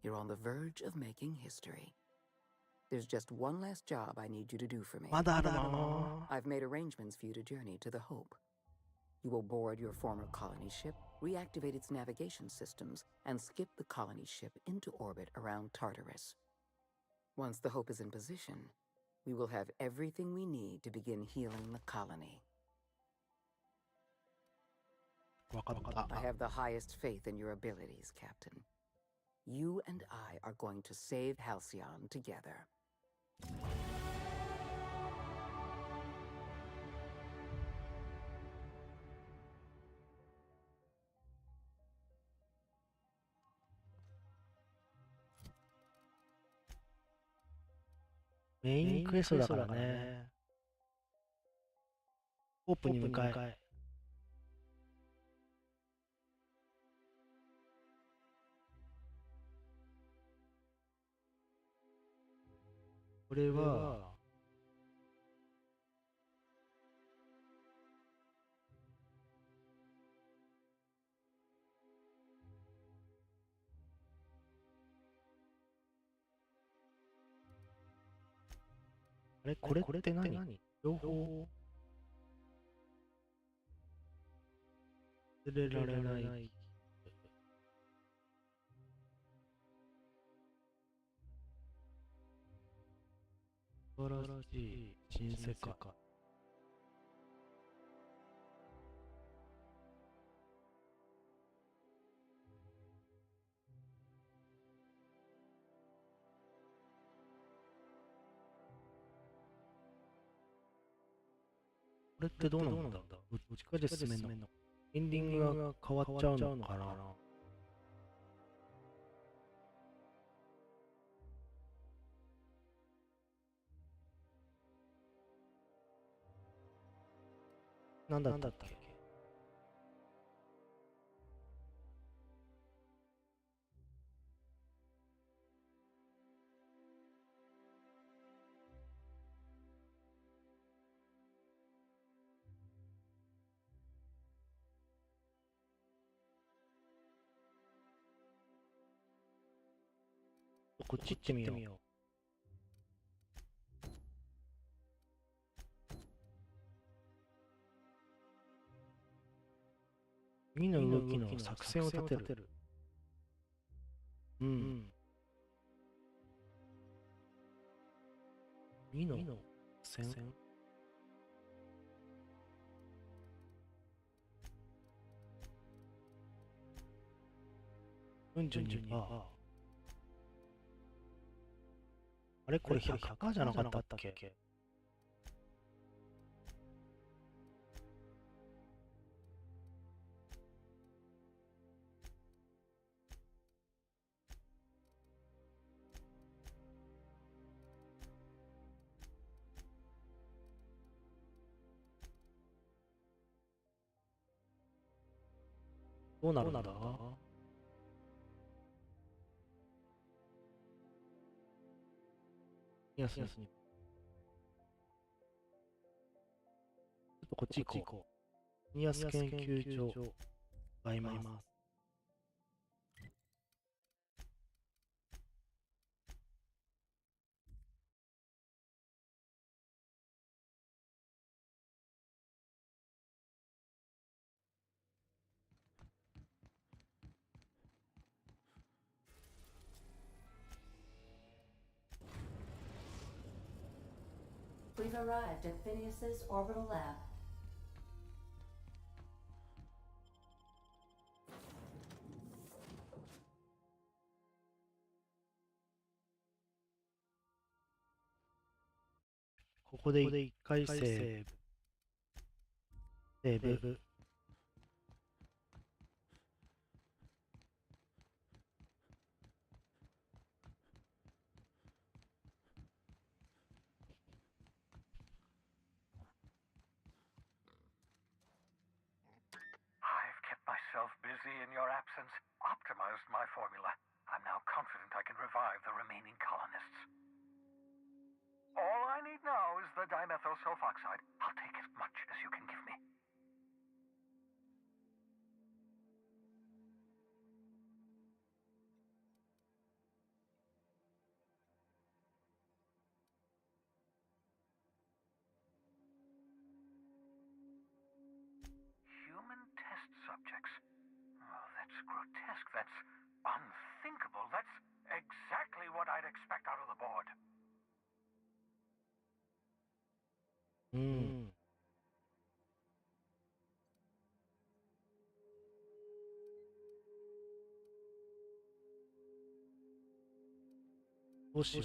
You're on the verge of making history. There's just one last job I need you to do for me. まだあるの？ I've made arrangements for you to journey to the Hope. You will board your former colony ship, reactivate its navigation systems, and skip the colony ship into orbit around Tartarus. Once the Hope is in position, we will have everything we need to begin healing the colony. わかった。 I have the highest faith in your abilities, Captain. You and I are going to save Halcyon together. メインクエストだからね。ホープに向かえ。これは、あれこれって何？情報忘れられない。素晴らしい新世界。これってどうなんだ？どっちかで進めんの？エンディングが変わっちゃうのかな？なんだったっけ？こっち行ってみよう。次の動きの作戦を立てる。うん。次の戦42%。あれこれ 100% じゃなかったっけ？どうなるんだ？ちょっとこっち行こう。ニアス研究所買います。We've arrived at Phineas's orbital lab.ここで一回セーブ。Myself busy in your absence, optimized my formula. I'm now confident I can revive the remaining colonists. All I need now is the dimethyl sulfoxide. I'll take as much as you can give me. Human test subjects. Oh, that's grotesque. That's unthinkable. That's exactly what I'd expect out of the board. うん。どうしよう。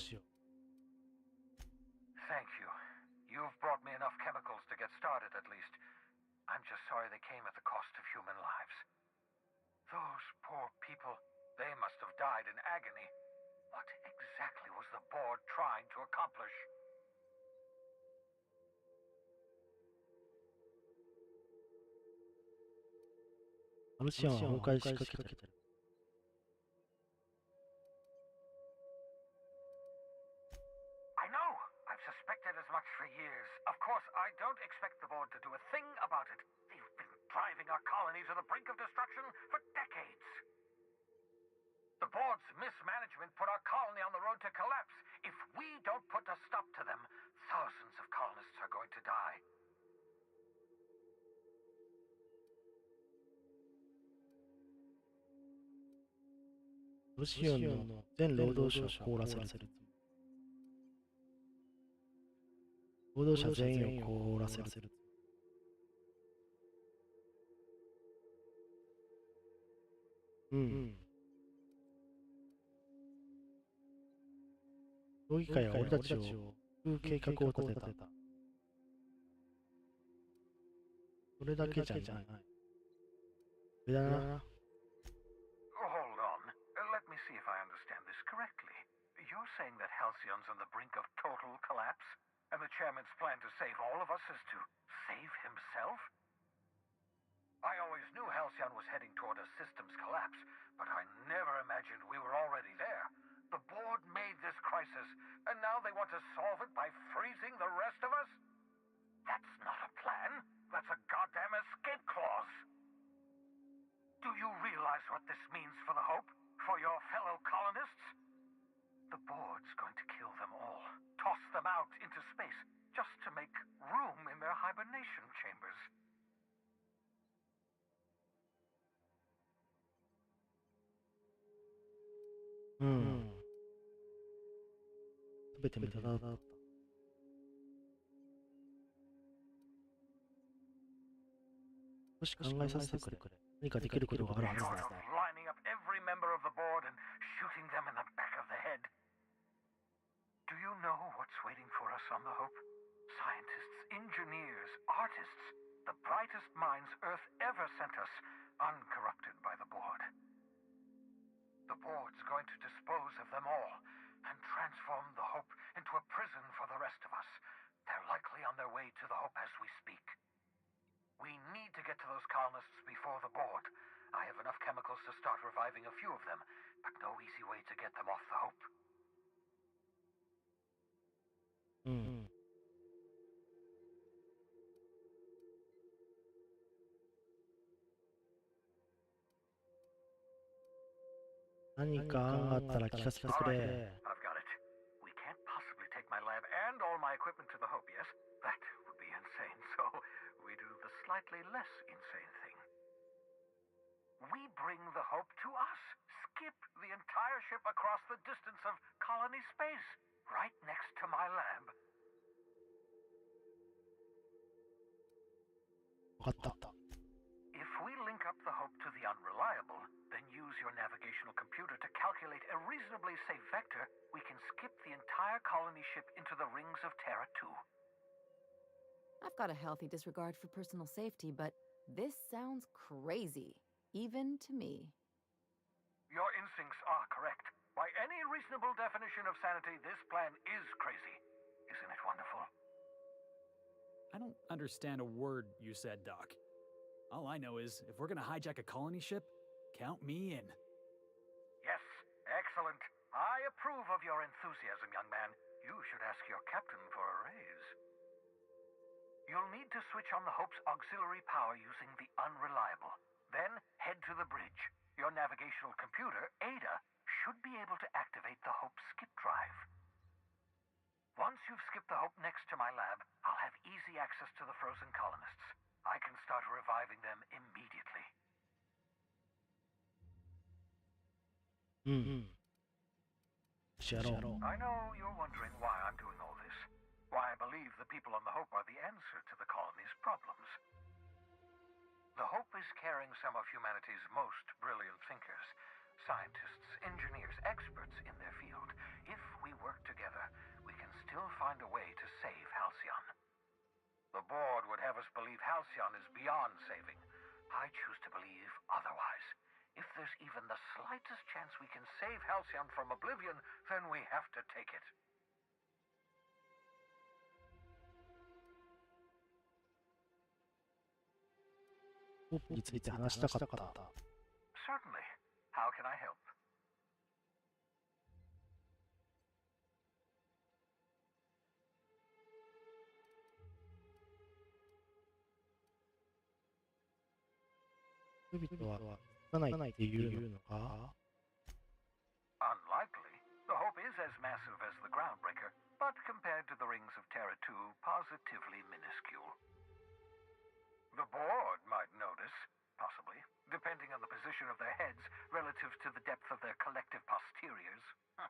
Thank you. You've brought me enough chemicals to get started, at least. I'm just sorry they came at the cost of human lives. Those poor people, they must have died in agony. What exactly was the board trying to accomplish? アルシアンは崩壊しかけてる。I know. I've suspected as much for years. Of course, I don't expect the board to do a thing about it. They've been driving our colony to the brink of destruction for decades. The board's mismanagement put our colony on the road to collapse. If we don't put a stop to them, thousands of colonists are going to die. ロシアの全労働者を凍らせる。労働者全員を凍らせる。うん。協議会は俺たちを救う計画を立てた。それだけじゃない。それだな。 Hold on. Let me see if I understand this correctly. You're saying that Halcyon's on the brink of total collapse? And the chairman's plan to save all of us is to save himself? I always knew Halcyon was heading toward a systems collapse, but I never imagined we were already there. The board made this crisis, and now they want to solve it by freezing the rest of us? That's not a plan. That's a goddamn escape clause. Do you realize what this means for the Hope? For your fellow colonists? The board's going to kill them all, toss them out into space, just to make room in their hibernation chambers. うん。すべて無駄だった。少し考えさせてくれ。何かできることがあるはずだ。Lining up every member of the board and shooting them in the back of the head. Do you know what's waiting for us on the Hope? Scientists, engineers, artists, the brightest minds Earth ever sent us, uncorrupted by the board. The board's going to dispose of them all and transform the Hope into a prison for the rest of us. They're likely on their way to the Hope as we speak. We need to get to those colonists before the board. I have enough chemicals to start reviving a few of them, but no easy way to get them off the Hope. うん。何か案があったら聞かせてくれ。 I've got it. We can't possibly take my lab and all my equipment to the Hope, yes? That would be insane, so we do the slightly less insane thing. We bring the Hope to us. Skip the entire ship across the distance of colony space, right next to my lab. わかった。 If we link up the Hope to the Unreliable, then use your navigational computer to calculate a reasonably safe vector, we can skip the entire colony ship into the rings of Terra 2. I've got a healthy disregard for personal safety, but this sounds crazy, even to me. Your instincts are correct. By any reasonable definition of sanity, this plan is crazy. Isn't it wonderful? I don't understand a word you said, Doc. All I know is, if we're gonna hijack a colony ship, count me in. Yes, excellent. I approve of your enthusiasm, young man. You should ask your captain for a raise. You'll need to switch on the Hope's auxiliary power using the Unreliable. Then head to the bridge. Your navigational computer, Ada, should be able to activate the Hope's skip drive. Once you've skipped the Hope next to my lab, I'll have easy access to the frozen colonists. I can start reviving them immediately. うん。やろう。 I know you're wondering why I'm doing all this. Why I believe the people on the Hope are the answer to the colony's problems. The Hope is carrying some of humanity's most brilliant thinkers. Scientists, engineers, experts in their field. If we work together, we can still find a way to save Halcyon. The board would have us believe Halcyon is beyond saving. I choose to believe otherwise. If there's even the slightest chance we can save Halcyon from oblivion, then we have to take it. ホープについて話したかった。 Certainly. How can I help? 人々はつかないっていうのか？ Unlikely. The Hope is as massive as the Groundbreaker, but compared to the Rings of Terra 2, positively minuscule. The board might notice, possibly, depending on the position of their heads relative to the depth of their collective posteriors. Huh.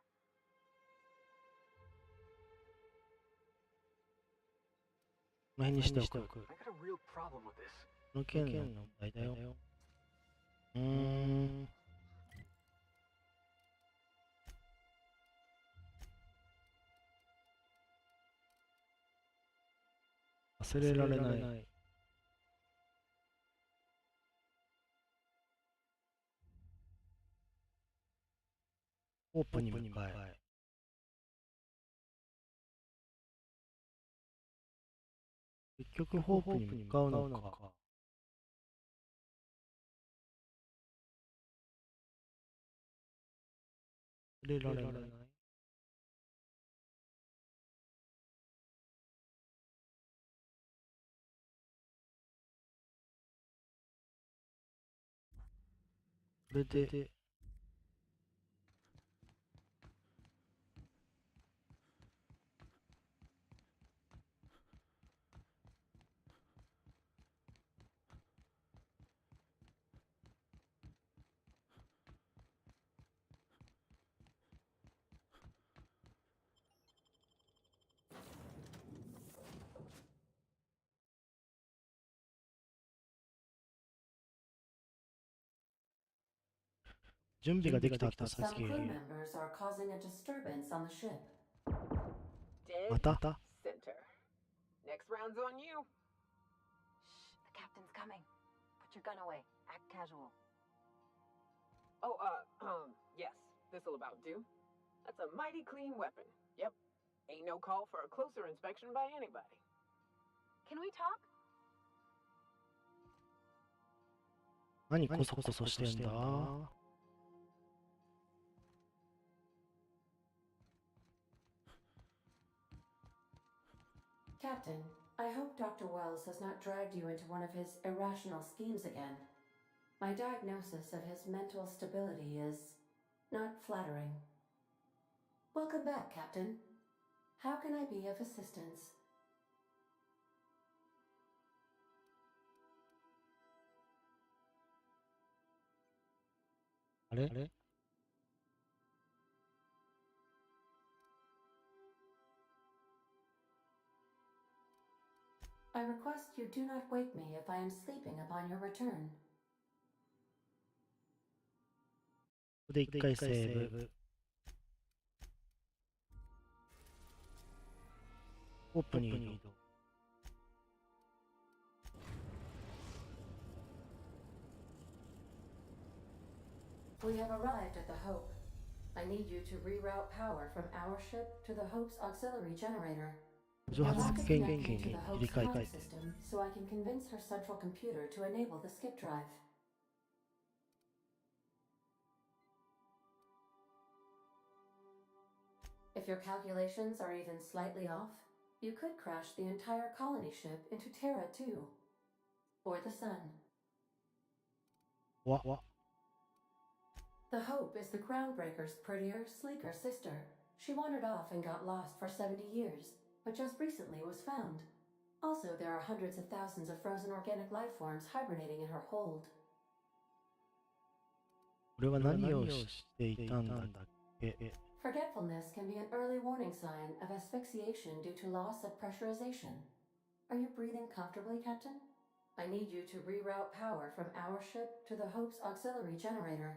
この辺にしておく。 I got a real problem with this. この件の問題だよ。忘れられない。オープンに向かえ。結局ホープに向かうのか。忘れられない。それで、準備ができたってさっき。 Some crew members are causing a disturbance on the ship. Dead また center. Next round's on you. Shh, the captain's coming. Put your gun away. Act casual. Oh, yes. This'll about do. That's a mighty clean weapon. Yep. Ain't no call for a closer inspection by anybody. Can we talk? 何コソコソしてんだ？ Captain, I hope Dr. Wells has not dragged you into one of his irrational schemes again. My diagnosis of his mental stability is not flattering. Welcome back, Captain. How can I be of assistance? I request you do not wake me if I am sleeping upon your return. ここで一回セーブ。オープンに移動。We have arrived at the Hope. I need you to reroute power from our ship to the Hope's auxiliary generator. 蒸 I 発 want to 電 connect 源 you に to the 切 Hope's り替え comm て。 system so I can convince her central computer to enable the skip drive. If your calculations are even slightly off, you could crash the entire colony ship into Terra 2. Or the Sun. What? The Hope is the Groundbreaker's prettier, sleeker sister. She wandered off and got lost for 70 years, but just recently was found. Also, there are hundreds of thousands of frozen organic life forms hibernating in her hold. これは何をしていたんだっけ？ Forgetfulness can be an early warning sign of asphyxiation due to loss of pressurization. Are you breathing comfortably, Captain? I need you to reroute power from our ship to the Hope's auxiliary generator.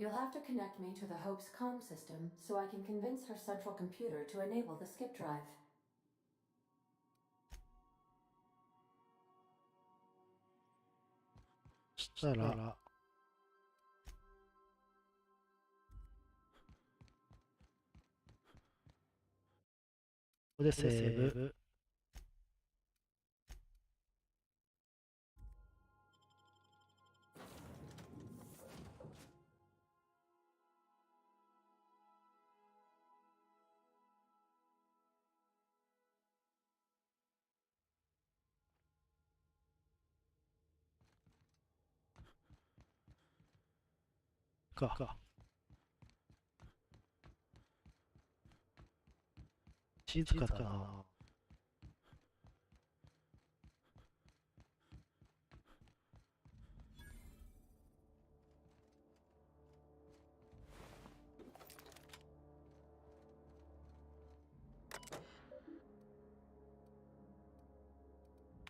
You'll have to connect me to the Hope's comm system so I can convince her central computer to enable the skip drive. そしたら、ここでセーブ。か。静かだな。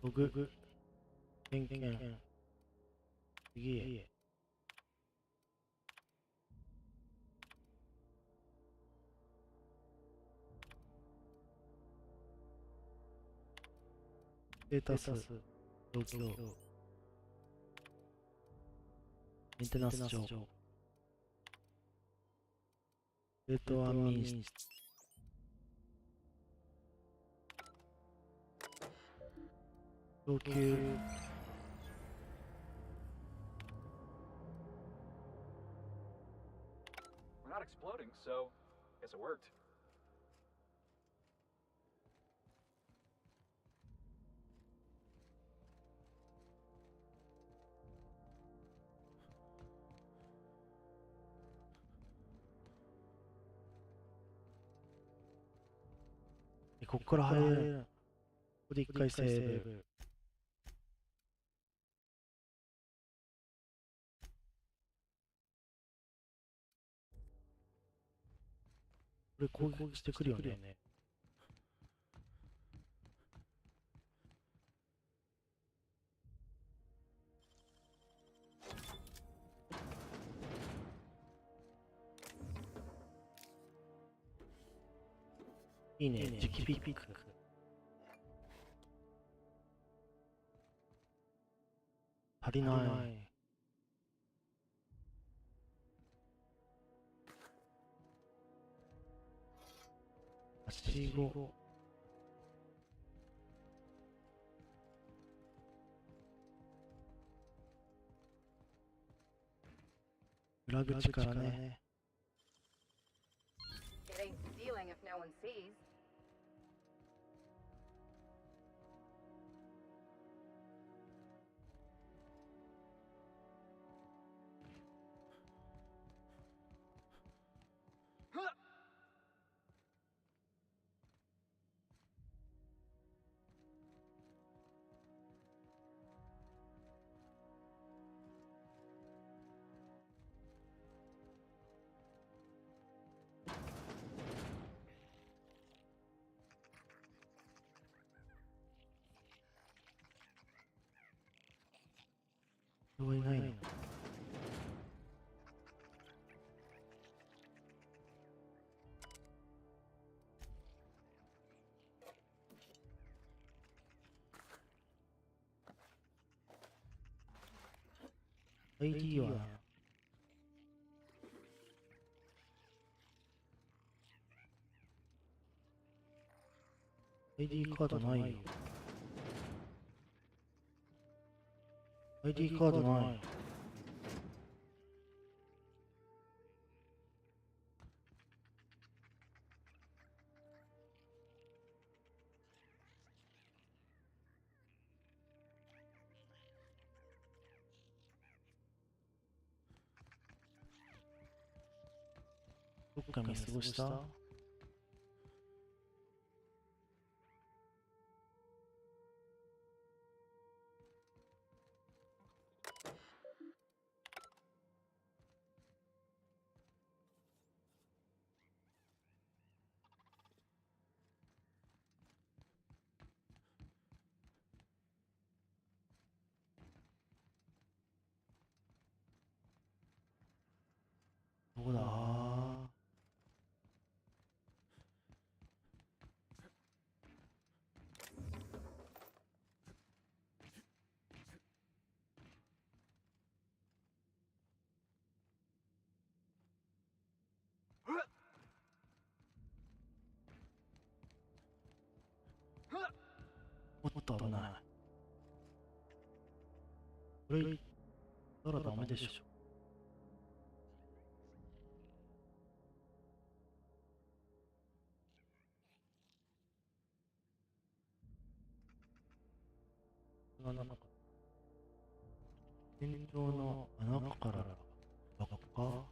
ログ、次。ステータス、状況、メンテナンス上、デートアミン室、供給、We're not exploding, so guess it worked. .ここから入れる。ここで一回セーブ。これ攻撃してくるよね。いいね、磁気ピック。足りない。はしご。裏口からね。It ain't stealing if no one sees.人はいないの。ID はID カードないよ。ID カードない。どっか見過ごした？と危ない。これ、たらダメでしょ。なんか天井の穴からバカか。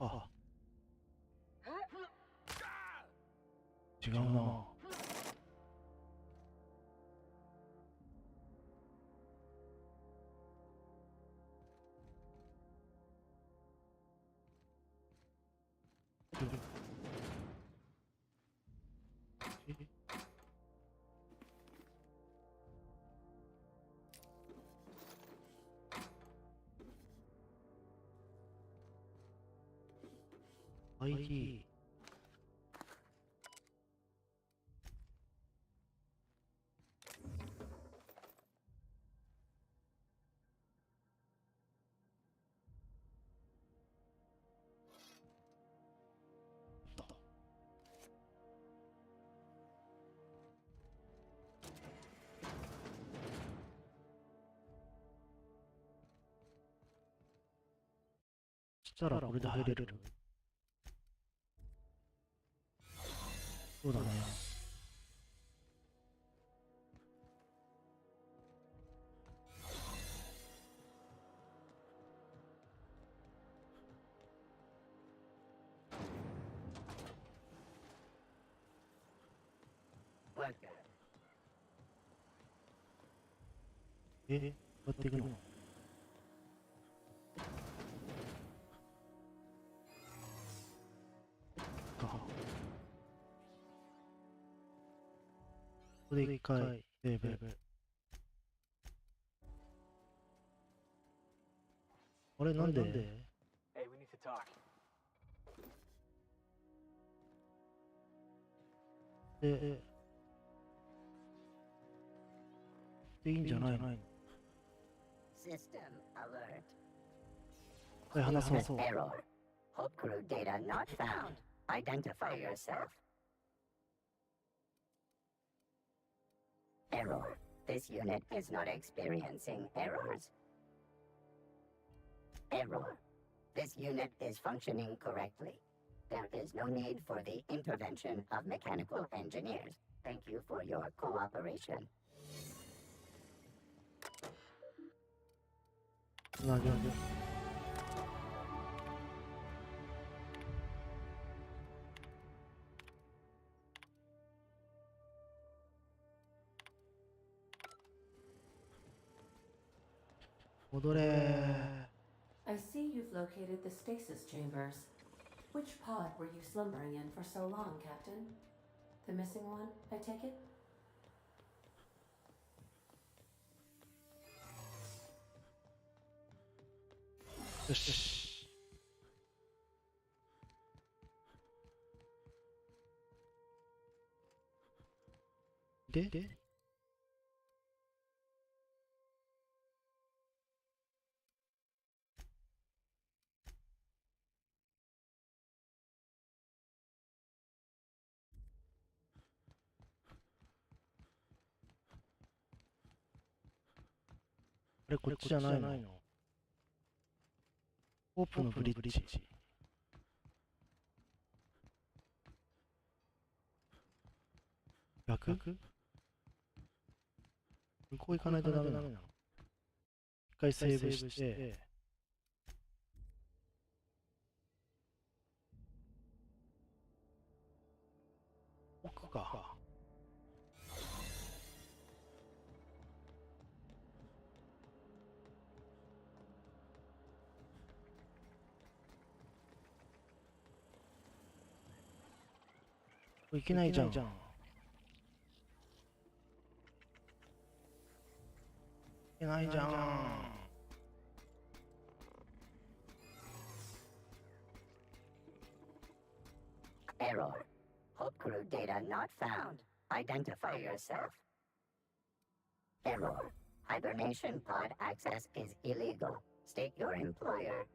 あ、違うな。ID。したらこれで入れる。そうだね。どうやっていくの？ここで一回セーブ。あれなんで？ Hey, we need to talk. でいいんじゃないの？ System alert. はい、話そう。 Error. Hop crew data not found. Identify yourself. Error. This unit is not experiencing errors. Error. This unit is functioning correctly. There is no need for the intervention of mechanical engineers. Thank you for your cooperation. つなげる。戻れ。 I see you've located the stasis chambers. Which pod were you slumbering in for so long, Captain? The missing one, I take it? De? あれこっちじゃないの？オープンのブリッジ。逆？向こう行かないとダメなの？一回セーブして。奥か。いけないじゃん。いけないじゃん。Error. Hop crew data not found. Identify yourself. Error. Hibernation pod access is illegal. State your employer.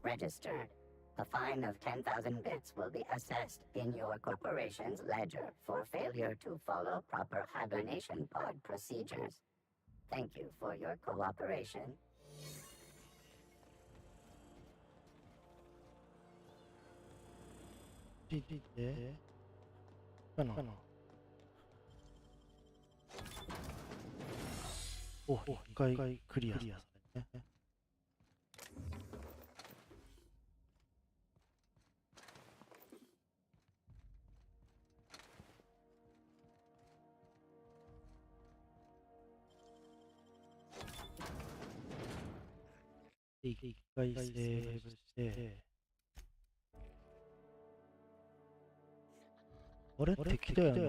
Registered. A fine of 10,000 bits will be assessed in your corporation's ledger for failure to follow proper hibernation pod procedures. Thank you for your cooperation. でかな。お、一回クリアされね。一回セーブして、あれ敵だよな。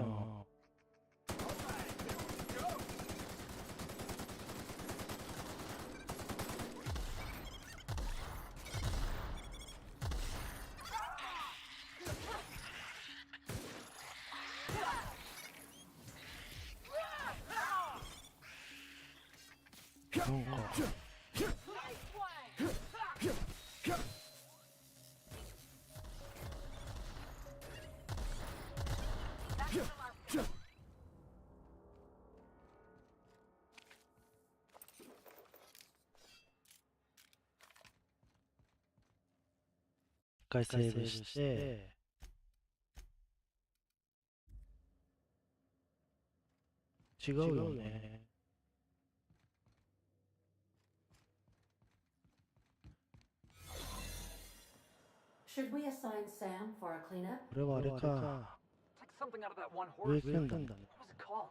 なんか一回セーブして、違うよね。Should we assign Sam for a cleanup? これはあれか。 It's like something out of that one 上 horror 行くんだね。 What was it called?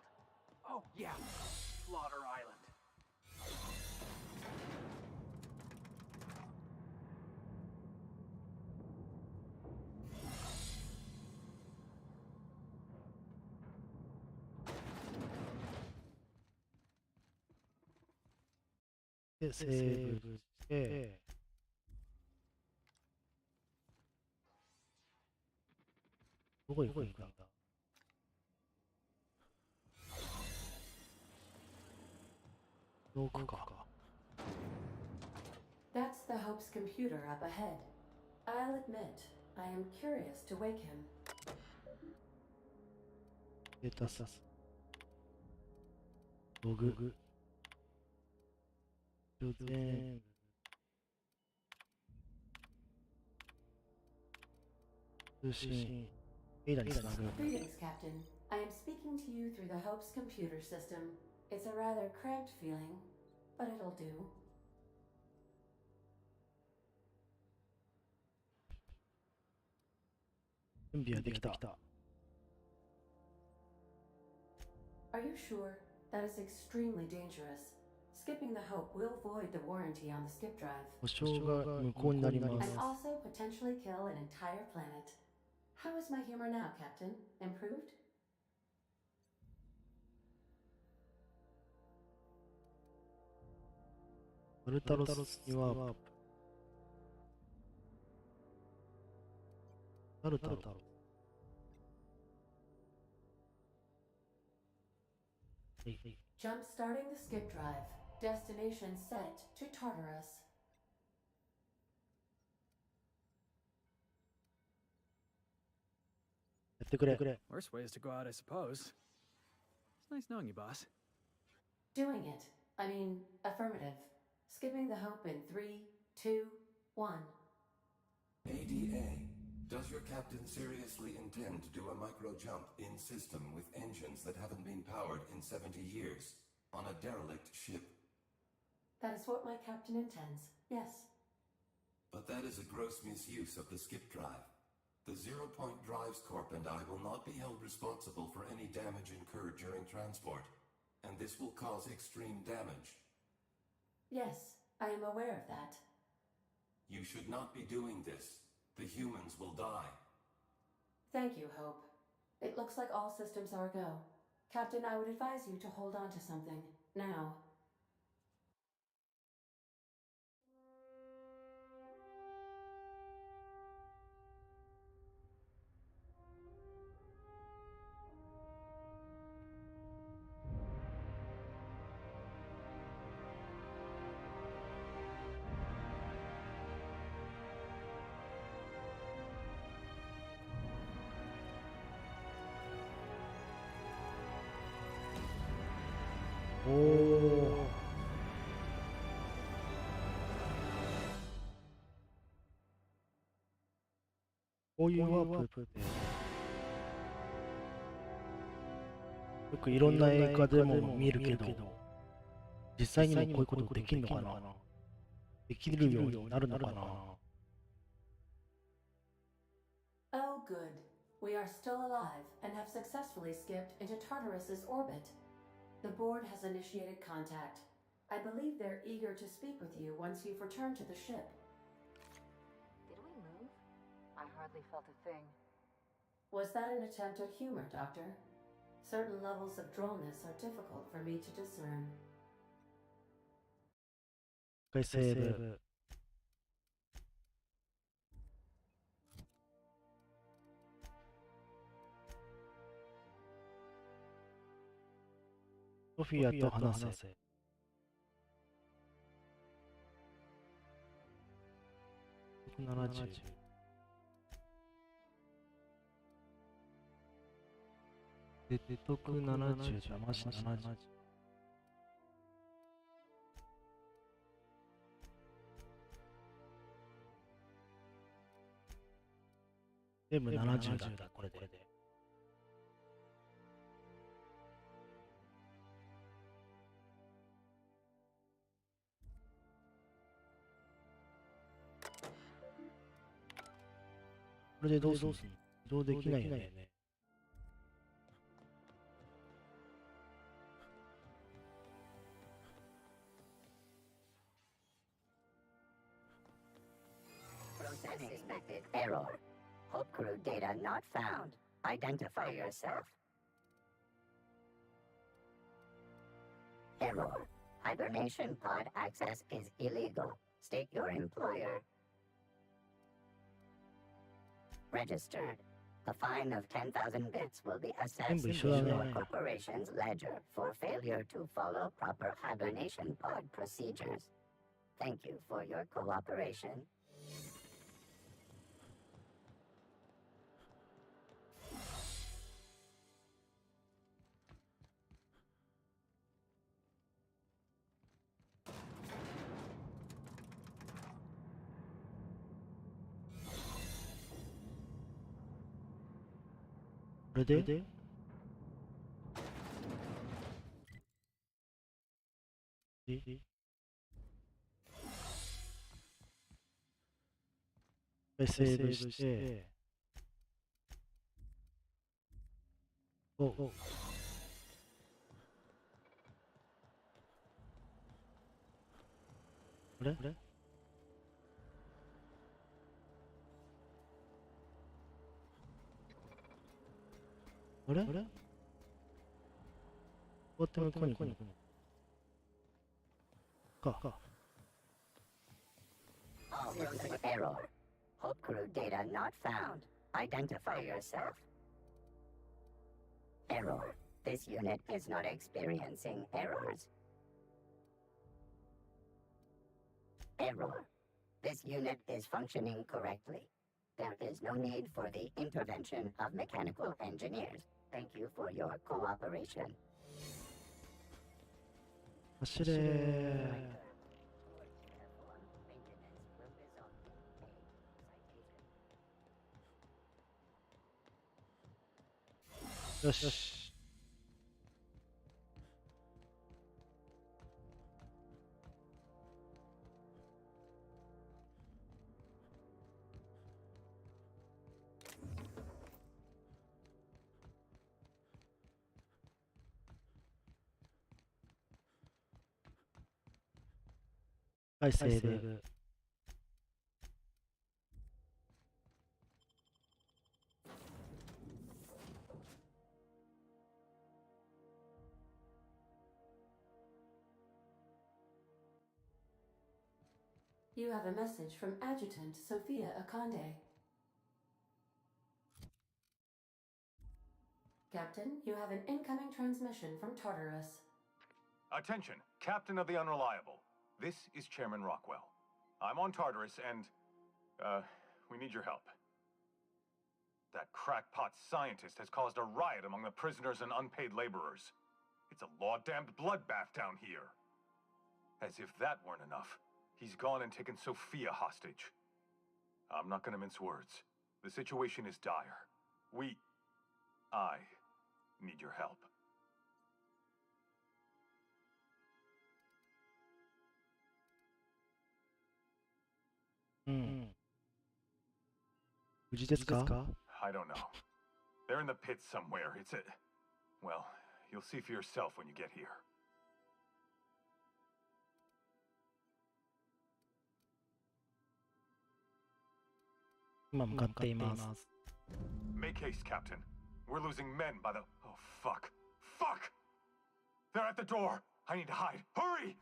Oh, yeah. Slaughter Island.で、セーブして、どこ行くんだ？奥か。That's the Hope's computer up ahead. I'll admit, I am curious to wake him. データサス。ログ。全部。通信。エイラにつなぐ。 Greetings, Captain. I am speaking to you through the Hope's computer system. It's a rather cramped feeling, but it'll do. 準備はできた。 Are you sure? That is extremely dangerous. Skipping the Hope will void the warranty on the skip drive. 保証が無効になります。 And also potentially kill an entire planet. How is my humor now, Captain? Improved? アルタロスにワープ。アルタロ。 Jump starting the skip drive. Destination set to Tartarus. やってくれ。 Worst ways to go out, I suppose. It's nice knowing you, boss. Doing it. I mean, affirmative. Skipping the Hope in 3, 2, 1. ADA, does your captain seriously intend to do a micro jump in system with engines that haven't been powered in 70 years on a derelict ship? That is what my captain intends, yes. But that is a gross misuse of the skip drive. The Zero Point Drives Corp and I will not be held responsible for any damage incurred during transport, and this will cause extreme damage. Yes, I am aware of that. You should not be doing this. The humans will die. Thank you, Hope. It looks like all systems are a go. Captain, I would advise you to hold on to something, now. こういうワープってよくいろんな映画でも見るけど、実際にもこういうことできるのかな、できるようになるのかな。Oh, good. We are still alive and have successfully skipped into Tartarus's orbit. The board has initiated contact. I believe they're eager to speak with you once you've returned to the ship. Did we move? I hardly felt a thing. Was that an attempt at humor, Doctor? Certain levels of drollness are difficult for me to discern. 回セーブ。ソフィアと話せ。170。で、得70、騙し70。全部70だ、これで。これでどうすんの？移動できないよね。Unexpected error. Hope crew data not found. Identify yourself. Error. Hibernation pod access is illegal. State your employer. Registered. A fine of 10,000 bits will be assessed in your corporation's ledger for failure to follow proper hibernation pod procedures. Thank you for your cooperation. Ready?セーブして、お、あれ？あれ？こうやって向こうに来るのか。Error. Hope crew data not found. Identify yourself. Error. This unit is not experiencing errors. Error. This unit is functioning correctly. There is no need for the intervention of mechanical engineers. Thank you for your cooperation. 走れー。よし。はい、セーブ。You have a message from Adjutant Sophia Akande. Captain, you have an incoming transmission from Tartarus. Attention, Captain of the Unreliable. This is Chairman Rockwell. I'm on Tartarus and, we need your help. That crackpot scientist has caused a riot among the prisoners and unpaid laborers. It's a law-damned bloodbath down here. As if that weren't enough, he's gone and taken Sophia hostage. I'm not gonna mince words. The situation is dire. I need your help. 無事ですか？ I don't know. They're in the pits somewhere. Well, you'll see for yourself when you get here. 今向かっています。 Make haste, Captain. We're losing men by the... Oh, fuck. Fuck! They're at the door. I need to hide. Hurry!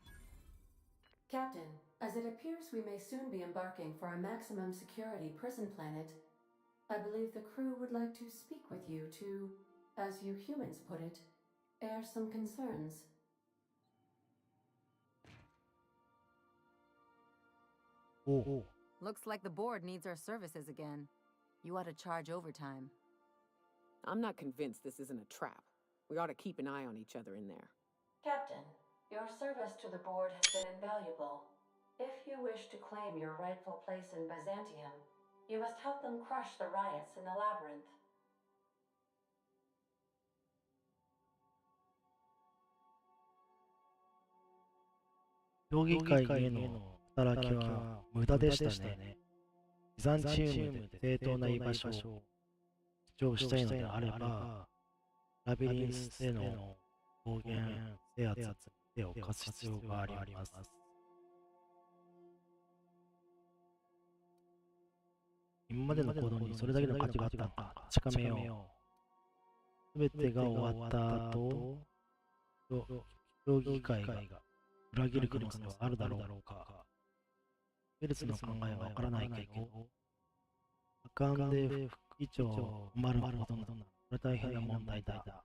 Captain, as it appears we may soon be embarking for a maximum security prison planet, I believe the crew would like to speak with you to, as you humans put it, air some concerns. Oh. Looks like the board needs our services again. You ought to charge overtime. I'm not convinced this isn't a trap. We ought to keep an eye on each other in there. Captain, your service to the board has been invaluable. If you wish to claim your rightful place in Byzantium, you must help them crush the riots in the labyrinth.「評議会への働きは無駄でしたね。ビザンチウムで正当な居場所を主張したいのであれば、ラビリンスでの暴言制圧に手を貸す必要があります。今までの行動にそれだけの価値があったのか確かめよう。すべてが終わった後、評議会が裏切る可能性はあるだろうか。ベルツの考えはわからないけど、あかんで副議長を困るほどな、これ大変な問題だ。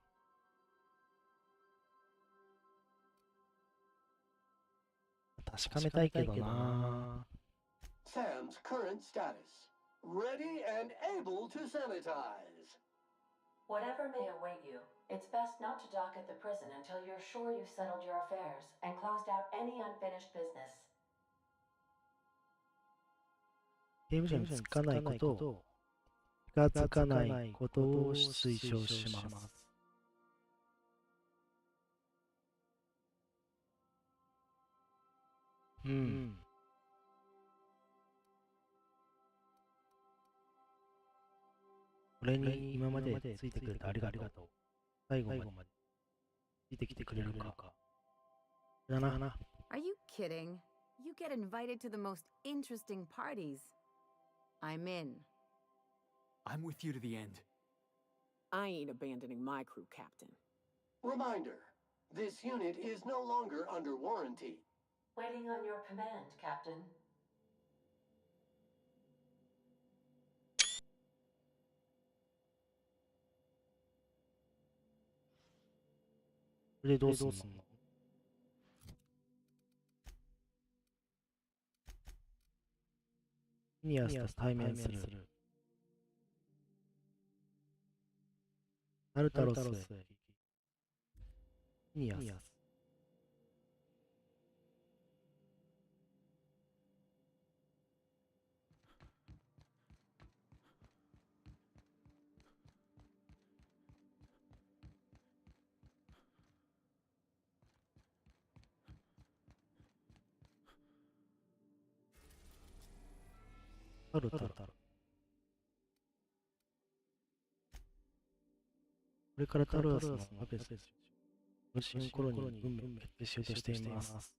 確かめたいけどな。Sam's current status. Ready and able to sanitize. Whatever may await you, it's best not to dock at the prison until you're sure you've settled your affairs and closed out any unfinished business. 刑務所につかないことを、近づかないことを推奨します。俺に今までついてくれてありがとう。最後までついてきてくれるか。だな。Are you kidding? You get invited to the most interesting parties. I'm in. I'm with you to the end. I ain't abandoning my crew, Captain. Reminder, this unit is no longer under warranty. Waiting on your command, Captain. それでどうすんの？ニアスと対面する。タルタロスへ。ニアス。タル。これからタルアスのアペスの新コロニーに運命を決定しようとしています。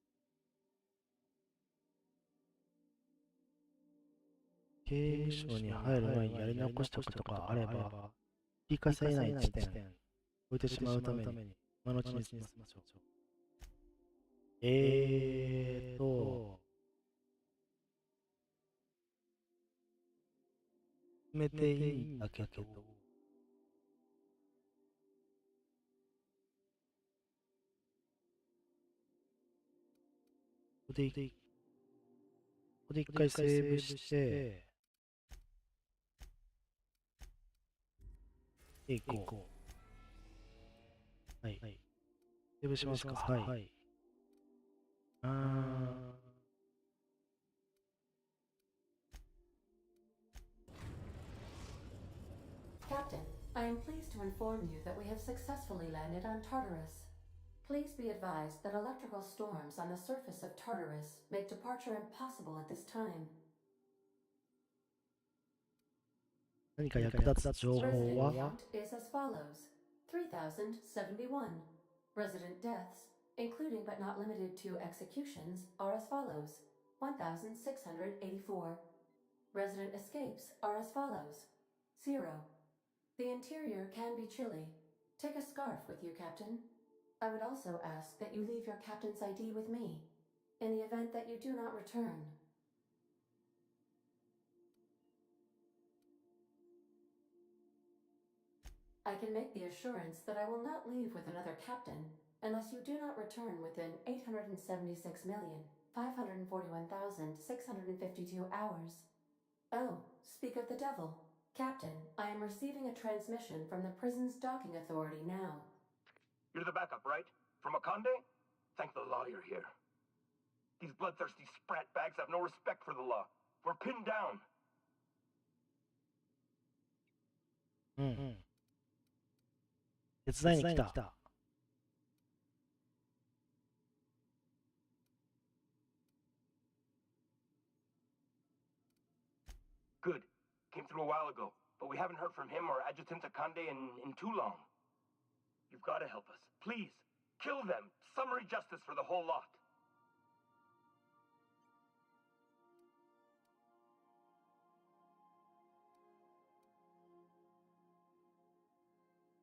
刑務所に入る前にやり残したことがあれば、引き返せない地点を置いてしまうために、今のうちに済ませましょう。決めていいんだけど、ここで一回セーブして、行こう。はい。セーブしますか。はい。Captain, I am pleased to inform you that we have successfully landed on Tartarus. Please be advised that electrical storms on the surface of Tartarus make departure impossible at this time. 何か役立つ情報 Resident は count is as follows: 3,071. Resident deaths, including but not limited to executions, are as follows: 1,684. Resident escapes are as follows: 0. The interior can be chilly. Take a scarf with you, Captain. I would also ask that you leave your captain's ID with me, in the event that you do not return. I can make the assurance that I will not leave with another captain unless you do not return within 876,541,652 hours. Oh, speak of the devil. Captain, I am receiving a transmission from the prison's docking authority now. You're the backup, right? From Akande? Thank the law you're here. These bloodthirsty sprat bags have no respect for the law. We're pinned down. 手伝いに来た。Good. Came through a while ago, but we haven't heard from him or Adjutant Akande in too long. You've got to help us. Please, kill them. Summary justice for the whole lot.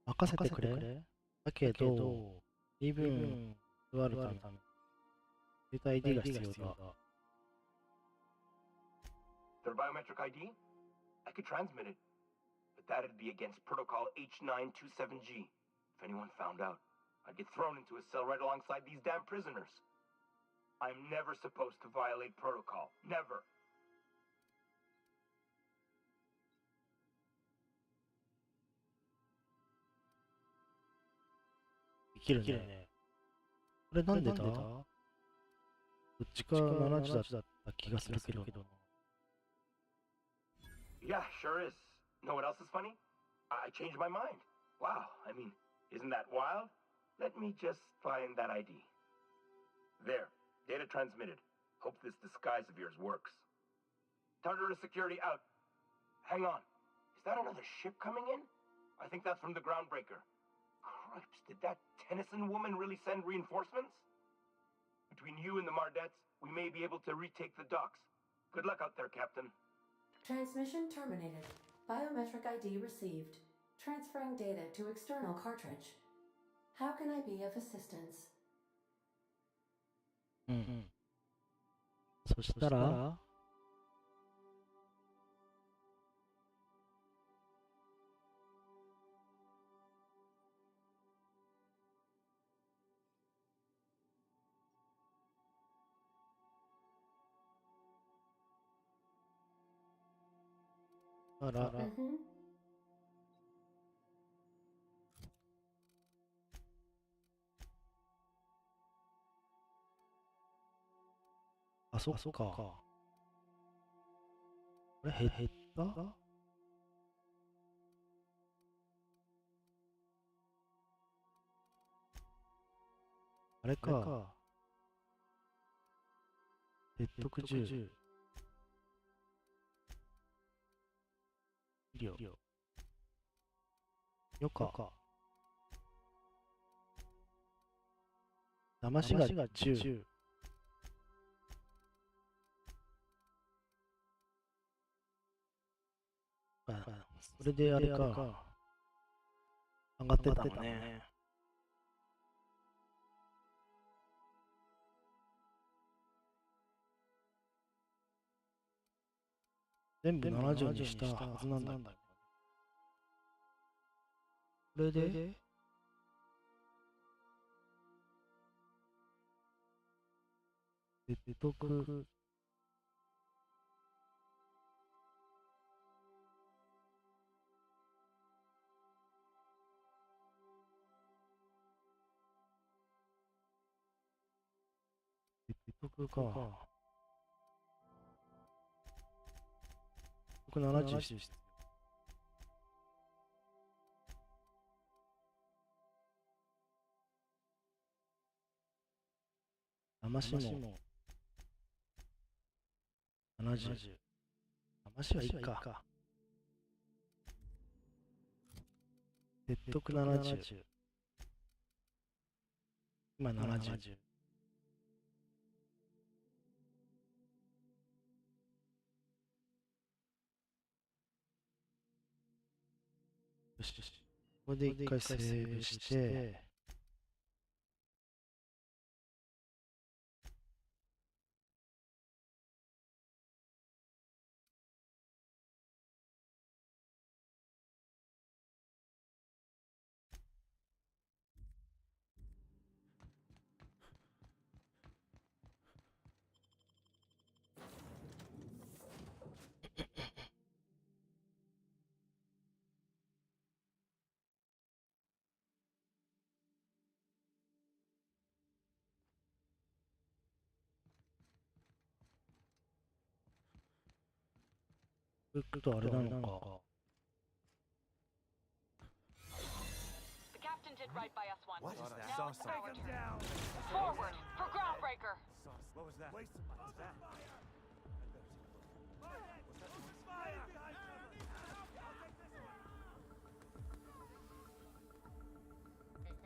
任せてくれ。だけど、身分があるため、データ ID が必要だ。Their biometric ID? I could transmit it, but that'd be against Protocol H927G. If anyone found out, I'd get thrown into a cell right alongside these damn prisoners. I'm never supposed to violate protocol. Never. できるね。これなんでだ？どっちか70だった気がするけど。Yeah, sure is. Know what else is funny? I changed my mind. Wow, I mean, isn't that wild? Let me just find that ID. There, data transmitted. Hope this disguise of yours works. Tartarus security out. Hang on. Is that another ship coming in? I think that's from the Groundbreaker. Cripes, did that Tennyson woman really send reinforcements? Between you and the Mardettes, we may be able to retake the docks. Good luck out there, Captain. Transmission terminated. Biometric ID received. Transferring data to external cartridge. How can I be of assistance? そしたらあ、そっか。これ減ったあれか。説得10。医療。よか。騙しが10。それであれか。上がってたのね。全部70にしたはずなんだ。これで説得か。僕70して。しも70。騙しはいいか。説得70。今70。よし。ここで一回セーブして、そういうことあれなのか。The captain did right by us once. What is that? Now it's our turn. Forward for groundbreaker. What was that? Waste of my time.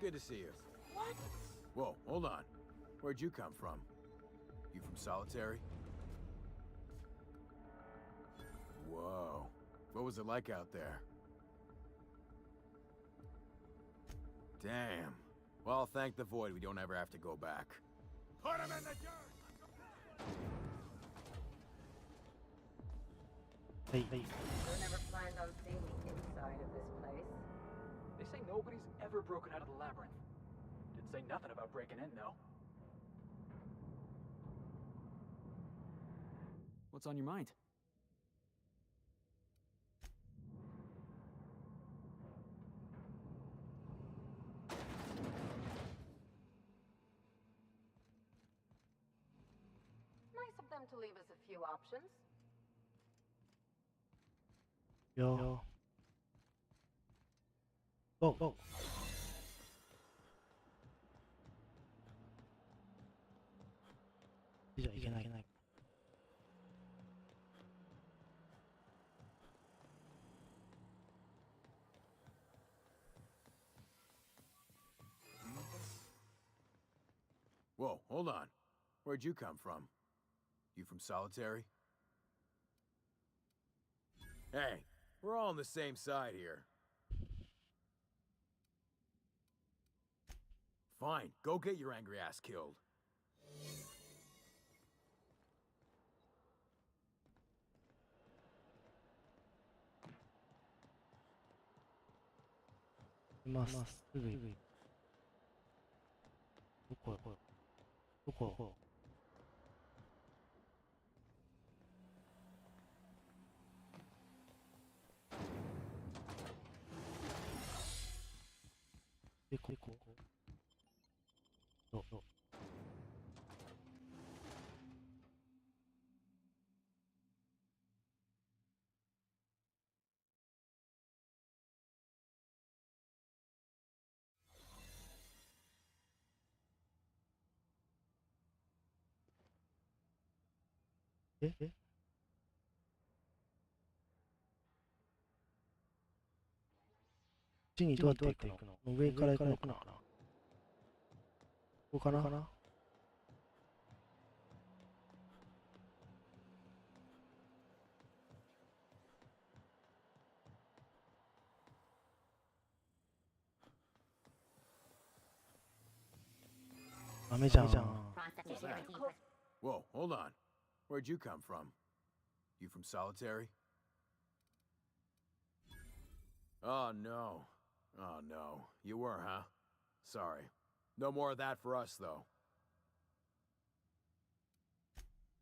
Good to see you. What? Whoa, hold on. Where'd you come from? You from Solitary? Whoa. What was it like out there? Damn. Well, thank the Void we don't ever have to go back. Put him in the dirt! Hey. You never planned on seeing the inside of this place? They say nobody's ever broken out of the labyrinth. Didn't say nothing about breaking in, though. What's on your mind? Nice of them to leave us a few options. Yo. Go. じゃいけない。Whoa, hold on. Where'd you come from? You from Solitary? Hey, we're all on the same side here. Fine, go get your angry ass killed.どこどえ地にどうやって行くの？上から行くのかな？ここかな？ダメじゃん。Whoa, hold on. Where'd you come from? You from Solitary? Oh, no. Oh, no. You were, huh? Sorry. No more of that for us, though.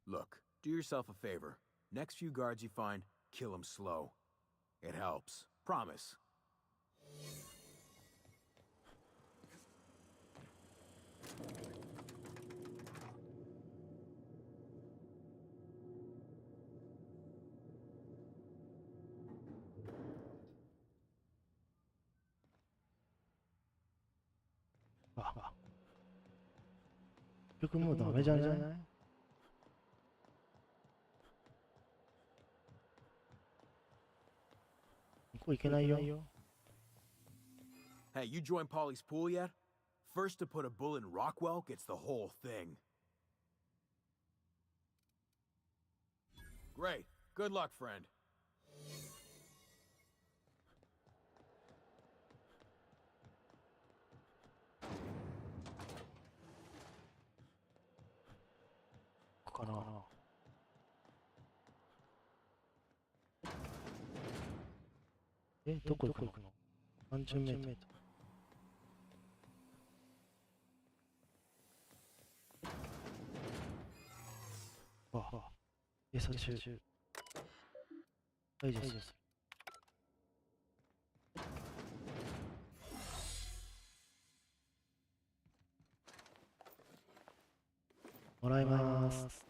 Look, do yourself a favor. Next few guards you find, kill them slow. It helps. Promise. 局もうダメじゃない？向こう行けないよ。Hey, you joined Polly's pool yet? First to put a bull in Rockwell gets the whole thing. Great. Good luck, friend. Eh, どこ行くの？何十メートル。閉鎖中。解除する。もらいます。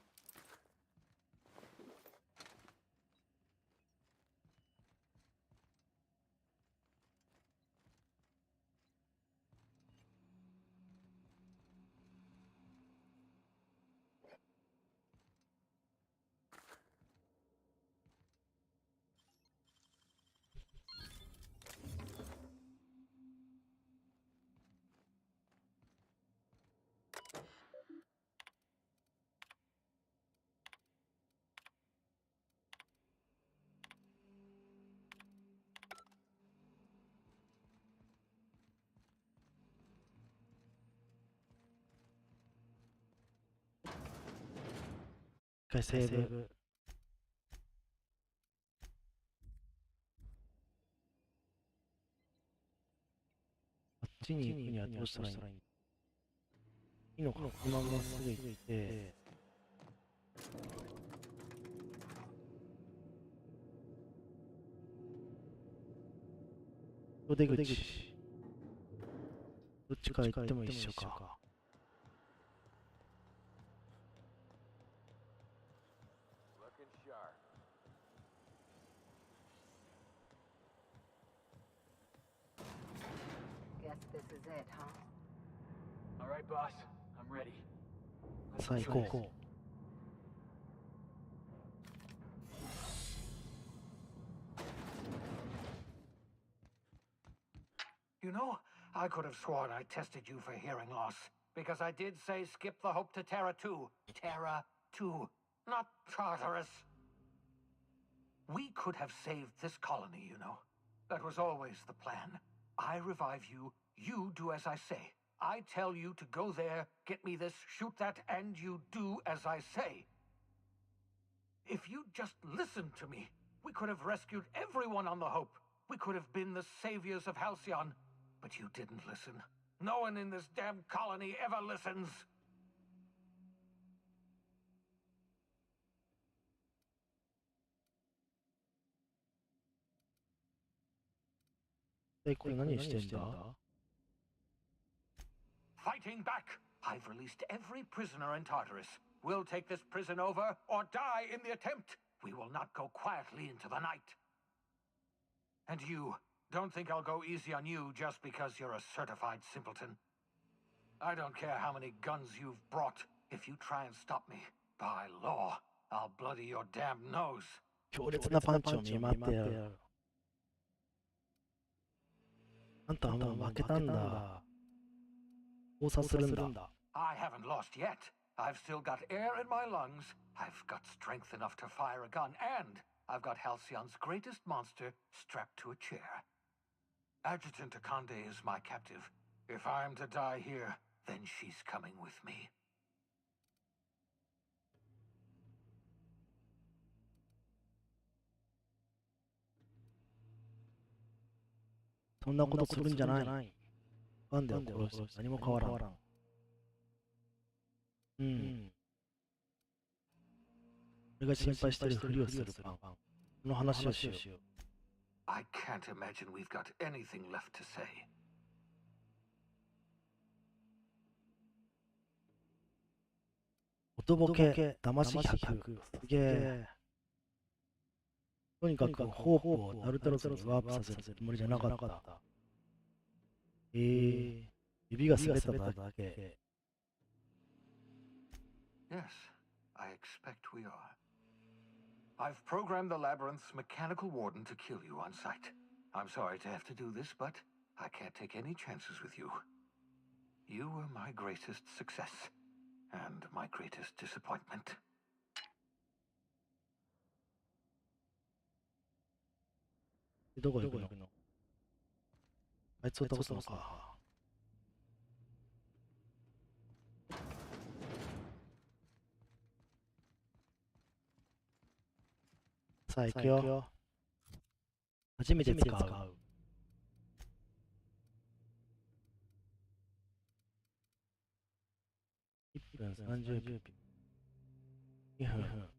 一回セーブ。あっちに行くにはどうしたらいいの？いいのか、今まっすぐ行って、出口。どっちから行っても一緒か。This is it, huh? All right, boss. I'm ready. さあ行こう。You know, I could have sworn I tested you for hearing loss, because I did say skip the Hope to Terra 2. Terra 2, not Tartarus. We could have saved this colony, you know. That was always the plan. I revive you, you do as I say. I tell you to go there, get me this, shoot that, and you do as I say. If you'd just listened to me, we could have rescued everyone on the Hope. We could have been the saviors of Halcyon. But you didn't listen. No one in this damn colony ever listens. Fighting back! I've released every prisoner in Tartarus. We'll take this prison over or die in the attempt. We will not go quietly into the night. And you, don't think I'll go easy on you just because you're a certified simpleton. I don't care how many guns you've brought. If you try and stop me, by law, I'll bloody your damn nose. 強烈なパンチを見舞ってやる。あんたはもう負けたんだ。交差するんだ。I haven't lost yet. I've still got air in my lungs. I've got strength enough to fire a gun, and I've got Halcyon's greatest monster strapped to a chair. Adjutant Akande is my captive. If I'm to die here, then she's coming with me. そんなことするんじゃない。ガンでは殺す。何も変わらん。うん。俺が心配してるふりをするパン。この話をしよう。I can't imagine we've got anything left to say. 音ボケ、騙し100。すげえ。とにかくホープをタルタロスにワープさせるつもりじゃなかった。指が滑っただけ。Yes, I expect we are. I've programmed the labyrinth's mechanical warden to kill you on sight. I'm sorry to have to do this, but I can't take any chances with you. You were my greatest success, and my greatest disappointment. どこ行くの？あいつを倒すのか。さあ行くよ。初めて使う。1分30秒。2分。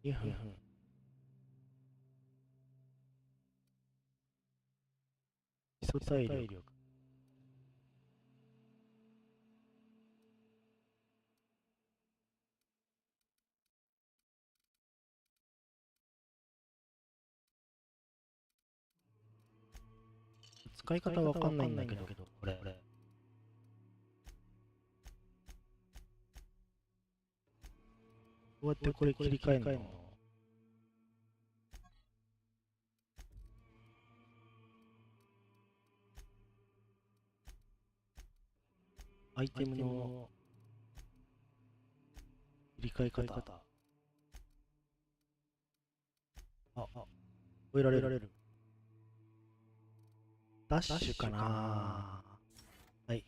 2分。基礎体力。使い方わかんないんだけど、これ。どうやってこれ切り替えるの？アイテムの切り替え方。覚えられる。ダッシュかな。はい。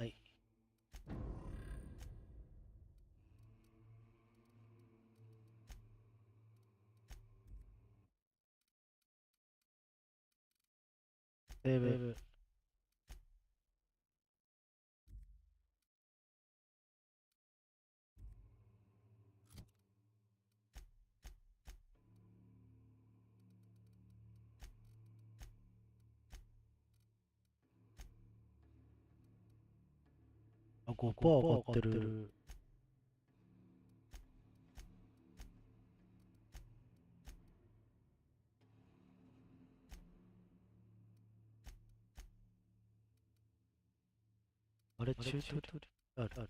セーブ。あ、5% 上がってる。あれ、チュートリアルある。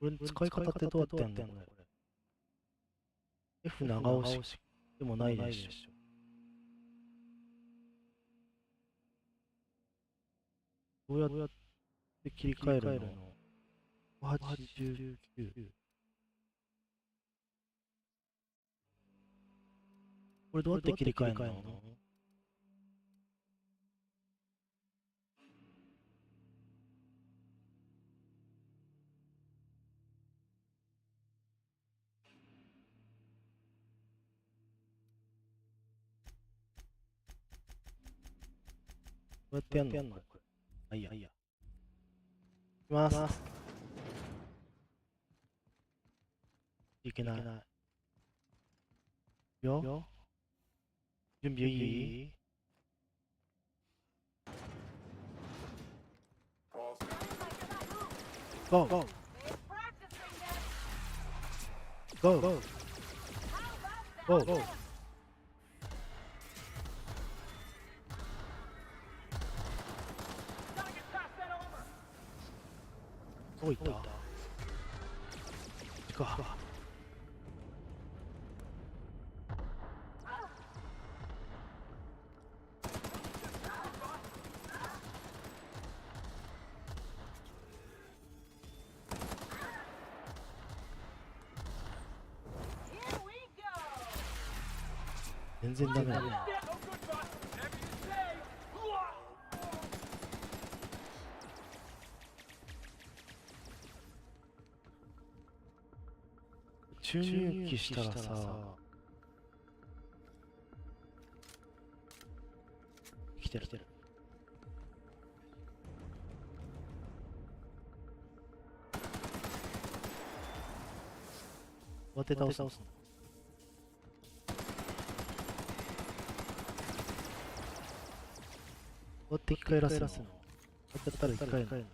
これ使い方ってどうやってやんのこれ。F 長押しでもないでしょ。どうやって切り替えるの？ 89。これどうやって切り替えるの？どうやってやんのこれ。あ、いいや。いきます。いけない。よ。準備いい？ゴー。ゴー。どこ行った？行くか。全然ダメだね。注入機したらさ、来てる。当て倒すの。こうやって生き返らせるの。こうやってやったら生き返るの。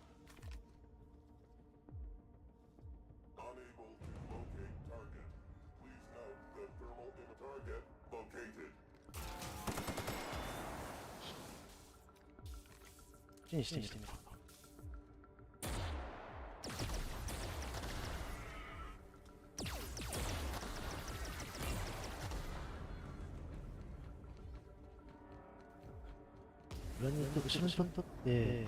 ちにしてみるか。裏に後ろに取って、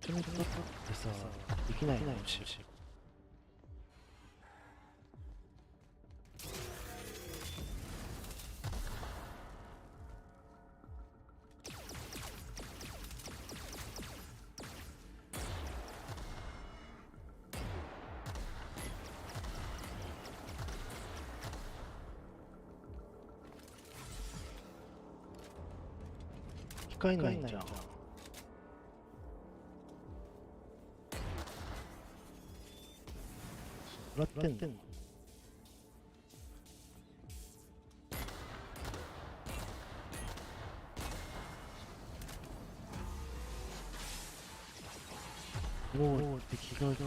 後ろに取ってさ、できないのし。機械ないじゃん。もらってんの？おお、敵が来る。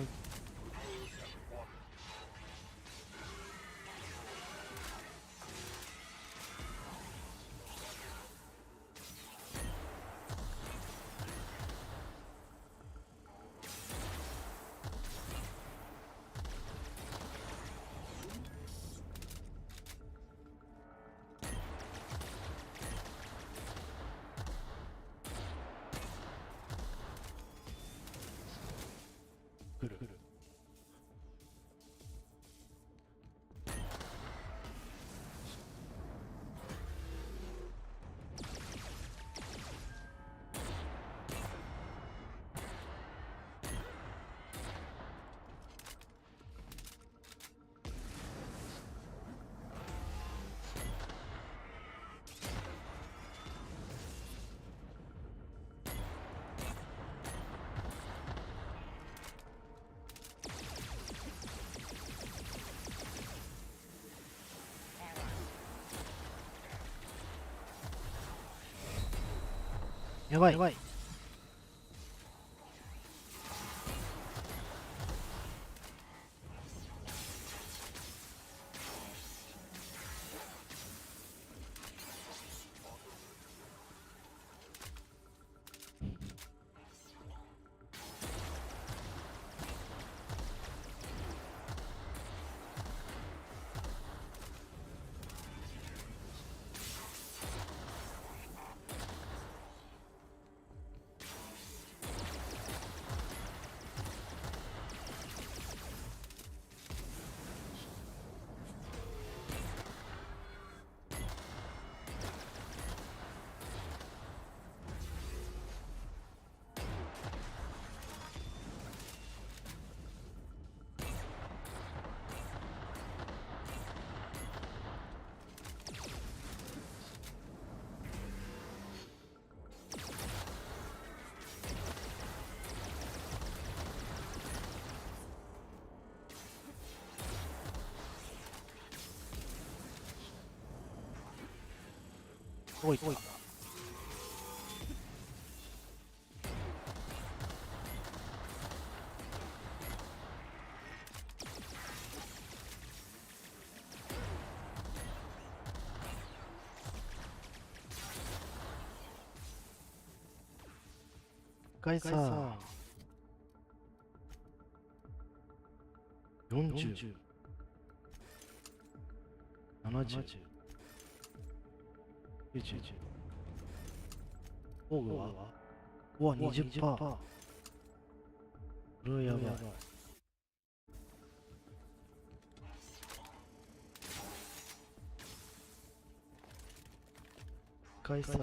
やばい。おい。回さ、40、70、90、防具はうわ、20%。これはやばい。回さ、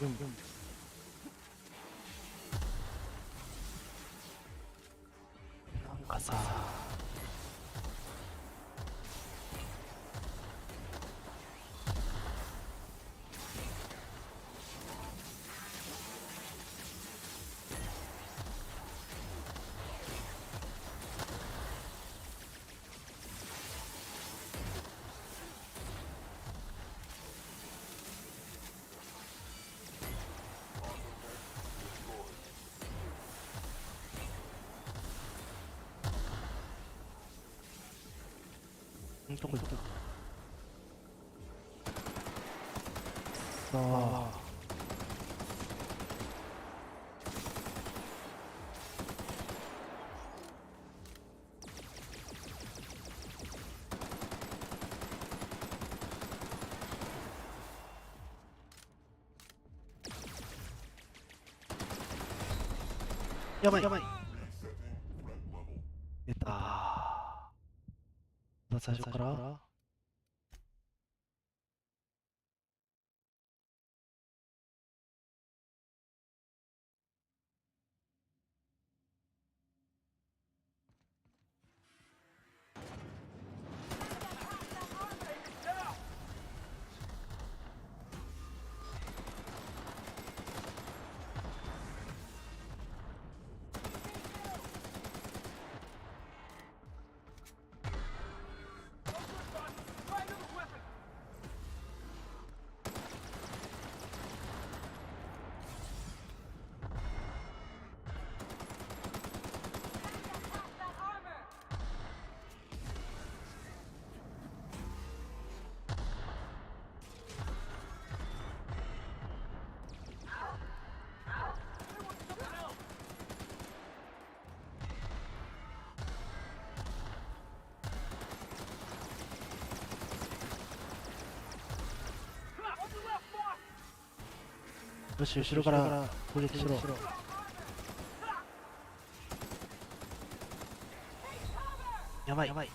なんかさ、どこ行った？さあ。やばい。出た。最初からよし、後ろから攻撃しろ。やばい。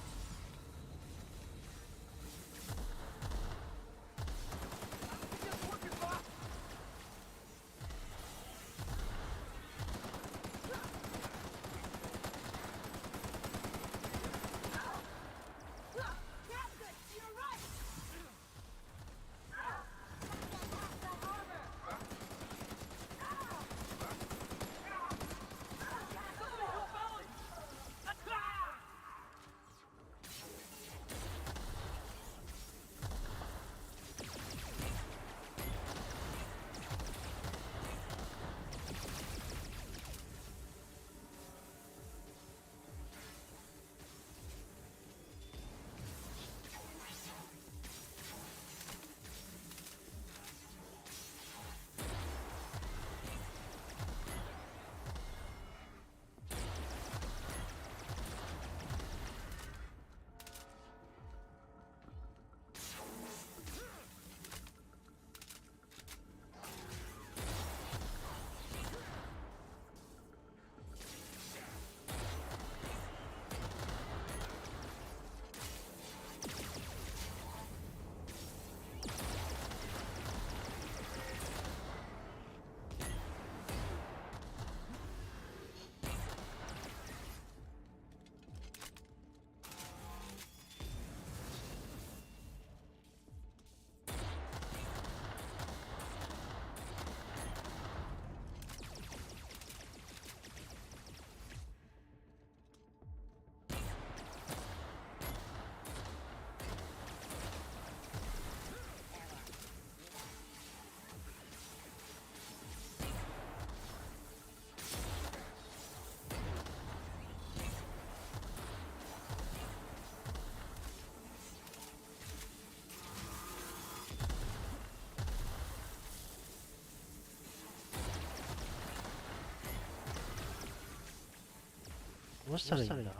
どうしたらいいんだ？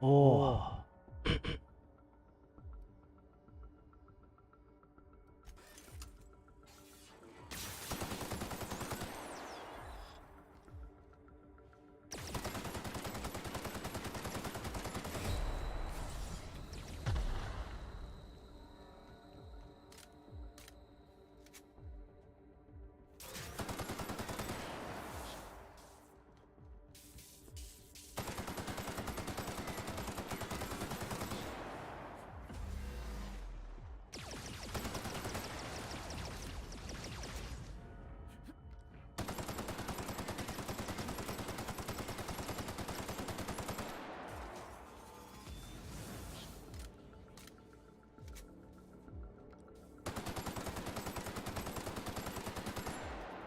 おお。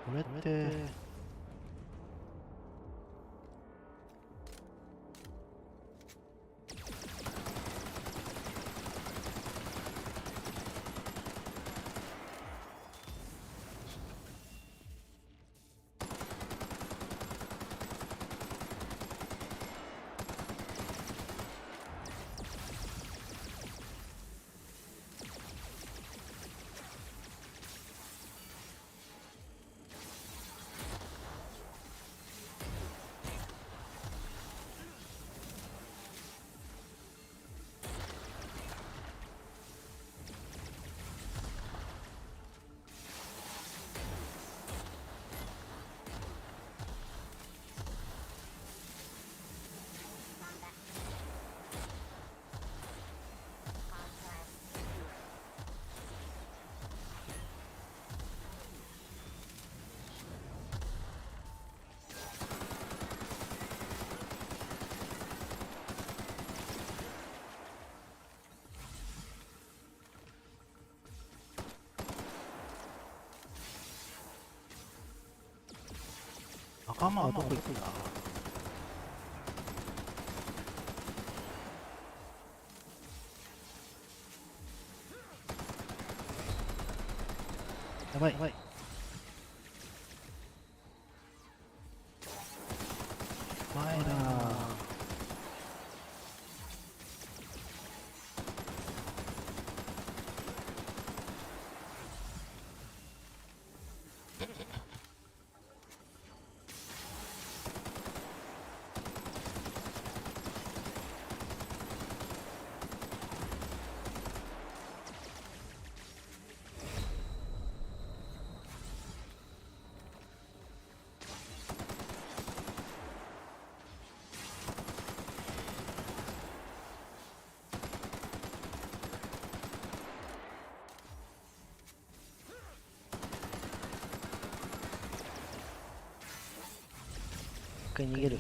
これって仲間はどこ行くんだ。やばいやばい。前だー。一回逃げる。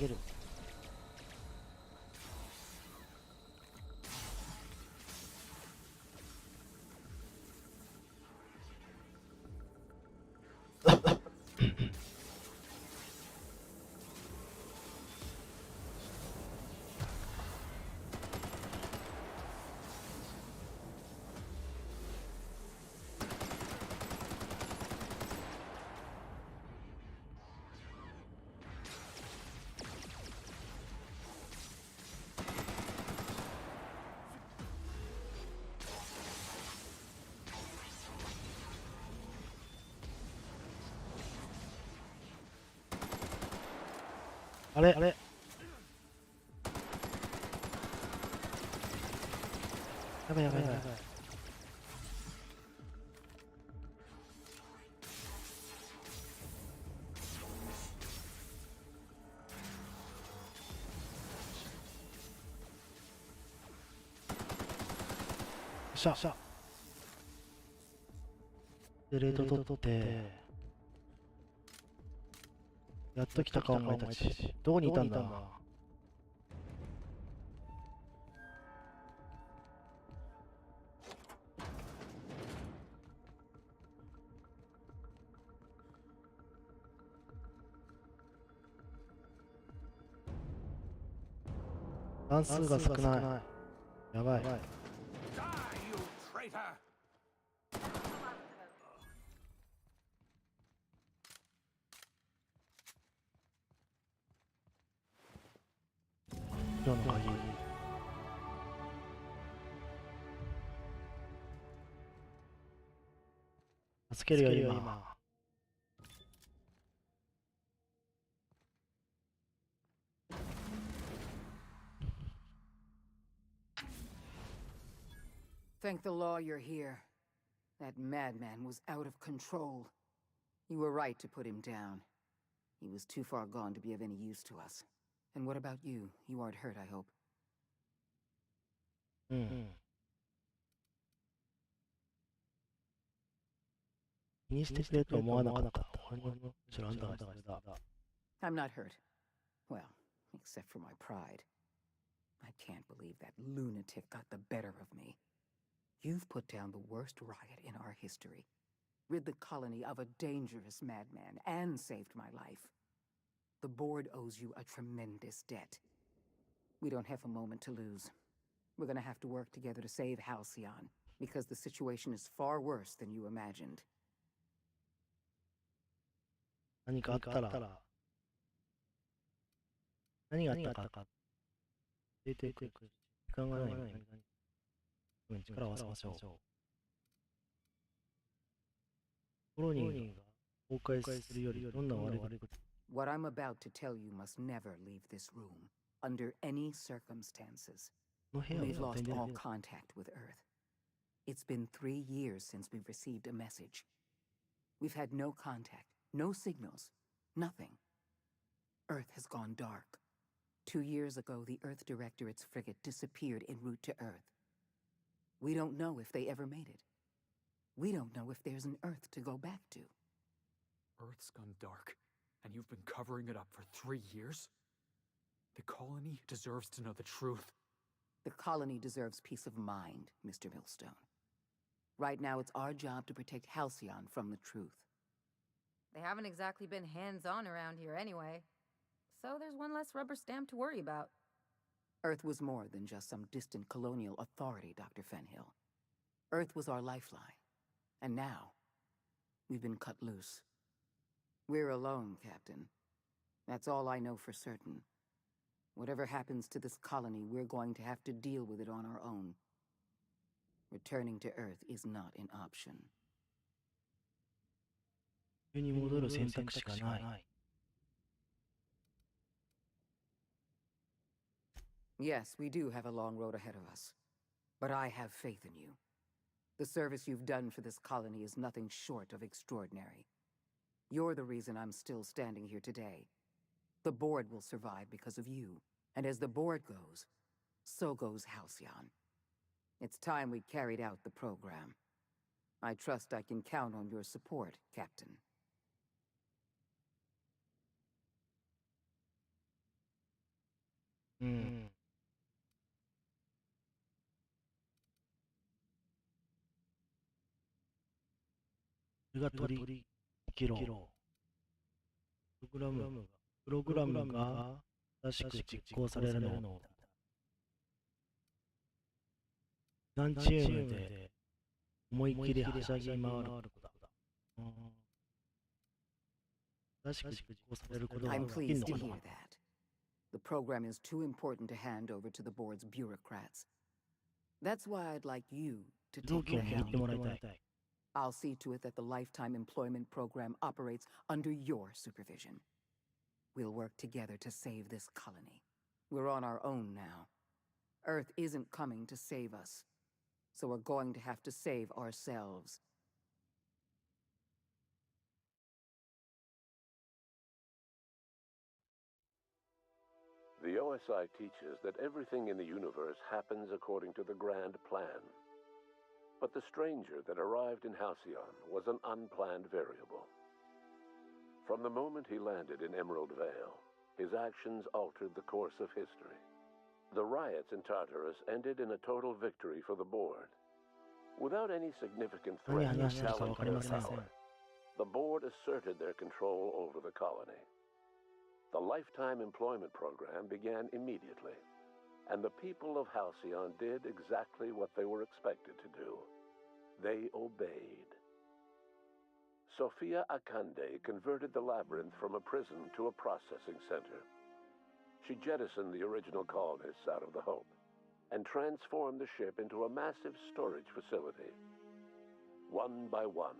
あれあれ。やばいやばいやばい。しゃでレート取ってやっと来たかお前たち。どこにいたんだ。関数が少ない。やばい。今日の鍵。つけるよ今。Thank the law you're here. That madman was out of control. You were right to put him down. He was too far gone to be of any use to us. And what about you? You aren't hurt, I hope. うん。気にしてくれると思わなかった。俺のむしろあんたがそれだ。I'm not hurt. Well, except for my pride. I can't believe that lunatic got the better of me. You've put down the worst riot in our history, rid the colony of a dangerous madman, and saved my life. The board owes you a tremendous debt. We don't have a moment to lose. We're gonna have to work together to save Halcyon, because the situation is far worse than you imagined. 何かあったら、何があったか、出てくる時間がないのに、力を合わせましょう。コロニーが崩壊するよりどんな悪いこと。 What I'm about to tell you must never leave this room, under any circumstances. We've lost all contact with Earth. It's been 3 years since we've received a message. We've had no contact, no signals, nothing. Earth has gone dark. 2 years ago, the Earth Directorate's frigate disappeared en route to Earth. We don't know if they ever made it. We don't know if there's an Earth to go back to. Earth's gone dark, and you've been covering it up for 3 years? The colony deserves to know the truth. The colony deserves peace of mind, Mr. Millstone. Right now, it's our job to protect Halcyon from the truth. They haven't exactly been hands-on around here anyway. So there's one less rubber stamp to worry about. Earth was more than just some distant colonial authority, Dr. Fenhill. Earth was our lifeline. And now, we've been cut loose. We're alone, Captain. That's all I know for certain. Whatever happens to this colony, we're going to have to deal with it on our own. Returning to Earth is not an option. 地球に戻る選択肢がない。 Yes, we do have a long road ahead of us. But I have faith in you. The service you've done for this colony is nothing short of extraordinary. You're the reason I'm still standing here today. The board will survive because of you. And as the board goes, so goes Halcyon. It's time we carried out the program. I trust I can count on your support, Captain. うん。それが取り切ろう。プログラムが正しく実行されるのを何チームで思いっきりはしゃぎ回ることだ。正しく実行されることがで I'm きる pleased の to か hear な。 that. The program is too important to hand over to the board's bureaucrats. That's why I'd like you to 臓 take 器を the 握ってもらい helm. たい。 I'll see to it that the lifetime employment program operates under your supervision. We'll work together to save this colony. We're on our own now. Earth isn't coming to save us. So we're going to have to save ourselves. The OSI teaches that everything in the universe happens according to the grand plan. But the stranger that arrived in Halcyon was an unplanned variable. From the moment he landed in Emerald Vale, his actions altered the course of history. The riots in Tartarus ended in a total victory for the board. Without any significant threat to challenge their power, the board asserted their control over the colony. The lifetime employment program began immediately, and the people of Halcyon did exactly what they were expected to do. They obeyed. Sophia Akande converted the labyrinth from a prison to a processing center. She jettisoned the original colonists out of the Hope and transformed the ship into a massive storage facility. One by one,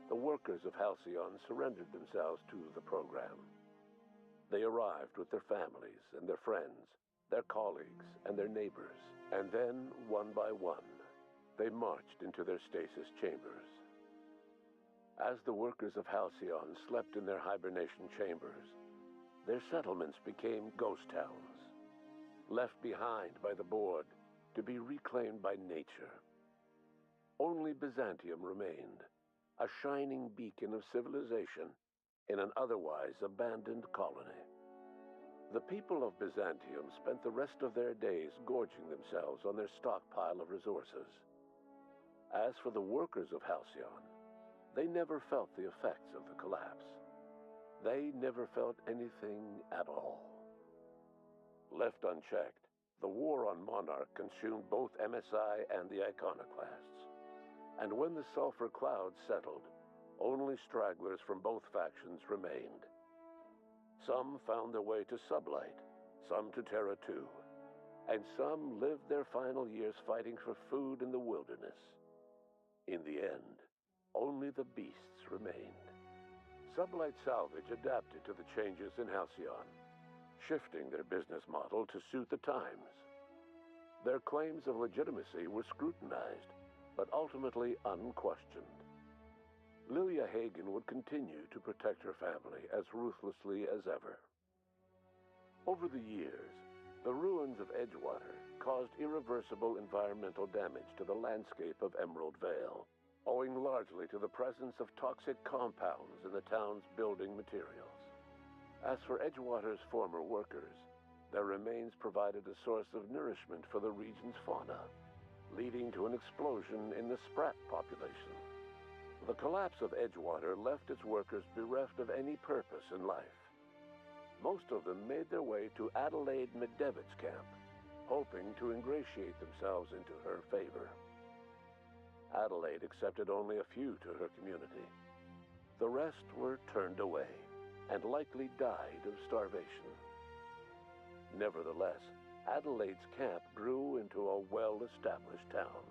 the workers of Halcyon surrendered themselves to the program. They arrived with their families and their friends, their colleagues and their neighbors, and then, one by one, they marched into their stasis chambers. As the workers of Halcyon slept in their hibernation chambers, their settlements became ghost towns, left behind by the board to be reclaimed by nature. Only Byzantium remained, a shining beacon of civilization in an otherwise abandoned colony. The people of Byzantium spent the rest of their days gorging themselves on their stockpile of resources. As for the workers of Halcyon, they never felt the effects of the collapse. They never felt anything at all. Left unchecked, the war on Monarch consumed both MSI and the Iconoclasts. And when the sulfur clouds settled, only stragglers from both factions remained. Some found their way to Sublight, some to Terra 2, and some lived their final years fighting for food in the wilderness. In the end, only the beasts remained. Sublight Salvage adapted to the changes in Halcyon, shifting their business model to suit the times. Their claims of legitimacy were scrutinized, but ultimately unquestioned. Lilia Hagen would continue to protect her family as ruthlessly as ever. Over the years, the ruins of Edgewater caused irreversible environmental damage to the landscape of Emerald Vale, owing largely to the presence of toxic compounds in the town's building materials. As for Edgewater's former workers, their remains provided a source of nourishment for the region's fauna, leading to an explosion in the sprat population. The collapse of Edgewater left its workers bereft of any purpose in life. Most of them made their way to Adelaide Medevit's camp, hoping to ingratiate themselves into her favor. Adelaide accepted only a few to her community. The rest were turned away and likely died of starvation. Nevertheless, Adelaide's camp grew into a well-established town.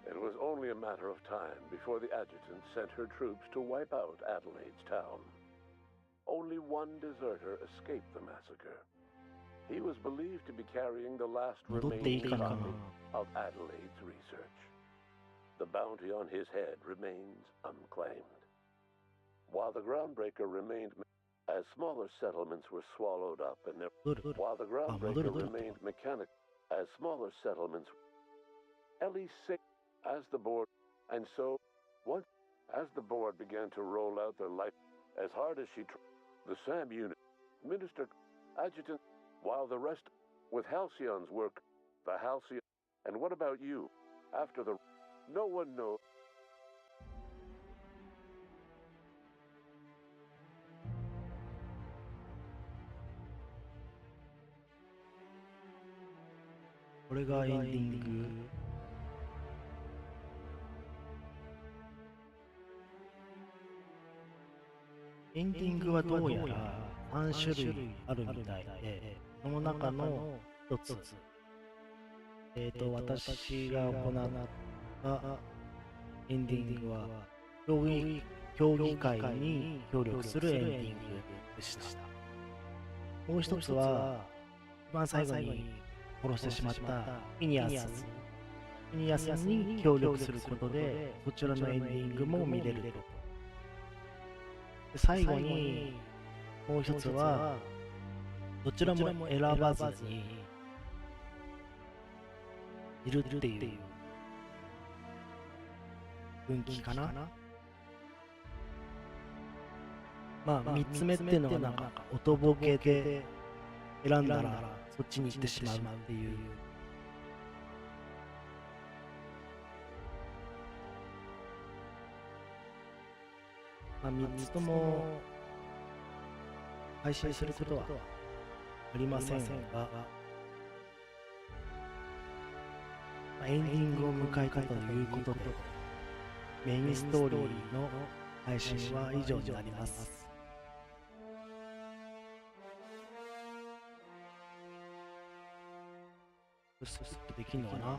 It was only a matter of time before the adjutant sent her troops to wipe out Adelaide's town. Only one deserter escaped the massacre. He was believed to be carrying the last remaining copy of Adelaide's research. The bounty on his head remains unclaimed. While the Groundbreaker remained, as smaller settlements were swallowed up in their... While the Groundbreaker remained mechanical, as smaller settlements... Ellie saved as the board, and so, once as the board began to roll out their life, as hard as she tried, the SAM unit, Minister, Adjutant, while the rest, with Halcyon's work, the Halcyon, and what about you? After the, no one knows. これがエンディング。エンディングはどうやら3種類あるみたいで、その中の一つ、私が行ったエンディングは競技会に協力するエンディングでした。もう一つは一番最後に殺してしまったフィニアスに協力することで、そちらのエンディングも見れると。最後にもう一つはどちらも選ばずにいるっていう分岐かな。まあ3つ目っていうのはなんか音ボケで選んだらそっちに行ってしまうっていう。まあ、3つとも配信することはありませんが、エンディングを迎えたということで、メインストーリーの配信は以上になります。スッとできるのかな。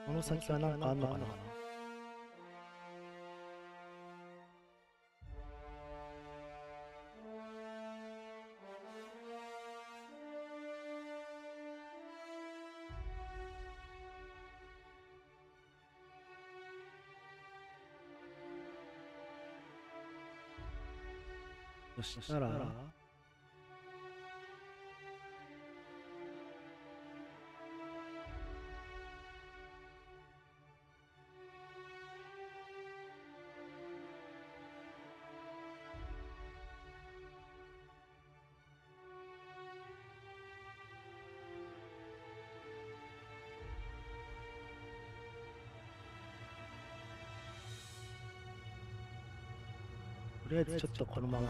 この先は何かあんのかな。そしたら、とりあえずちょっとこのまま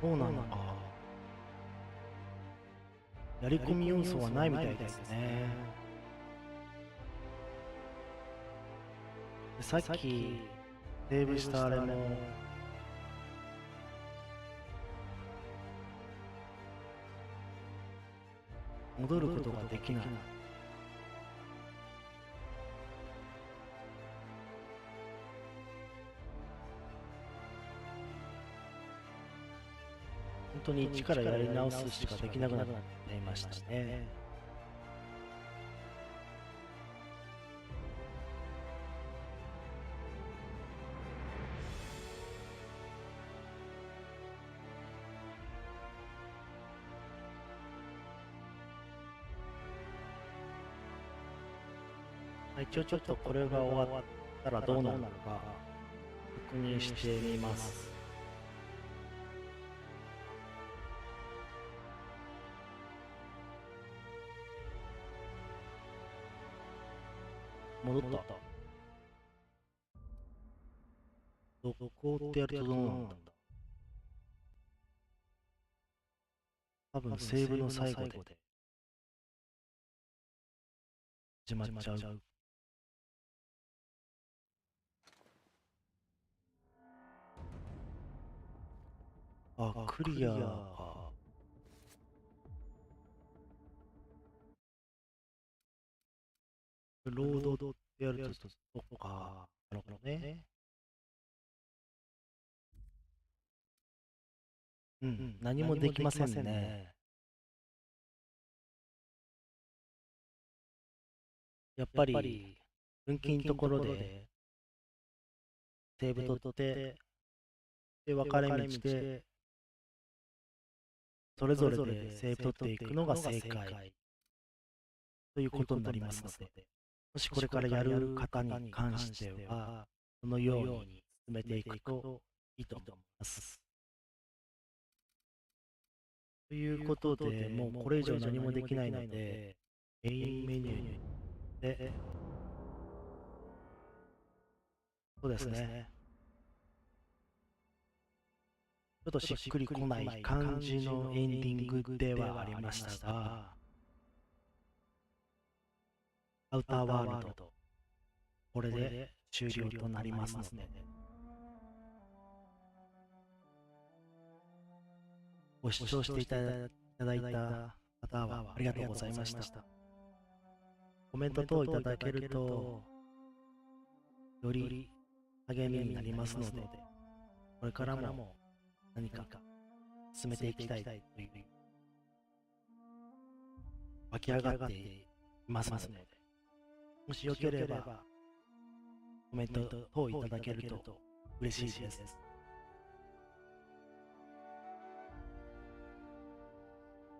そうなのか。やり込み要素はないみたいですね。でさっきセーブしたあれも戻ることができない。本当に一からやり直すしかできなくなっていましたね。一応ちょっとこれが終わったらどうなるのか確認してみます。戻った。どこってやるとどうなんだ。多分セーブの最後で始まっちゃう。あ、クリアか。ロードってやるとそこか。なるほどね。うん、何もできませんね。やっぱり分岐のところでセーブ取って、で分かれ道でそれぞれでセーブ取っていくのが正解ということになりますので、もしこれからやる方に関してはこのように進めていくといいと思います。ということで、もうこれ以上何もできないので、メインメニューで、そうですね。ちょっとしっくりこない感じのエンディングではありましたが、アウターワールド、これで終了となりますので、ご視聴していただいた方はありがとうございました。コメント等いただけると、より励みになりますので、これからも何か進めていきたいという、湧き上がっていますので、もしよければ、コメント等いただけると嬉しいです。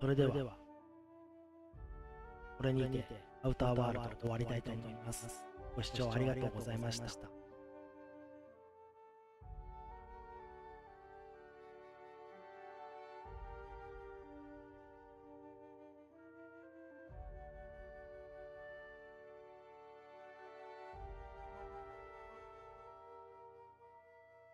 それでは、これにてアウターワールド終わりたいと思います。ご視聴ありがとうございました。